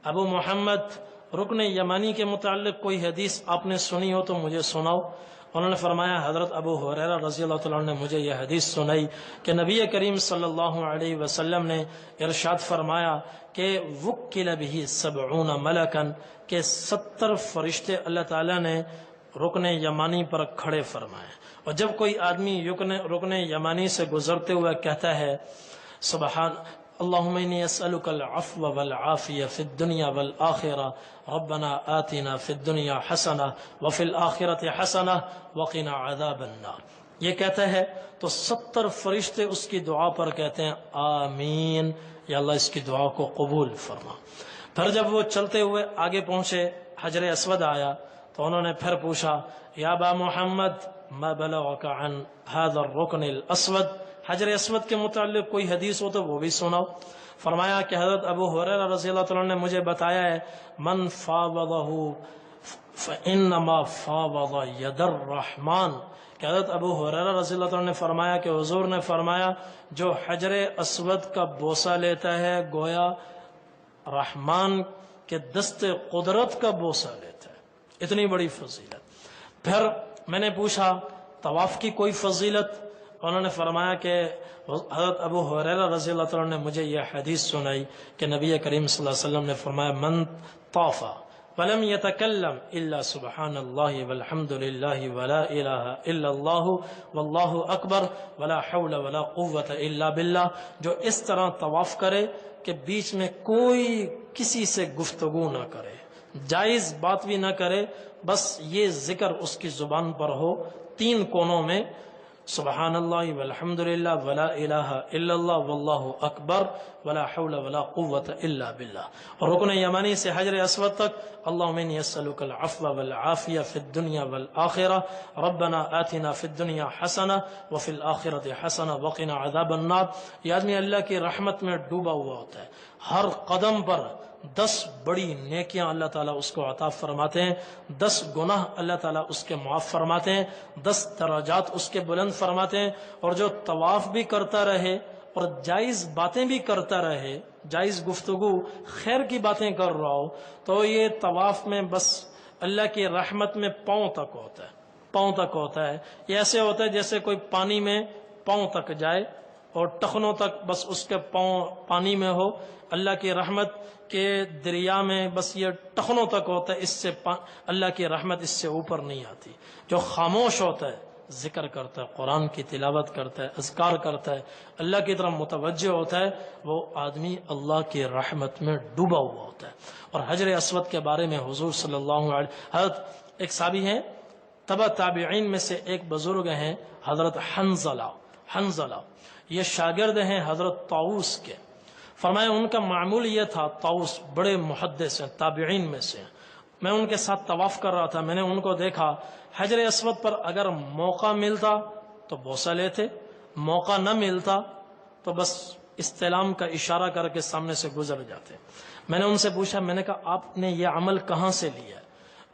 ابو محمد رکن یمانی کے متعلق کوئی حدیث آپ نے سنی ہو تو مجھے سناؤ۔ انہوں نے فرمایا حضرت ابو ہریرہ رضی اللہ تعالیٰ عنہ نے مجھے یہ حدیث سنائی کہ نبی کریم صلی اللہ علیہ وسلم نے ارشاد فرمایا کہ وکل بہ 70 ملکن، کہ 70 فرشتے اللہ تعالیٰ نے رکن یمانی پر کھڑے فرمائے۔ اور جب کوئی آدمی رکن یمانی سے گزرتے ہوئے کہتا ہے سبحان اللہم انی اسألک العفو والعافیہ فی الدنیا والآخرہ ربنا آتنا فی الدنیا حسنہ وفی الآخرۃ حسنہ وقنا عذاب النار، یہ کہتا ہے تو 70 فرشتے اس کی دعا پر کہتے ہیں آمین، یا اللہ اس کی دعا کو قبول فرما۔ پھر جب وہ چلتے ہوئے آگے پہنچے حجر اسود آیا تو انہوں نے پھر پوچھا یا ابا محمد ما بلغک عن هذا الرکن الاسود، حجر اسود کے متعلق کوئی حدیث ہو تو وہ بھی سناؤ۔ فرمایا کہ حضرت ابو ہریرہ رضی اللہ تعالیٰ نے مجھے بتایا ہے من فاوضہ فانما فاوض ید الرحمن، کہ حضرت ابو ہریرہ رضی اللہ تعالیٰ نے فرمایا کہ حضور نے فرمایا جو حجر اسود کا بوسہ لیتا ہے گویا رحمان کے دست قدرت کا بوسہ لیتا ہے، اتنی بڑی فضیلت۔ پھر میں نے پوچھا طواف کی کوئی فضیلت، انہوں نے فرمایا کہ حضرت ابو ہریرہ رضی اللہ تعالیٰ نے مجھے یہ حدیث سنائی کہ نبی کریم صلی اللہ علیہ وسلم نے فرمایا من طاف ولم يتکلم الا سبحان اللہ والحمد للہ ولا الہ الا اللہ واللہ اکبر ولا حول ولا قوة الا باللہ، جو اس طرح طواف کرے کہ بیچ میں کوئی کسی سے گفتگو نہ کرے، جائز بات بھی نہ کرے، بس یہ ذکر اس کی زبان پر ہو 3 کونوں میں سبحان اللہ والحمد للہ ولا الہ الا اللہ واللہ اکبر ولا حول ولا قوة الا باللہ۔ اور رکن یمانی سے حجر اسود تک اللہم انی اسألک العفو والعافیہ فی الدنیا والآخرہ ربنا آتنا فی الدنیا حسنہ وفی الآخرۃ حسنہ وقنا عذاب النار۔ یہ آدمی اللہ کی رحمت میں ڈوبا ہوا ہوتا ہے، ہر قدم پر 10 بڑی نیکیاں اللہ تعالیٰ اس کو عطا فرماتے ہیں، 10 گناہ اللہ تعالیٰ اس کے معاف فرماتے ہیں، 10 درجات اس کے بلند فرماتے ہیں۔ اور جو طواف بھی کرتا رہے اور جائز باتیں بھی کرتا رہے، جائز گفتگو خیر کی باتیں کر رہا ہو، تو یہ طواف میں بس اللہ کی رحمت میں پاؤں تک ہوتا ہے۔ یہ ایسے ہوتا ہے جیسے کوئی پانی میں پاؤں تک جائے اور ٹخنوں تک بس اس کے پاؤں پانی میں ہو، اللہ کی رحمت کے دریا میں بس یہ ٹخنوں تک ہوتا ہے، اس سے اللہ کی رحمت اس سے اوپر نہیں آتی۔ جو خاموش ہوتا ہے، ذکر کرتا ہے، قرآن کی تلاوت کرتا ہے، اذکار کرتا ہے، اللہ کی طرف متوجہ ہوتا ہے، وہ آدمی اللہ کی رحمت میں ڈوبا ہوا ہوتا ہے۔ اور حجر اسود کے بارے میں حضور صلی اللہ علیہ حضرت ایک صحابی ہیں تبع تابعین میں سے ایک بزرگ ہیں حضرت حنظلہ، یہ شاگرد ہیں حضرت طاؤس کے۔ فرمایا ان کا معمول یہ تھا، طاؤس بڑے محدث ہیں تابعین میں سے، میں ان کے ساتھ طواف کر رہا تھا، میں نے ان کو دیکھا حجر اسود پر اگر موقع ملتا تو بوسہ لیتے، موقع نہ ملتا تو بس استلام کا اشارہ کر کے سامنے سے گزر جاتے. میں نے ان سے پوچھا, میں نے کہا آپ نے یہ عمل کہاں سے لیا؟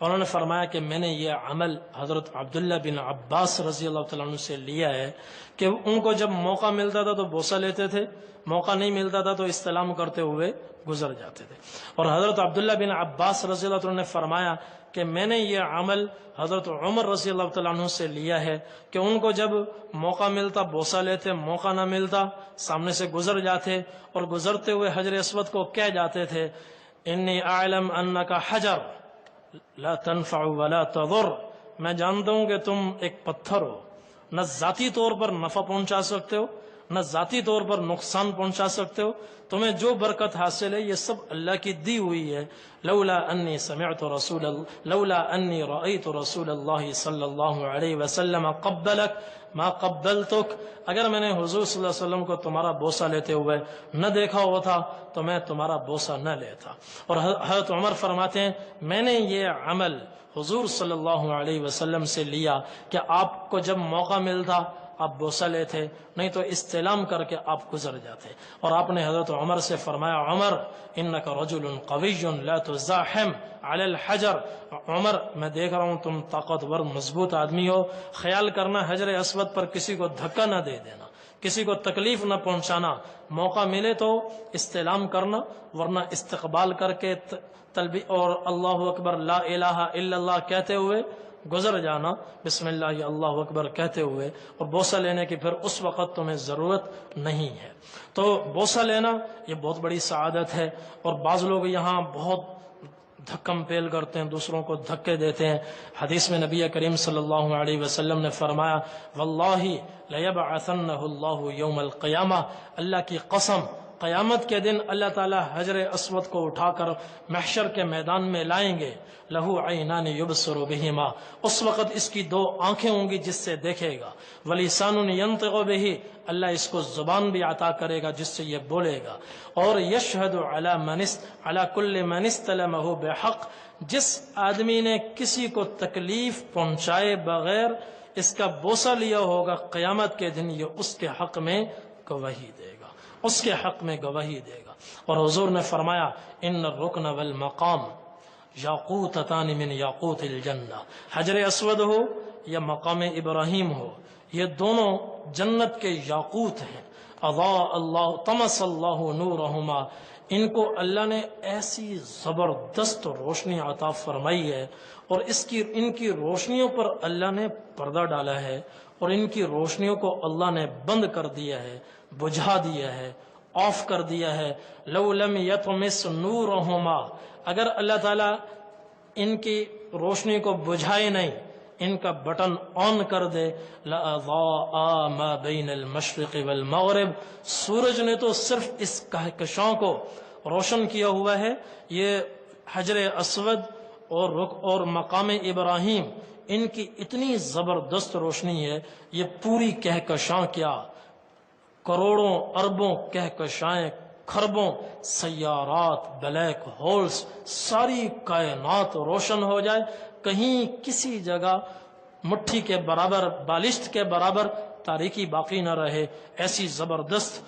انہوں نے فرمایا کہ میں نے یہ عمل حضرت عبداللہ بن عباس رضی اللہ تعالیٰ عنہ سے لیا ہے کہ ان کو جب موقع ملتا تھا تو بوسہ لیتے تھے, موقع نہیں ملتا تھا تو استلام کرتے ہوئے گزر جاتے تھے. اور حضرت عبداللہ بن عباس رضی اللہ تعالیٰ عنہ نے فرمایا کہ میں نے یہ عمل حضرت عمر رضی اللہ تعالیٰ عنہ سے لیا ہے کہ ان کو جب موقع ملتا بوسہ لیتے, موقع نہ ملتا سامنے سے گزر جاتے, اور گزرتے ہوئے حجر اسود کو کہہ جاتے تھے انی اعلم انک حجر لا تنفع ولا تضر, میں جانتا ہوں کہ تم ایک پتھر ہو, نہ ذاتی طور پر نفع پہنچا سکتے ہو نہ ذاتی طور پر نقصان پہنچا سکتے ہو, تمہیں جو برکت حاصل ہے یہ سب اللہ کی دی ہوئی ہے. لولا انی رأیت رسول اللہ صلی اللہ علیہ وسلم قبلک ما قبلتک, اگر میں نے حضور صلی اللہ علیہ وسلم کو تمہارا بوسہ لیتے ہوئے نہ دیکھا ہوا تھا تو میں تمہارا بوسہ نہ لیتا. اور حضرت عمر فرماتے ہیں میں نے یہ عمل حضور صلی اللہ علیہ وسلم سے لیا کہ آپ کو جب موقع ملتا آپ بوسہ لیتے, نہیں تو استلام کر کے آپ گزر جاتے. اور آپ نے حضرت عمر سے فرمایا عمر انک رجل قوی لا تزاحم علی الحجر, عمر میں دیکھ رہا ہوں تم طاقتور مضبوط آدمی ہو, خیال کرنا حجر اسود پر کسی کو دھکا نہ دے دینا, کسی کو تکلیف نہ پہنچانا, موقع ملے تو استلام کرنا ورنہ استقبال کر کے تلبی اور اللہ اکبر لا الہ الا اللہ کہتے ہوئے گزر جانا, بسم اللہ اللہ اکبر کہتے ہوئے, اور بوسہ لینے کی پھر اس وقت تمہیں ضرورت نہیں ہے. تو بوسہ لینا یہ بہت بڑی سعادت ہے. اور بعض لوگ یہاں بہت دھکم پیل کرتے ہیں, دوسروں کو دھکے دیتے ہیں. حدیث میں نبی کریم صلی اللہ علیہ وسلم نے فرمایا واللہ لیبعثنہ اللہ یوم القیامہ, اللہ کی قسم قیامت کے دن اللہ تعالی حجر اسود کو اٹھا کر محشر کے میدان میں لائیں گے. لہو عینان یبصر بہما, اس وقت اس کی دو آنکھیں ہوں گی جس سے دیکھے گا. ولیسان ینطق بہ, اللہ اس کو زبان بھی عطا کرے گا جس سے یہ بولے گا. اور یشہد علی کل من استلمہ بحق, جس آدمی نے کسی کو تکلیف پہنچائے بغیر اس کا بوسہ لیا ہوگا قیامت کے دن یہ اس کے حق میں گواہی دے گا, اس کے حق میں گواہی دے گا. اور حضور نے فرمایا ان الرکن والمقام یاقوتتان من یاقوت الجنہ, حجر اسود ہو یا مقام ابراہیم ہو, یہ دونوں جنت کے یاقوت ہیں. اضاء اللہ طمس اللہ نورہما, ان کو اللہ نے ایسی زبردست روشنی عطا فرمائی ہے اور ان کی روشنیوں پر اللہ نے پردہ ڈالا ہے اور ان کی روشنیوں کو اللہ نے بند کر دیا ہے, بجھا دیا ہے, آف کر دیا ہے. لو لم یطمس نورہما, اگر اللہ تعالیٰ ان کی روشنی کو بجھائے نہیں, ان کا بٹن آن کر دے, لَأَضَاءَ مَا بَيْنَ الْمَشْرِقِ وَالْمَغْرِبِ, سورج نے تو صرف اس کہکشاں کو روشن کیا ہوا ہے. یہ حجر اسود اور مقام ابراہیم ان کی اتنی زبردست روشنی ہے, یہ پوری کہکشاں کیا کروڑوں اربوں کہکشائیں, خربوں سیارات, بلیک ہولز, ساری کائنات روشن ہو جائے, کہیں کسی جگہ مٹھی کے برابر, بالشت کے برابر تاریکی باقی نہ رہے, ایسی زبردست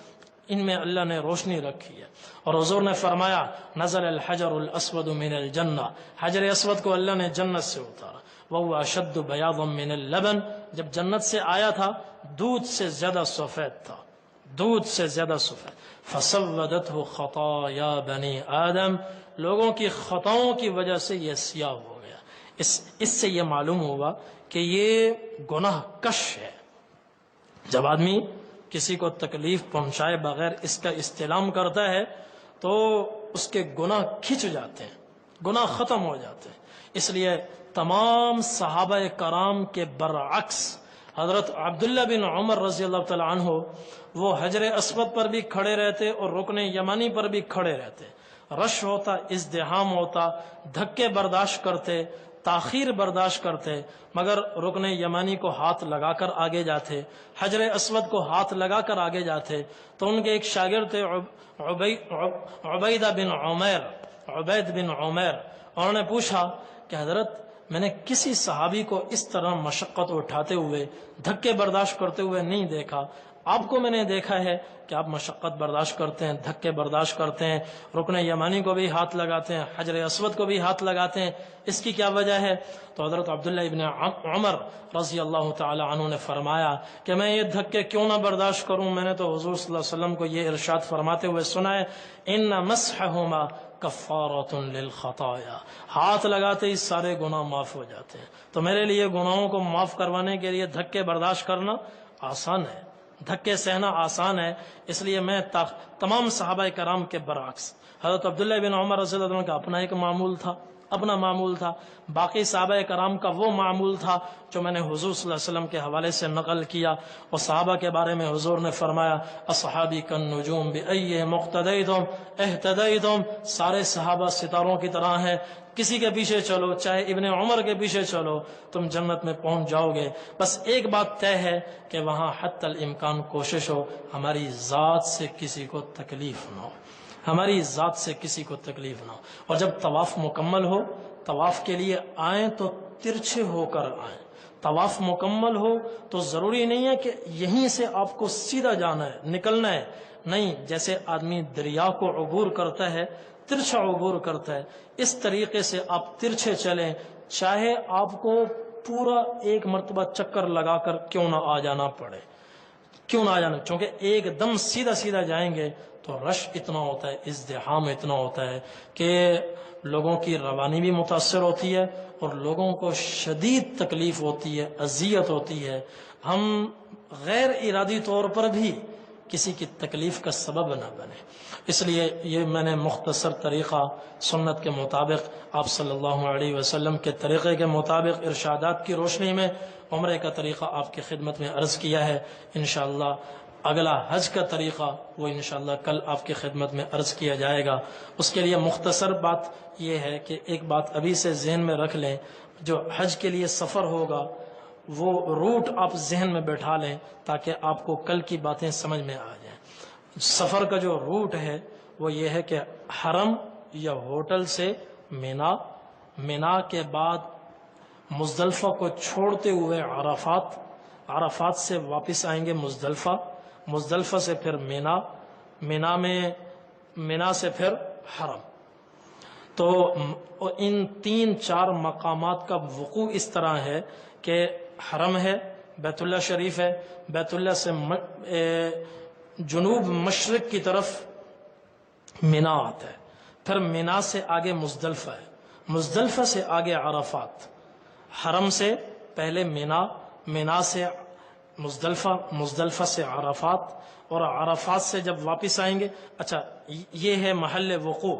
ان میں اللہ نے روشنی رکھی ہے. اور حضور نے فرمایا نزل الحجر الاسود من الجنہ, حجر اسود کو اللہ نے جنت سے اتارا. وَهُوَ أَشَدُّ بَيَاضًا مِّنَ اللَّبَنِ, جب جنت سے آیا تھا دودھ سے زیادہ سفید تھا, دودھ سے زیادہ سفید. فَسَوَّدَتْهُ خَطَايَا بَنِي آدم, لوگوں کی خطاؤں کی وجہ سے یہ سیاہ ہو گیا. اس سے یہ معلوم ہوا کہ یہ گناہ کش ہے. جب آدمی کسی کو تکلیف پہنچائے بغیر اس کا استلام کرتا ہے تو اس کے گناہ کھچ جاتے ہیں, گناہ ختم ہو جاتے ہیں. اس لیے تمام صحابہ کرام کے برعکس حضرت عبداللہ بن عمر رضی اللہ تعالیٰ عنہ وہ حجر اسود پر بھی کھڑے رہتے اور رکن یمانی پر بھی کھڑے رہتے. رش ہوتا, ازدحام ہوتا, دھکے برداشت کرتے, تاخیر برداشت کرتے, مگر رکن یمانی کو ہاتھ لگا کر آگے جاتے, حجر اسود کو ہاتھ لگا کر آگے جاتے. تو ان کے ایک شاگرد تھے عبید بن عمیر, انہوں نے پوچھا کہ حضرت میں نے کسی صحابی کو اس طرح مشقت اٹھاتے ہوئے, دھکے برداشت کرتے ہوئے نہیں دیکھا, آپ کو میں نے دیکھا ہے کہ آپ مشقت برداشت کرتے ہیں، دھکے برداشت کرتے ہیں، رکن یمانی کو بھی ہاتھ لگاتے ہیں، حجر اسود کو بھی ہاتھ لگاتے ہیں، اس کی کیا وجہ ہے؟ تو حضرت عبداللہ ابن عمر رضی اللہ تعالی عنہ نے فرمایا کہ میں یہ دھکے کیوں نہ برداشت کروں، میں نے تو حضور صلی اللہ علیہ وسلم کو یہ ارشاد فرماتے ہوئے سنا ہے، ان مسحہما کفارۃ للخطایا، ہاتھ لگاتے ہی سارے گناہ معاف ہو جاتے ہیں۔ تو میرے لیے گناہوں کو معاف کروانے کے لیے دھکے برداشت کرنا آسان ہے، دھکے سہنا آسان ہے، اس لیے میں تمام صحابہ کرام کے برعکس، حضرت عبداللہ بن عمر رضی اللہ عنہ کا اپنا ایک معمول تھا، باقی صحابہ کرام کا وہ معمول تھا جو میں نے حضور صلی اللہ علیہ وسلم کے حوالے سے نقل کیا۔ اور صحابہ کے بارے میں حضور نے فرمایا اصحابی کالنجوم بأیہم اقتدیتم اہتدیتم، سارے صحابہ ستاروں کی طرح ہیں، کسی کے پیچھے چلو، چاہے ابن عمر کے پیچھے چلو، تم جنت میں پہنچ جاؤ گے۔ بس ایک بات طے ہے کہ وہاں حتی الامکان کوشش ہو ہماری ذات سے کسی کو تکلیف نہ ہو، ہماری ذات سے کسی کو تکلیف نہ ہو۔ اور جب طواف مکمل ہو، طواف کے لیے آئیں تو ترچھے ہو کر آئیں۔ طواف مکمل ہو تو ضروری نہیں ہے کہ یہیں سے آپ کو سیدھا جانا ہے، نکلنا ہے، نہیں، جیسے آدمی دریا کو عبور کرتا ہے، ترچھا عبور کرتا ہے، اس طریقے سے آپ ترچھے چلیں، چاہے آپ کو پورا ایک مرتبہ چکر لگا کر کیوں نہ آ جانا پڑے، کیوں نہ آ جانا، چونکہ ایک دم سیدھا جائیں گے تو رش اتنا ہوتا ہے، ازدحام اتنا ہوتا ہے کہ لوگوں کی روانی بھی متاثر ہوتی ہے اور لوگوں کو شدید تکلیف ہوتی ہے، اذیت ہوتی ہے، ہم غیر ارادی طور پر بھی کسی کی تکلیف کا سبب نہ بنے۔ اس لیے یہ میں نے مختصر طریقہ سنت کے مطابق، آپ صلی اللہ علیہ وسلم کے طریقے کے مطابق، ارشادات کی روشنی میں عمرے کا طریقہ آپ کی خدمت میں عرض کیا ہے۔ انشاءاللہ اگلا حج کا طریقہ وہ انشاءاللہ کل آپ کی خدمت میں عرض کیا جائے گا۔ اس کے لیے مختصر بات یہ ہے کہ ایک بات ابھی سے ذہن میں رکھ لیں، جو حج کے لیے سفر ہوگا وہ روٹ آپ ذہن میں بیٹھا لیں تاکہ آپ کو کل کی باتیں سمجھ میں آ جائیں۔ سفر کا جو روٹ ہے وہ یہ ہے کہ حرم یا ہوٹل سے مینا، مینا کے بعد مزدلفہ کو چھوڑتے ہوئے عرفات، عرفات سے واپس آئیں گے مزدلفہ، مزدلفہ سے پھر مینا، مینا سے پھر حرم۔ تو ان 3-4 مقامات کا وقوع اس طرح ہے کہ حرم ہے، بیت اللہ شریف ہے، بیت اللہ سے جنوب مشرق کی طرف مینا آتا ہے، پھر مینا سے آگے مزدلفہ ہے، مزدلفہ سے آگے عرفات، حرم سے پہلے مینا، مینا سے مزدلفہ، مزدلفہ سے عرفات، اور عرفات سے جب واپس آئیں گے، اچھا یہ ہے محل وقوع۔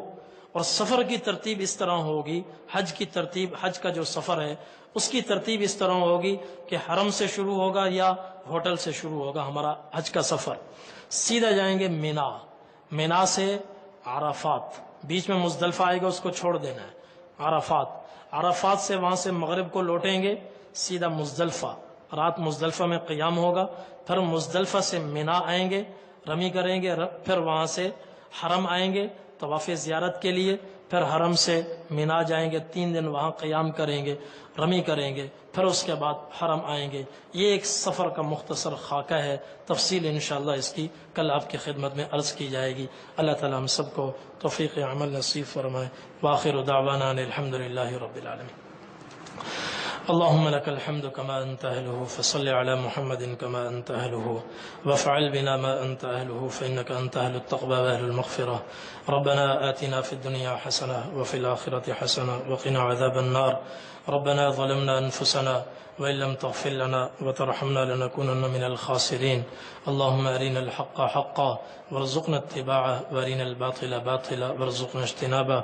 اور سفر کی ترتیب اس طرح ہوگی، حج کی ترتیب، حج کا جو سفر ہے اس کی ترتیب اس طرح ہوگی کہ حرم سے شروع ہوگا یا ہوٹل سے شروع ہوگا ہمارا حج کا سفر، سیدھا جائیں گے مینا، مینا سے عرفات، بیچ میں مزدلفہ آئے گا اس کو چھوڑ دینا ہے، عرفات، عرفات سے وہاں سے مغرب کو لوٹیں گے سیدھا مزدلفہ، رات مزدلفہ میں قیام ہوگا، پھر مزدلفہ سے مینا آئیں گے، رمی کریں گے، پھر وہاں سے حرم آئیں گے طواف زیارت کے لیے، پھر حرم سے مینا جائیں گے، 3 دن وہاں قیام کریں گے، رمی کریں گے، پھر اس کے بعد حرم آئیں گے۔ یہ ایک سفر کا مختصر خاکہ ہے، تفصیل انشاءاللہ اس کی کل آپ کی خدمت میں عرض کی جائے گی۔ اللہ تعالیٰ ہم سب کو توفیق عمل نصیب فرمائے۔ وآخر دعوانا الحمدللہ رب العالمین۔ اللهم لك الحمد كما أنت أهله، فصل على محمد كما أنت أهله، وافعل بنا ما أنت أهله، فإنك أنت أهل التقوى وأهل المغفرة۔ ربنا آتنا في الدنيا حسنة وفي الآخرة حسنة وقنا عذاب النار۔ ربنا ظلمنا أنفسنا وإن لم تغفر لنا وترحمنا لنكونن من الخاسرين۔ اللهم أرنا الحق حقا وارزقنا اتباعه، وأرنا الباطل باطلا وارزقنا اجتنابه۔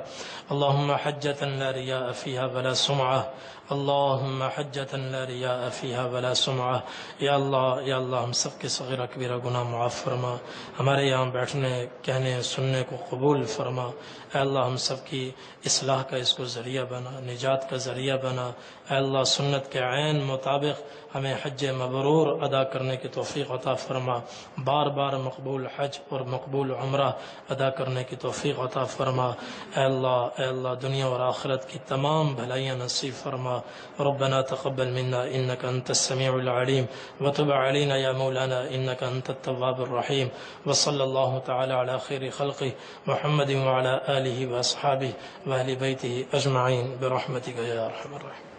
اللهم حجة لا رياء فيها ولا سمعة، اللهم حجة لا رياء فيها ولا سمعة۔ یا اللہ ہم سب کے صغیرہ کبیرہ گناہ معاف فرما، ہمارے یہاں بیٹھنے کہنے سننے کو قبول فرما۔ اے اللہ ہم سب کی اصلاح کا اس کو ذریعہ بنا، نجات کا ذریعہ بنا۔ لنا. اے اللہ سنت کے عین مطابق ہمیں حج مبرور ادا کرنے کی توفیق عطا فرما. بار بار مقبول حج اور مقبول عمرہ ادا کرنے کی توفیق عطا فرما. اے اللہ دنیا اور آخرت کی تمام بھلائیاں نصیب فرما. ربنا تقبل منا انك انت السميع العليم وتب علينا يا مولانا انك انت التواب الرحيم. وصلى الله تعالى على خير خلقه محمد وعلى آله واصحابه واهل بيته اجمعين برحمتك يا ارحم الراحمين.